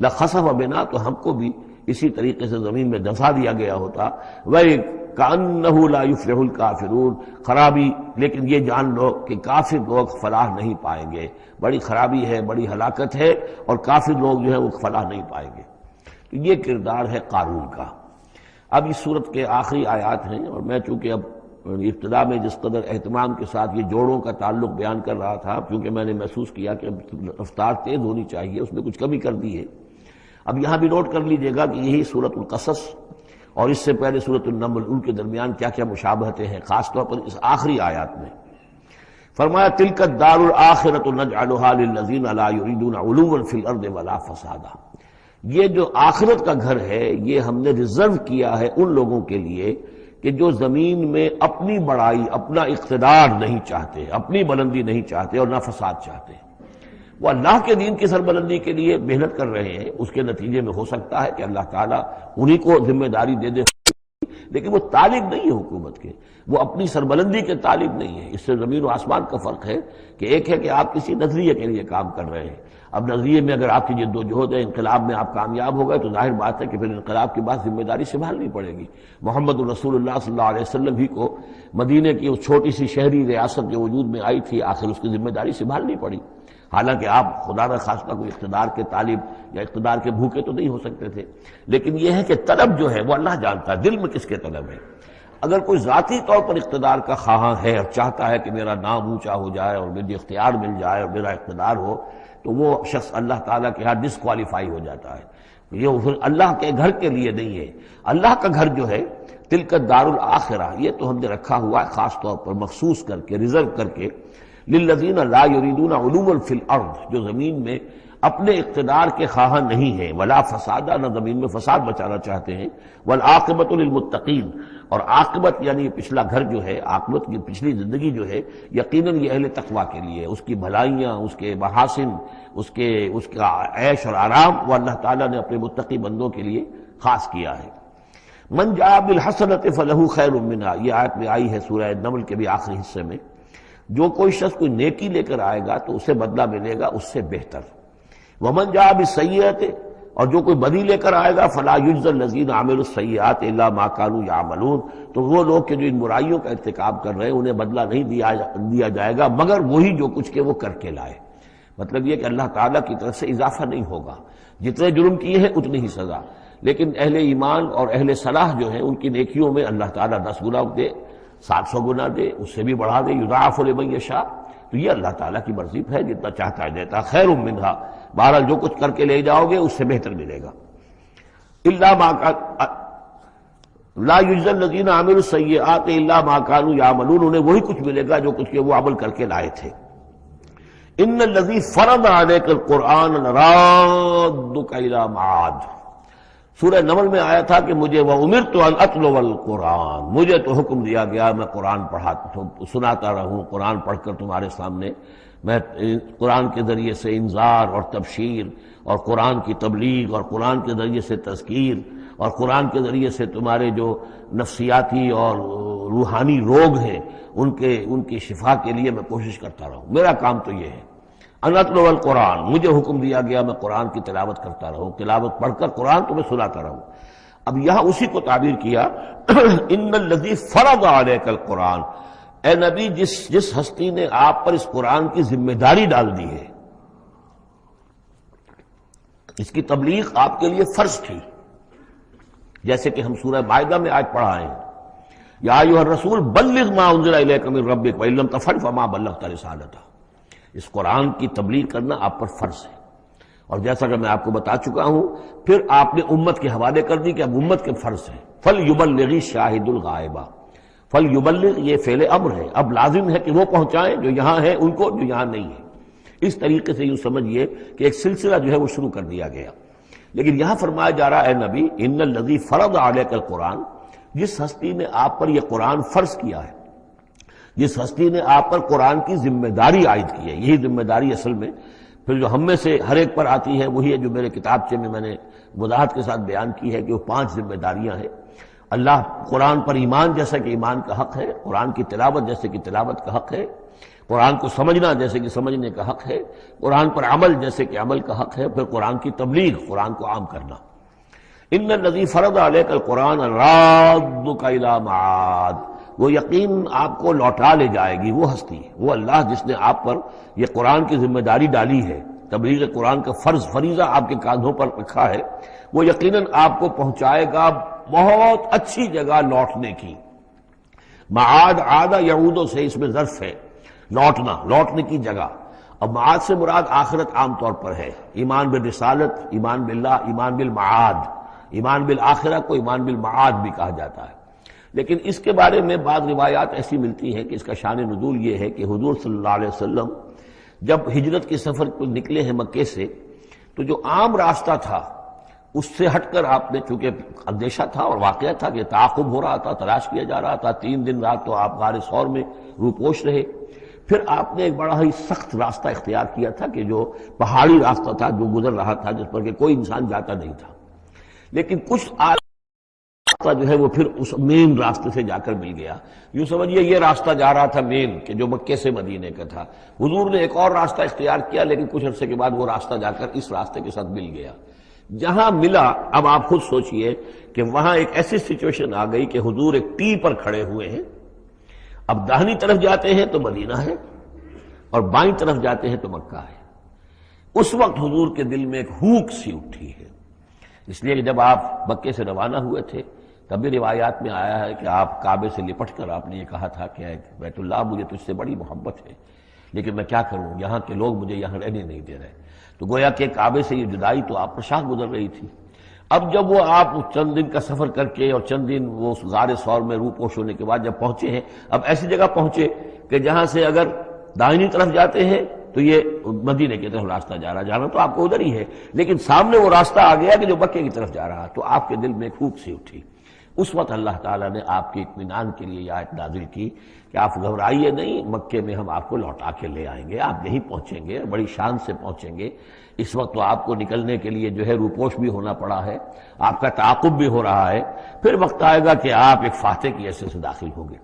لخسف بنا، تو ہم کو بھی اسی طریقے سے زمین میں دفا دیا گیا ہوتا. وَكَأَنَّهُ لَا يُفْلِحُ الْكَافِرُونَ، خرابی، لیکن یہ جان لو کہ کافر لوگ فلاح نہیں پائیں گے. بڑی خرابی ہے، بڑی ہلاکت ہے، اور کافر لوگ جو ہے وہ فلاح نہیں پائیں گے. تو یہ کردار ہے قارون کا. اب اس صورت کے آخری آیات ہیں، اور میں چونکہ اب ابتدا میں جس قدر اہتمام کے ساتھ یہ جوڑوں کا تعلق بیان کر رہا تھا، کیونکہ میں نے محسوس کیا کہ رفتار تیز ہونی چاہیے، اس میں کچھ کمی کر دی ہے. اب یہاں بھی نوٹ کر لیجئے گا کہ یہی سورۃ القصص اور اس سے پہلے سورۃ النمل، ان کے درمیان کیا کیا مشابہتیں ہیں، خاص طور پر اس آخری آیات میں. فرمایا تلک الدار الآخرۃ نجعلها للذین لا یریدون علوا فی الارض ولا فسادا، یہ جو آخرت کا گھر ہے یہ ہم نے ریزرو کیا ہے ان لوگوں کے لیے کہ جو زمین میں اپنی بڑائی، اپنا اقتدار نہیں چاہتے، اپنی بلندی نہیں چاہتے اور نہ فساد چاہتے. وہ اللہ کے دین کی سربلندی کے لیے محنت کر رہے ہیں، اس کے نتیجے میں ہو سکتا ہے کہ اللہ تعالیٰ انہی کو ذمہ داری دے دے، لیکن وہ طالب نہیں ہے حکومت کے، وہ اپنی سربلندی کے طالب نہیں ہے. اس سے زمین و آسمان کا فرق ہے کہ ایک ہے کہ آپ کسی نظریے کے لیے کام کر رہے ہیں. اب نظریے میں اگر آپ کی جد و جہد ہے، انقلاب میں آپ کامیاب ہو گئے تو ظاہر بات ہے کہ پھر انقلاب کے بعد ذمہ داری سنبھالنی پڑے گی. محمد رسول اللہ صلی اللہ علیہ وسلم ہی کو مدینے کی اس چھوٹی سی شہری ریاست جو وجود میں آئی تھی، آخر اس کی ذمہ داری سنبھالنی پڑی. حالانکہ آپ خدا نخواستہ کوئی اقتدار کے طالب یا اقتدار کے بھوکے تو نہیں ہو سکتے تھے، لیکن یہ ہے کہ طلب جو ہے وہ اللہ جانتا ہے دل میں کس کے طلب ہے. اگر کوئی ذاتی طور پر اقتدار کا خواہاں ہے اور چاہتا ہے کہ میرا نام اونچا ہو جائے اور مجھے اختیار مل جائے اور میرا اقتدار ہو، تو وہ شخص اللہ تعالیٰ کے ہاں ڈسکوالیفائی ہو جاتا ہے. یہ پھر اللہ کے گھر کے لیے نہیں ہے. اللہ کا گھر جو ہے تلک الدار الآخرہ، یہ تو ہم نے رکھا ہوا ہے خاص طور پر مخصوص کر کے، ریزرو کر کے، للذین لا یریدون علوا فی الارض، جو زمین میں اپنے اقتدار کے خواہاں نہیں ہیں، ولا فسادا، نہ زمین میں فساد بچانا چاہتے ہیں، والعاقبۃ للمتقین، اور عاقبت یعنی پچھلا گھر جو ہے، عاقبت کی پچھلی زندگی جو ہے یقیناً یہ اہل تقویٰ کے لیے، اس کی بھلائیاں، اس کے محاسن، اس کا عیش اور آرام وہ اللہ تعالیٰ نے اپنے متقی بندوں کے لیے خاص کیا ہے. من جاء بالحسنۃ فلہ خیر منہا، یہ آیت میں آئی ہے سورہ نمل کے بھی آخری حصے میں. جو کوئی شخص کوئی نیکی لے کر آئے گا تو اسے بدلہ ملے گا اس سے بہتر. ومن جاء بالسیئۃ، اور جو کوئی بدی لے کر آئے گا فلا یجزی الذین عملوا السیئات الا ما كانوا یعملون، تو وہ لوگ کہ جو ان برائیوں کا ارتکاب کر رہے ہیں انہیں بدلہ نہیں دیا جائے گا مگر وہی جو کچھ کہ وہ کر کے لائے. مطلب یہ کہ اللہ تعالیٰ کی طرف سے اضافہ نہیں ہوگا، جتنے جرم کیے ہیں اتنی ہی سزا. لیکن اہل ایمان اور اہل صلاح جو ہیں ان کی نیکیوں میں اللہ تعالیٰ 10 گنا دے، 700 گنا دے، اس سے بھی بڑھا دے، یضاعف لمن یشاء. تو یہ اللہ تعالیٰ کی مرضی ہے، جتنا چاہتا ہے دیتا. خیر منہا، بہرحال جو کچھ کر کے لے جاؤ گے اس سے بہتر ملے گا. الا ما لا یجزی الذین عملوا السیئات الا ما كانوا یعملون، انہیں وہی کچھ ملے گا جو کچھ کہ وہ عمل کر کے لائے تھے. ان الذی فرض علیک القرآن لرادک الی معاد، سورہ نمل میں آیا تھا کہ مجھے وَأُمِرْتُ أَنْ أَتْلُوَ الْقُرْآنَ، مجھے تو حکم دیا گیا میں قرآن سناتا رہوں، قرآن پڑھ کر تمہارے سامنے میں قرآن کے ذریعے سے انذار اور تبشیر اور قرآن کی تبلیغ اور قرآن کے ذریعے سے تذکیر اور قرآن کے ذریعے سے تمہارے جو نفسیاتی اور روحانی روگ ہیں ان کی شفا کے لیے میں کوشش کرتا رہوں. میرا کام تو یہ ہے. ان اتلو القرآن، مجھے حکم دیا گیا میں قرآن کی تلاوت کرتا رہوں، تلاوت پڑھ کر قرآن تمہیں سناتا رہوں. اب یہاں اسی کو تعبیر کیا ان الذی فرض علیک القرآن، اے نبی جس ہستی نے آپ پر اس قرآن کی ذمہ داری ڈال دی ہے، اس کی تبلیغ آپ کے لیے فرض تھی. جیسے کہ ہم سورہ مائدہ میں آج پڑھا ہے، یا ایھا الرسول بلغ ما انزل الیک من ربک وان لم تفعل فما بلغت رسالتہ. اس قرآن کی تبلیغ کرنا آپ پر فرض ہے. اور جیسا کہ میں آپ کو بتا چکا ہوں، پھر آپ نے امت کے حوالے کر دی کہ اب امت کے فرض ہے. فَلْيُبَلِّغِ الشَّاهِدُ الْغَائِبَ، فَلْيُبَلِّغ یہ فعل امر ہے، اب لازم ہے کہ وہ پہنچائیں جو یہاں ہیں ان کو، جو یہاں نہیں ہے. اس طریقے سے یوں سمجھیے کہ ایک سلسلہ جو ہے وہ شروع کر دیا گیا. لیکن یہاں فرمایا جا رہا ہے نبی ان الذی فرض علیک القرآن، جس ہستی نے آپ پر یہ قرآن فرض کیا ہے، جس ہستی نے آپ پر قرآن کی ذمہ داری عائد کی ہے. یہی ذمہ داری اصل میں پھر جو ہم میں سے ہر ایک پر آتی ہے وہی ہے جو میرے کتابچے میں نے وضاحت کے ساتھ بیان کی ہے کہ وہ 5 ذمہ داریاں ہیں. اللہ قرآن پر ایمان جیسا کہ ایمان کا حق ہے، قرآن کی تلاوت جیسے کہ تلاوت کا حق ہے، قرآن کو سمجھنا جیسے کہ سمجھنے کا حق ہے، قرآن پر عمل جیسے کہ عمل کا حق ہے، پھر قرآن کی تبلیغ، قرآن کو عام کرنا. ان الذی فرض علیک القرآن رادک الی معاد، وہ یقین آپ کو لوٹا لے جائے گی وہ ہستی، وہ اللہ جس نے آپ پر یہ قرآن کی ذمہ داری ڈالی ہے، تبلیغ قرآن کا فریضہ آپ کے کاندھوں پر رکھا ہے، وہ یقیناً آپ کو پہنچائے گا بہت اچھی جگہ لوٹنے کی. معاد عاد یعود سے اس میں ظرف ہے، لوٹنا، لوٹنے کی جگہ. اب معاد سے مراد آخرت عام طور پر ہے، ایمان بالرسالت، ایمان باللہ، ایمان بالمعاد، ایمان بالآخرہ کو ایمان بالمعاد بھی کہا جاتا ہے. لیکن اس کے بارے میں بعض روایات ایسی ملتی ہیں کہ اس کا شان نزول یہ ہے کہ حضور صلی اللہ علیہ وسلم جب ہجرت کے سفر کو نکلے ہیں مکے سے، تو جو عام راستہ تھا اس سے ہٹ کر آپ نے، چونکہ اندیشہ تھا اور واقعہ تھا کہ تعاقب ہو رہا تھا، تلاش کیا جا رہا تھا، 3 دن رات تو آپ غار ثور میں روپوش رہے. پھر آپ نے ایک بڑا ہی سخت راستہ اختیار کیا تھا کہ جو پہاڑی راستہ تھا جو گزر رہا تھا، جس پر کہ کوئی انسان جاتا نہیں تھا. لیکن کچھ راستہ جو ہے وہ پھر اس مین راستے سے جا کر مل گیا. یوں سمجھیے یہ راستہ جا رہا تھا مین کہ جو مکے سے مدینے کا تھا. حضور نے ایک اور راستہ اختیار کیا، لیکن کچھ عرصے کے بعد وہ راستہ جا کر اس راستے کے ساتھ مل گیا. جہاں ملا، اب آپ خود سوچئے کہ وہاں ایک ایسی سچویشن آ گئی کہ حضور ایک ٹی پر کھڑے ہوئے ہیں. اب داہنی طرف جاتے ہیں تو مدینہ ہے اور بائیں طرف جاتے ہیں تو مکہ ہے. اس وقت حضور کے دل میں ایک ہوک سی اٹھی ہے، اس لیے کہ جب آپ مکے سے روانہ ہوئے تھے تب بھی روایات میں آیا ہے کہ آپ کعبے سے لپٹ کر آپ نے یہ کہا تھا کہ بیت اللہ مجھے تجھ سے بڑی محبت ہے، لیکن میں کیا کروں، یہاں کے لوگ مجھے یہاں رہنے نہیں دے رہے. تو گویا کہ کعبے سے یہ جدائی تو آپ پر شاق گزر رہی تھی. اب جب وہ آپ چند دن کا سفر کر کے اور چند دن وہ غار ثور میں روپوش ہونے کے بعد جب پہنچے ہیں، اب ایسی جگہ پہنچے کہ جہاں سے اگر دائنی طرف جاتے ہیں تو یہ مدینے کی طرف راستہ جانا تو آپ کو ادھر ہی ہے، لیکن سامنے وہ راستہ آ گیا کہ جو مکے کی طرف جا رہا. تو آپ کے دل میں ایک ہوک سی اٹھی. اس وقت اللہ تعالیٰ نے آپ کے اطمینان کے لیے یہ آیت نازل کی کہ آپ گھبرائیے نہیں، مکے میں ہم آپ کو لوٹا کے لے آئیں گے، آپ یہیں پہنچیں گے، بڑی شان سے پہنچیں گے. اس وقت تو آپ کو نکلنے کے لیے جو ہے روپوش بھی ہونا پڑا ہے، آپ کا تعاقب بھی ہو رہا ہے، پھر وقت آئے گا کہ آپ ایک فاتح کی حیثیت سے داخل ہوں گے.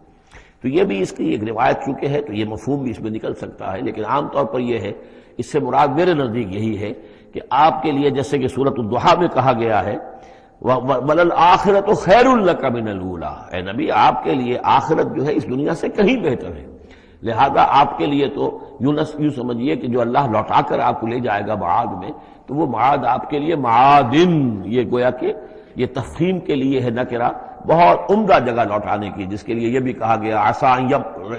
تو یہ بھی اس کی ایک روایت چونکہ ہے تو یہ مفہوم بھی اس میں نکل سکتا ہے، لیکن عام طور پر یہ ہے، اس سے مراد میرے نزدیک یہی ہے کہ آپ کے لیے جیسے کہ سورۃ الضحیٰ میں کہا گیا ہے وَلَلْآخِرَةُ خَيْرٌ لَكَ مِنَ الْأُولَىٰ، اے نبی آپ کے لیے آخرت جو ہے اس دنیا سے کہیں بہتر ہے. لہذا آپ کے لیے تو یوں سمجھیے کہ جو اللہ لوٹا کر آپ کو لے جائے گا معاد میں، تو وہ معاد آپ کے لیے معادن، یہ گویا کہ یہ تفخیم کے لیے ہے نکرہ، بہت عمدہ جگہ لوٹانے کی، جس کے لیے یہ بھی کہا گیا عسیٰ ان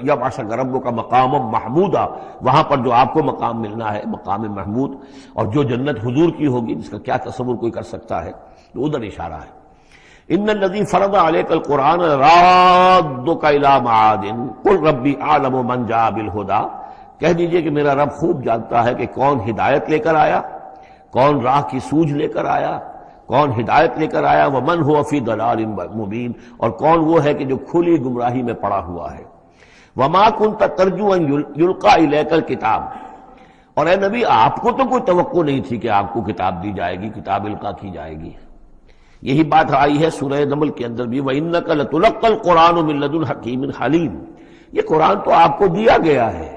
یبعثک ربک مقاما محمودا، وہاں پر جو آپ کو مقام ملنا ہے مقام محمود، اور جو جنت حضور کی ہوگی جس کا کیا تصور کوئی کر سکتا ہے، تو ادھر اشارہ ہے. ان الذی فرض علیک القرآن رادک الی معاد قل ربی اعلم من جاء بالہدی، کہہ دیجئے کہ میرا رب خوب جانتا ہے کہ کون ہدایت لے کر آیا، کون راہ کی سوجھ لے کر آیا، کون ہدایت لے کر آیا، ومن هو فی ضلال مبین، اور کون وہ ہے کہ جو کھلی گمراہی میں پڑا ہوا ہے. وما كنت ترجو ان یلقى الیک الکتاب، اور اے نبی آپ کو تو کوئی توقع نہیں تھی کہ آپ کو کتاب دی جائے گی، کتاب القا کی جائے گی. یہی بات آئی ہے سورہ نمل کے اندر بھی وَإِنَّكَ لَتُلَقَّى الْقُرْآنُ مِن لَدُنْ حَكِيمٍ حَلِيمٍ، یہ قرآن تو آپ کو دیا گیا ہے،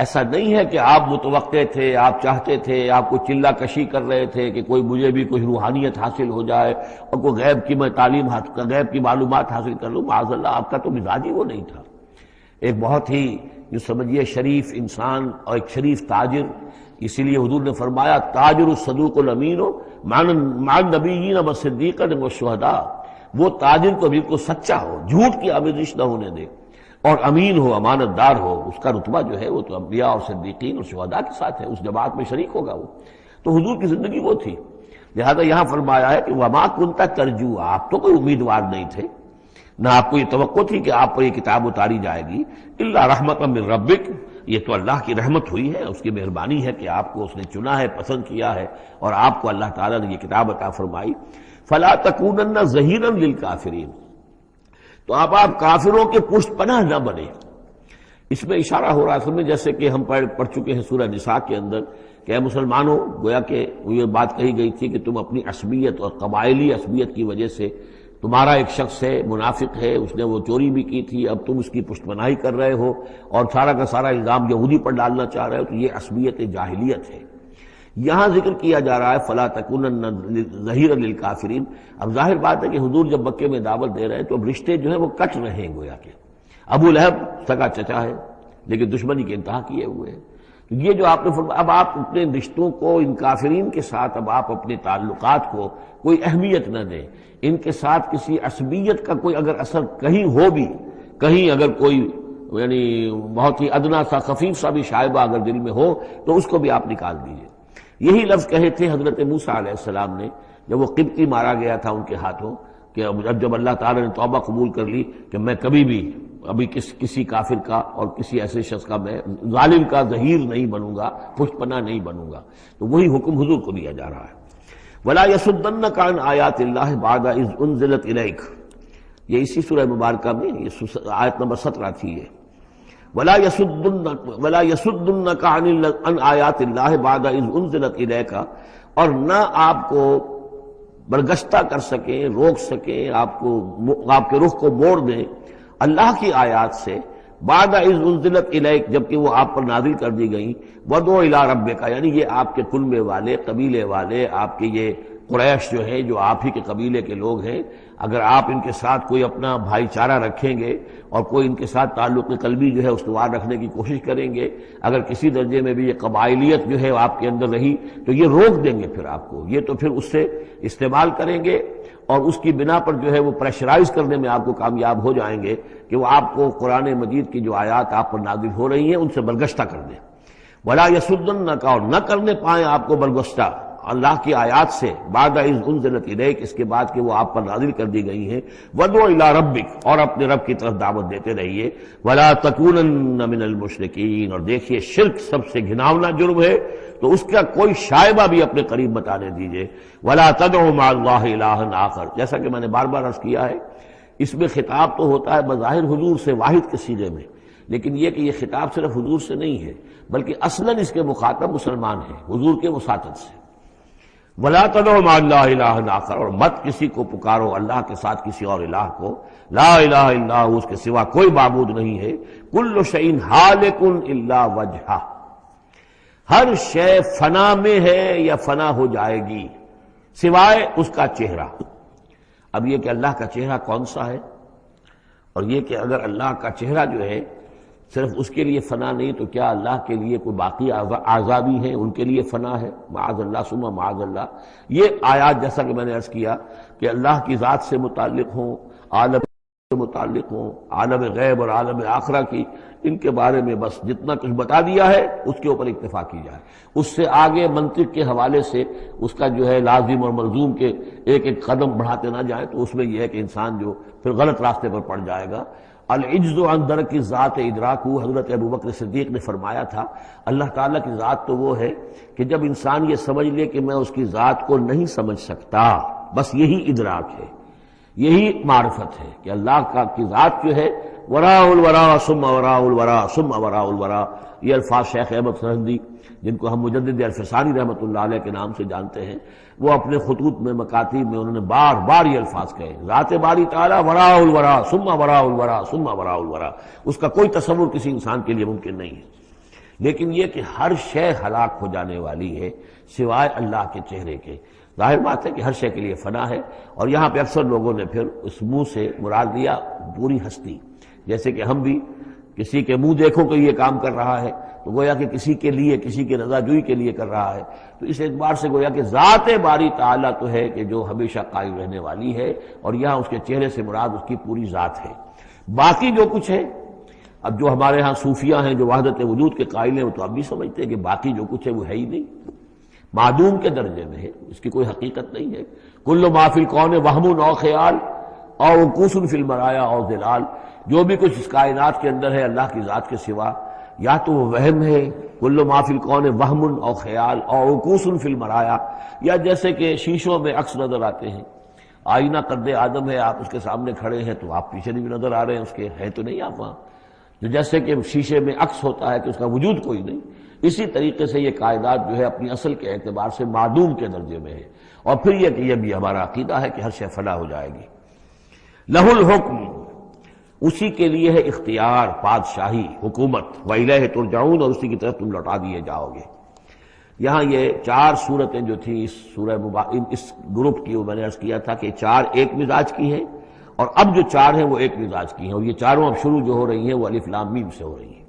ایسا نہیں ہے کہ آپ متوقع تھے، آپ چاہتے تھے، آپ کو چلہ کشی کر رہے تھے کہ کوئی مجھے بھی کوئی روحانیت حاصل ہو جائے اور کوئی غیب کی میں تعلیم غیب کی معلومات حاصل کر لوں. معاذ اللہ آپ کا تو مزاج ہی وہ نہیں تھا. ایک بہت ہی جو سمجھیے شریف انسان اور ایک شریف تاجر، اسی لیے حضور نے فرمایا تاجر الصدوق الامین مع النبیین والصدیقین والشہداء، وہ تاجر تو بالکل سچا ہو، جھوٹ کی آمیزش نہ ہونے دے، اور امین ہو، امانت دار ہو، اس کا رتبہ جو ہے وہ تو انبیاء اور صدیقین اور شہداء کے ساتھ ہے، اس جماعت میں شریک ہوگا وہ. تو حضور کی زندگی وہ تھی. لہذا یہاں فرمایا ہے کہ وما کنت ترجو، آپ تو کوئی امیدوار نہیں تھے، نہ آپ کو یہ توقع تھی کہ آپ پر یہ کتاب اتاری جائے گی، الا رحمۃ من ربک، یہ تو اللہ کی رحمت ہوئی ہے، اس کی مہربانی ہے کہ آپ کو اس نے چنا ہے، پسند کیا ہے، اور آپ کو اللہ تعالیٰ نے یہ کتاب عطا فرمائی. فلا تکونن ظہیرا للکافرین، تو آپ کافروں کے پشت پناہ نہ بنے. اس میں اشارہ ہو رہا ہے اصل میں، جیسے کہ ہم پڑھ چکے ہیں سورہ نساء کے اندر کہ اے مسلمانوں، گویا کہ یہ بات کہی گئی تھی کہ تم اپنی عصبیت اور قبائلی عصبیت کی وجہ سے، تمہارا ایک شخص ہے منافق ہے، اس نے وہ چوری بھی کی تھی، اب تم اس کی پشت پناہی کر رہے ہو اور سارا کا سارا الزام یہودی پر ڈالنا چاہ رہے ہو، تو یہ عصبیت جاہلیت ہے۔ یہاں ذکر کیا جا رہا ہے فلا تکونن ظہیرا للکافرین۔ اب ظاہر بات ہے کہ حضور جب مکے میں دعوت دے رہے ہیں تو اب رشتے جو ہیں وہ کٹ رہے ہیں، گویا کہ ابو لہب سگا چچا ہے لیکن دشمنی کے انتہا کیے ہوئے ہیں۔ تو یہ جو آپ نے فرمایا، اب آپ اپنے رشتوں کو ان کافرین کے ساتھ، اب آپ اپنے تعلقات کو کوئی اہمیت نہ دیں، ان کے ساتھ کسی عصبیت کا کوئی اگر اثر کہیں ہو بھی، کہیں اگر کوئی یعنی بہت ہی ادنا سا خفیف سا بھی شائبہ اگر دل میں ہو تو اس کو بھی آپ نکال دیجئے۔ یہی لفظ کہے تھے حضرت موسیٰ علیہ السلام نے جب وہ قبطی مارا گیا تھا ان کے ہاتھوں، کہ جب اللہ تعالیٰ نے توبہ قبول کر لی کہ میں کبھی بھی ابھی کسی کافر کا اور کسی ایسے شخص کا، میں ظالم کا ظہیر نہیں بنوں گا، پشت پناہ نہیں بنوں گا، تو وہی حکم حضور کو دیا جا رہا ہے۔ وَلَا يَصُدَّنَّكَ عَنْ آيَاتِ اللَّهِ بَعْدَ إِذْ أُنزِلَتْ إِلَيْكَ، یہ اسی سورہ مبارکہ میں یہ آیت نمبر 17 تھی یہ۔ وَلَا يَصُدُّنَّكَ عَنْ آيَاتِ اللَّهِ بَعْدَ إِذْ أُنزِلَتْ إِلَيْكَ، اور نہ آپ کو برگشتہ کر سکیں، روک سکیں، آپ کے رخ کو موڑ دیں اللہ کی آیات سے، بعد اذ انزلت الیک، جبکہ وہ آپ پر نازل کر دی گئیں، ودعو الی ربک، یعنی یہ آپ کے کنبے والے، قبیلے والے، آپ کے یہ قریش جو ہے، جو آپ ہی کے قبیلے کے لوگ ہیں، اگر آپ ان کے ساتھ کوئی اپنا بھائی چارہ رکھیں گے اور کوئی ان کے ساتھ تعلق قلبی جو ہے استوار رکھنے کی کوشش کریں گے، اگر کسی درجے میں بھی یہ قبائلیت جو ہے آپ کے اندر رہی تو یہ روک دیں گے پھر آپ کو، یہ تو پھر اس سے استعمال کریں گے اور اس کی بنا پر جو ہے وہ پریشرائز کرنے میں آپ کو کامیاب ہو جائیں گے کہ وہ آپ کو قرآن مجید کی جو آیات آپ پر نازل ہو رہی ہیں ان سے برگشتہ کر دیں۔ وَلَا يَصُدُّنَّكَ، اور نہ کرنے پائیں آپ کو برگشتہ اللہ کی آیات سے، بعد اذ انزلت الیک، اس کے بعد کہ وہ آپ پر نازل کر دی گئی ہیں، وَدْعُ إِلَىٰ رَبِّكَ، اور اپنے رب کی طرف دعوت دیتے رہیے، وَلَا تَكُونَنَّ مِنَ الْمُشْرِكِينَ، اور دیکھیے شرک سب سے گھناؤنا جرم ہے تو اس کا کوئی شائبہ بھی اپنے قریب بتانے دیجئے، وَلَا تَدْعُ مَعَ اللَّهِ إِلَٰهًا آخر، جیسا کہ میں نے بار بار عرض کیا ہے، اس میں خطاب تو ہوتا ہے بظاہر حضور سے واحد کے صیغے میں، لیکن یہ کہ یہ خطاب صرف حضور سے نہیں ہے بلکہ اصلاً اس کے مخاطب مسلمان ہیں حضور کے وساطت سے۔ وَلَا تَدْعُ مَعَ اللَّهِ إِلَٰهًا آخر، اور مت کسی کو پکارو اللہ کے ساتھ کسی اور الہ کو، لا الہ الا ہو، اس کے سوا کوئی معبود نہیں ہے، کل شیء ہالک الا وجہہ، ہر شے فنا میں ہے یا فنا ہو جائے گی سوائے اس کا چہرہ۔ اب یہ کہ اللہ کا چہرہ کون سا ہے، اور یہ کہ اگر اللہ کا چہرہ جو ہے صرف اس کے لیے فنا نہیں تو کیا اللہ کے لیے کوئی باقی اعضاء بھی ہیں، ان کے لیے فنا ہے؟ معاذ اللہ ثم معاذ اللہ۔ یہ آیات جیسا کہ میں نے عرض کیا کہ اللہ کی ذات سے متعلق ہوں، عالم سے متعلق ہوں، عالم غیب اور عالم آخرہ کی، ان کے بارے میں بس جتنا کچھ بتا دیا ہے اس کے اوپر اکتفا کی جائے، اس سے آگے منطق کے حوالے سے اس کا جو ہے لازم اور ملزوم کے ایک ایک قدم بڑھاتے نہ جائیں، تو اس میں یہ ہے کہ انسان جو پھر غلط راستے پر پڑ جائے گا۔ العجز عن درک ذات ادراک، حضرت ابوبکر صدیق نے فرمایا تھا اللہ تعالیٰ کی ذات تو وہ ہے کہ جب انسان یہ سمجھ لے کہ میں اس کی ذات کو نہیں سمجھ سکتا، بس یہی ادراک ہے، یہی معرفت ہے کہ اللہ کی ذات جو ہے وراء الورا ثم وراء الورا ثم وراء الورا، یہ الفاظ شیخ احمد سرہندی جن کو ہم مجدد الفسانی رحمۃ اللہ علیہ کے نام سے جانتے ہیں، وہ اپنے خطوط میں مکاتیب میں انہوں نے بار بار یہ الفاظ کہے، ذات باری تعالیٰ وراء الورا ثم وراء الورا ثم وراء الورا، اس کا کوئی تصور کسی انسان کے لیے ممکن نہیں ہے۔ لیکن یہ کہ ہر شے ہلاک ہو جانے والی ہے سوائے اللہ کے چہرے کے، ظاہر بات ہے کہ ہر شے کے لیے فنا ہے، اور یہاں پہ اکثر لوگوں نے پھر اس منہ سے مراد لیا پوری ہستی، جیسے کہ ہم بھی کسی کے منہ دیکھو کہ یہ کام کر رہا ہے تو گویا کہ کسی کے لیے، کسی کی رضا جوئی کے لیے کر رہا ہے، تو اس اعتبار سے گویا کہ ذات باری تعالیٰ تو ہے کہ جو ہمیشہ قائم رہنے والی ہے، اور یہاں اس کے چہرے سے مراد اس کی پوری ذات ہے۔ باقی جو کچھ ہے، اب جو ہمارے ہاں صوفیہ ہیں جو وحدت وجود کے قائل ہیں، وہ تو اب بھی سمجھتے ہیں کہ باقی جو کچھ ہے وہ ہے ہی نہیں، معدوم کے درجے میں ہے، اس کی کوئی حقیقت نہیں ہے۔ کل ما فی الکون وہم او خیال او وقوف فی المرایا او ظلال، جو بھی کچھ اس کائنات کے اندر ہے اللہ کی ذات کے سوا یا تو وہ وہم ہے، کل ما فی الکون وہم او خیال او وقوف فی المرایا، یا جیسے کہ شیشوں میں عکس نظر آتے ہیں، آئینہ قد آدم ہے، آپ اس کے سامنے کھڑے ہیں تو آپ پیچھے بھی نظر آ رہے ہیں اس کے، ہے تو نہیں آپ وہاں، جو جیسے کہ شیشے میں عکس ہوتا ہے کہ اس کا وجود کوئی نہیں، اسی طریقے سے یہ کائنات جو ہے اپنی اصل کے اعتبار سے معدوم کے درجے میں ہے۔ اور پھر یہ کہ یہ بھی ہمارا عقیدہ ہے کہ ہر شے فنا ہو جائے گی۔ لہ الحکم، اسی کے لیے ہے اختیار، بادشاہی، حکومت، وَإِلَيْهِ تُرْجَعُونَ، اور اسی کی طرف تم لوٹا دیے جاؤ گے۔ یہاں یہ 4 صورتیں جو تھیں اس سورہ اس گروپ کی، وہ میں نے عرض کیا تھا کہ 4 ایک مزاج کی ہیں، اور اب جو 4 ہیں وہ ایک مزاج کی ہیں، اور یہ چاروں اب شروع جو ہو رہی ہیں وہ الف لام میم سے ہو رہی ہیں۔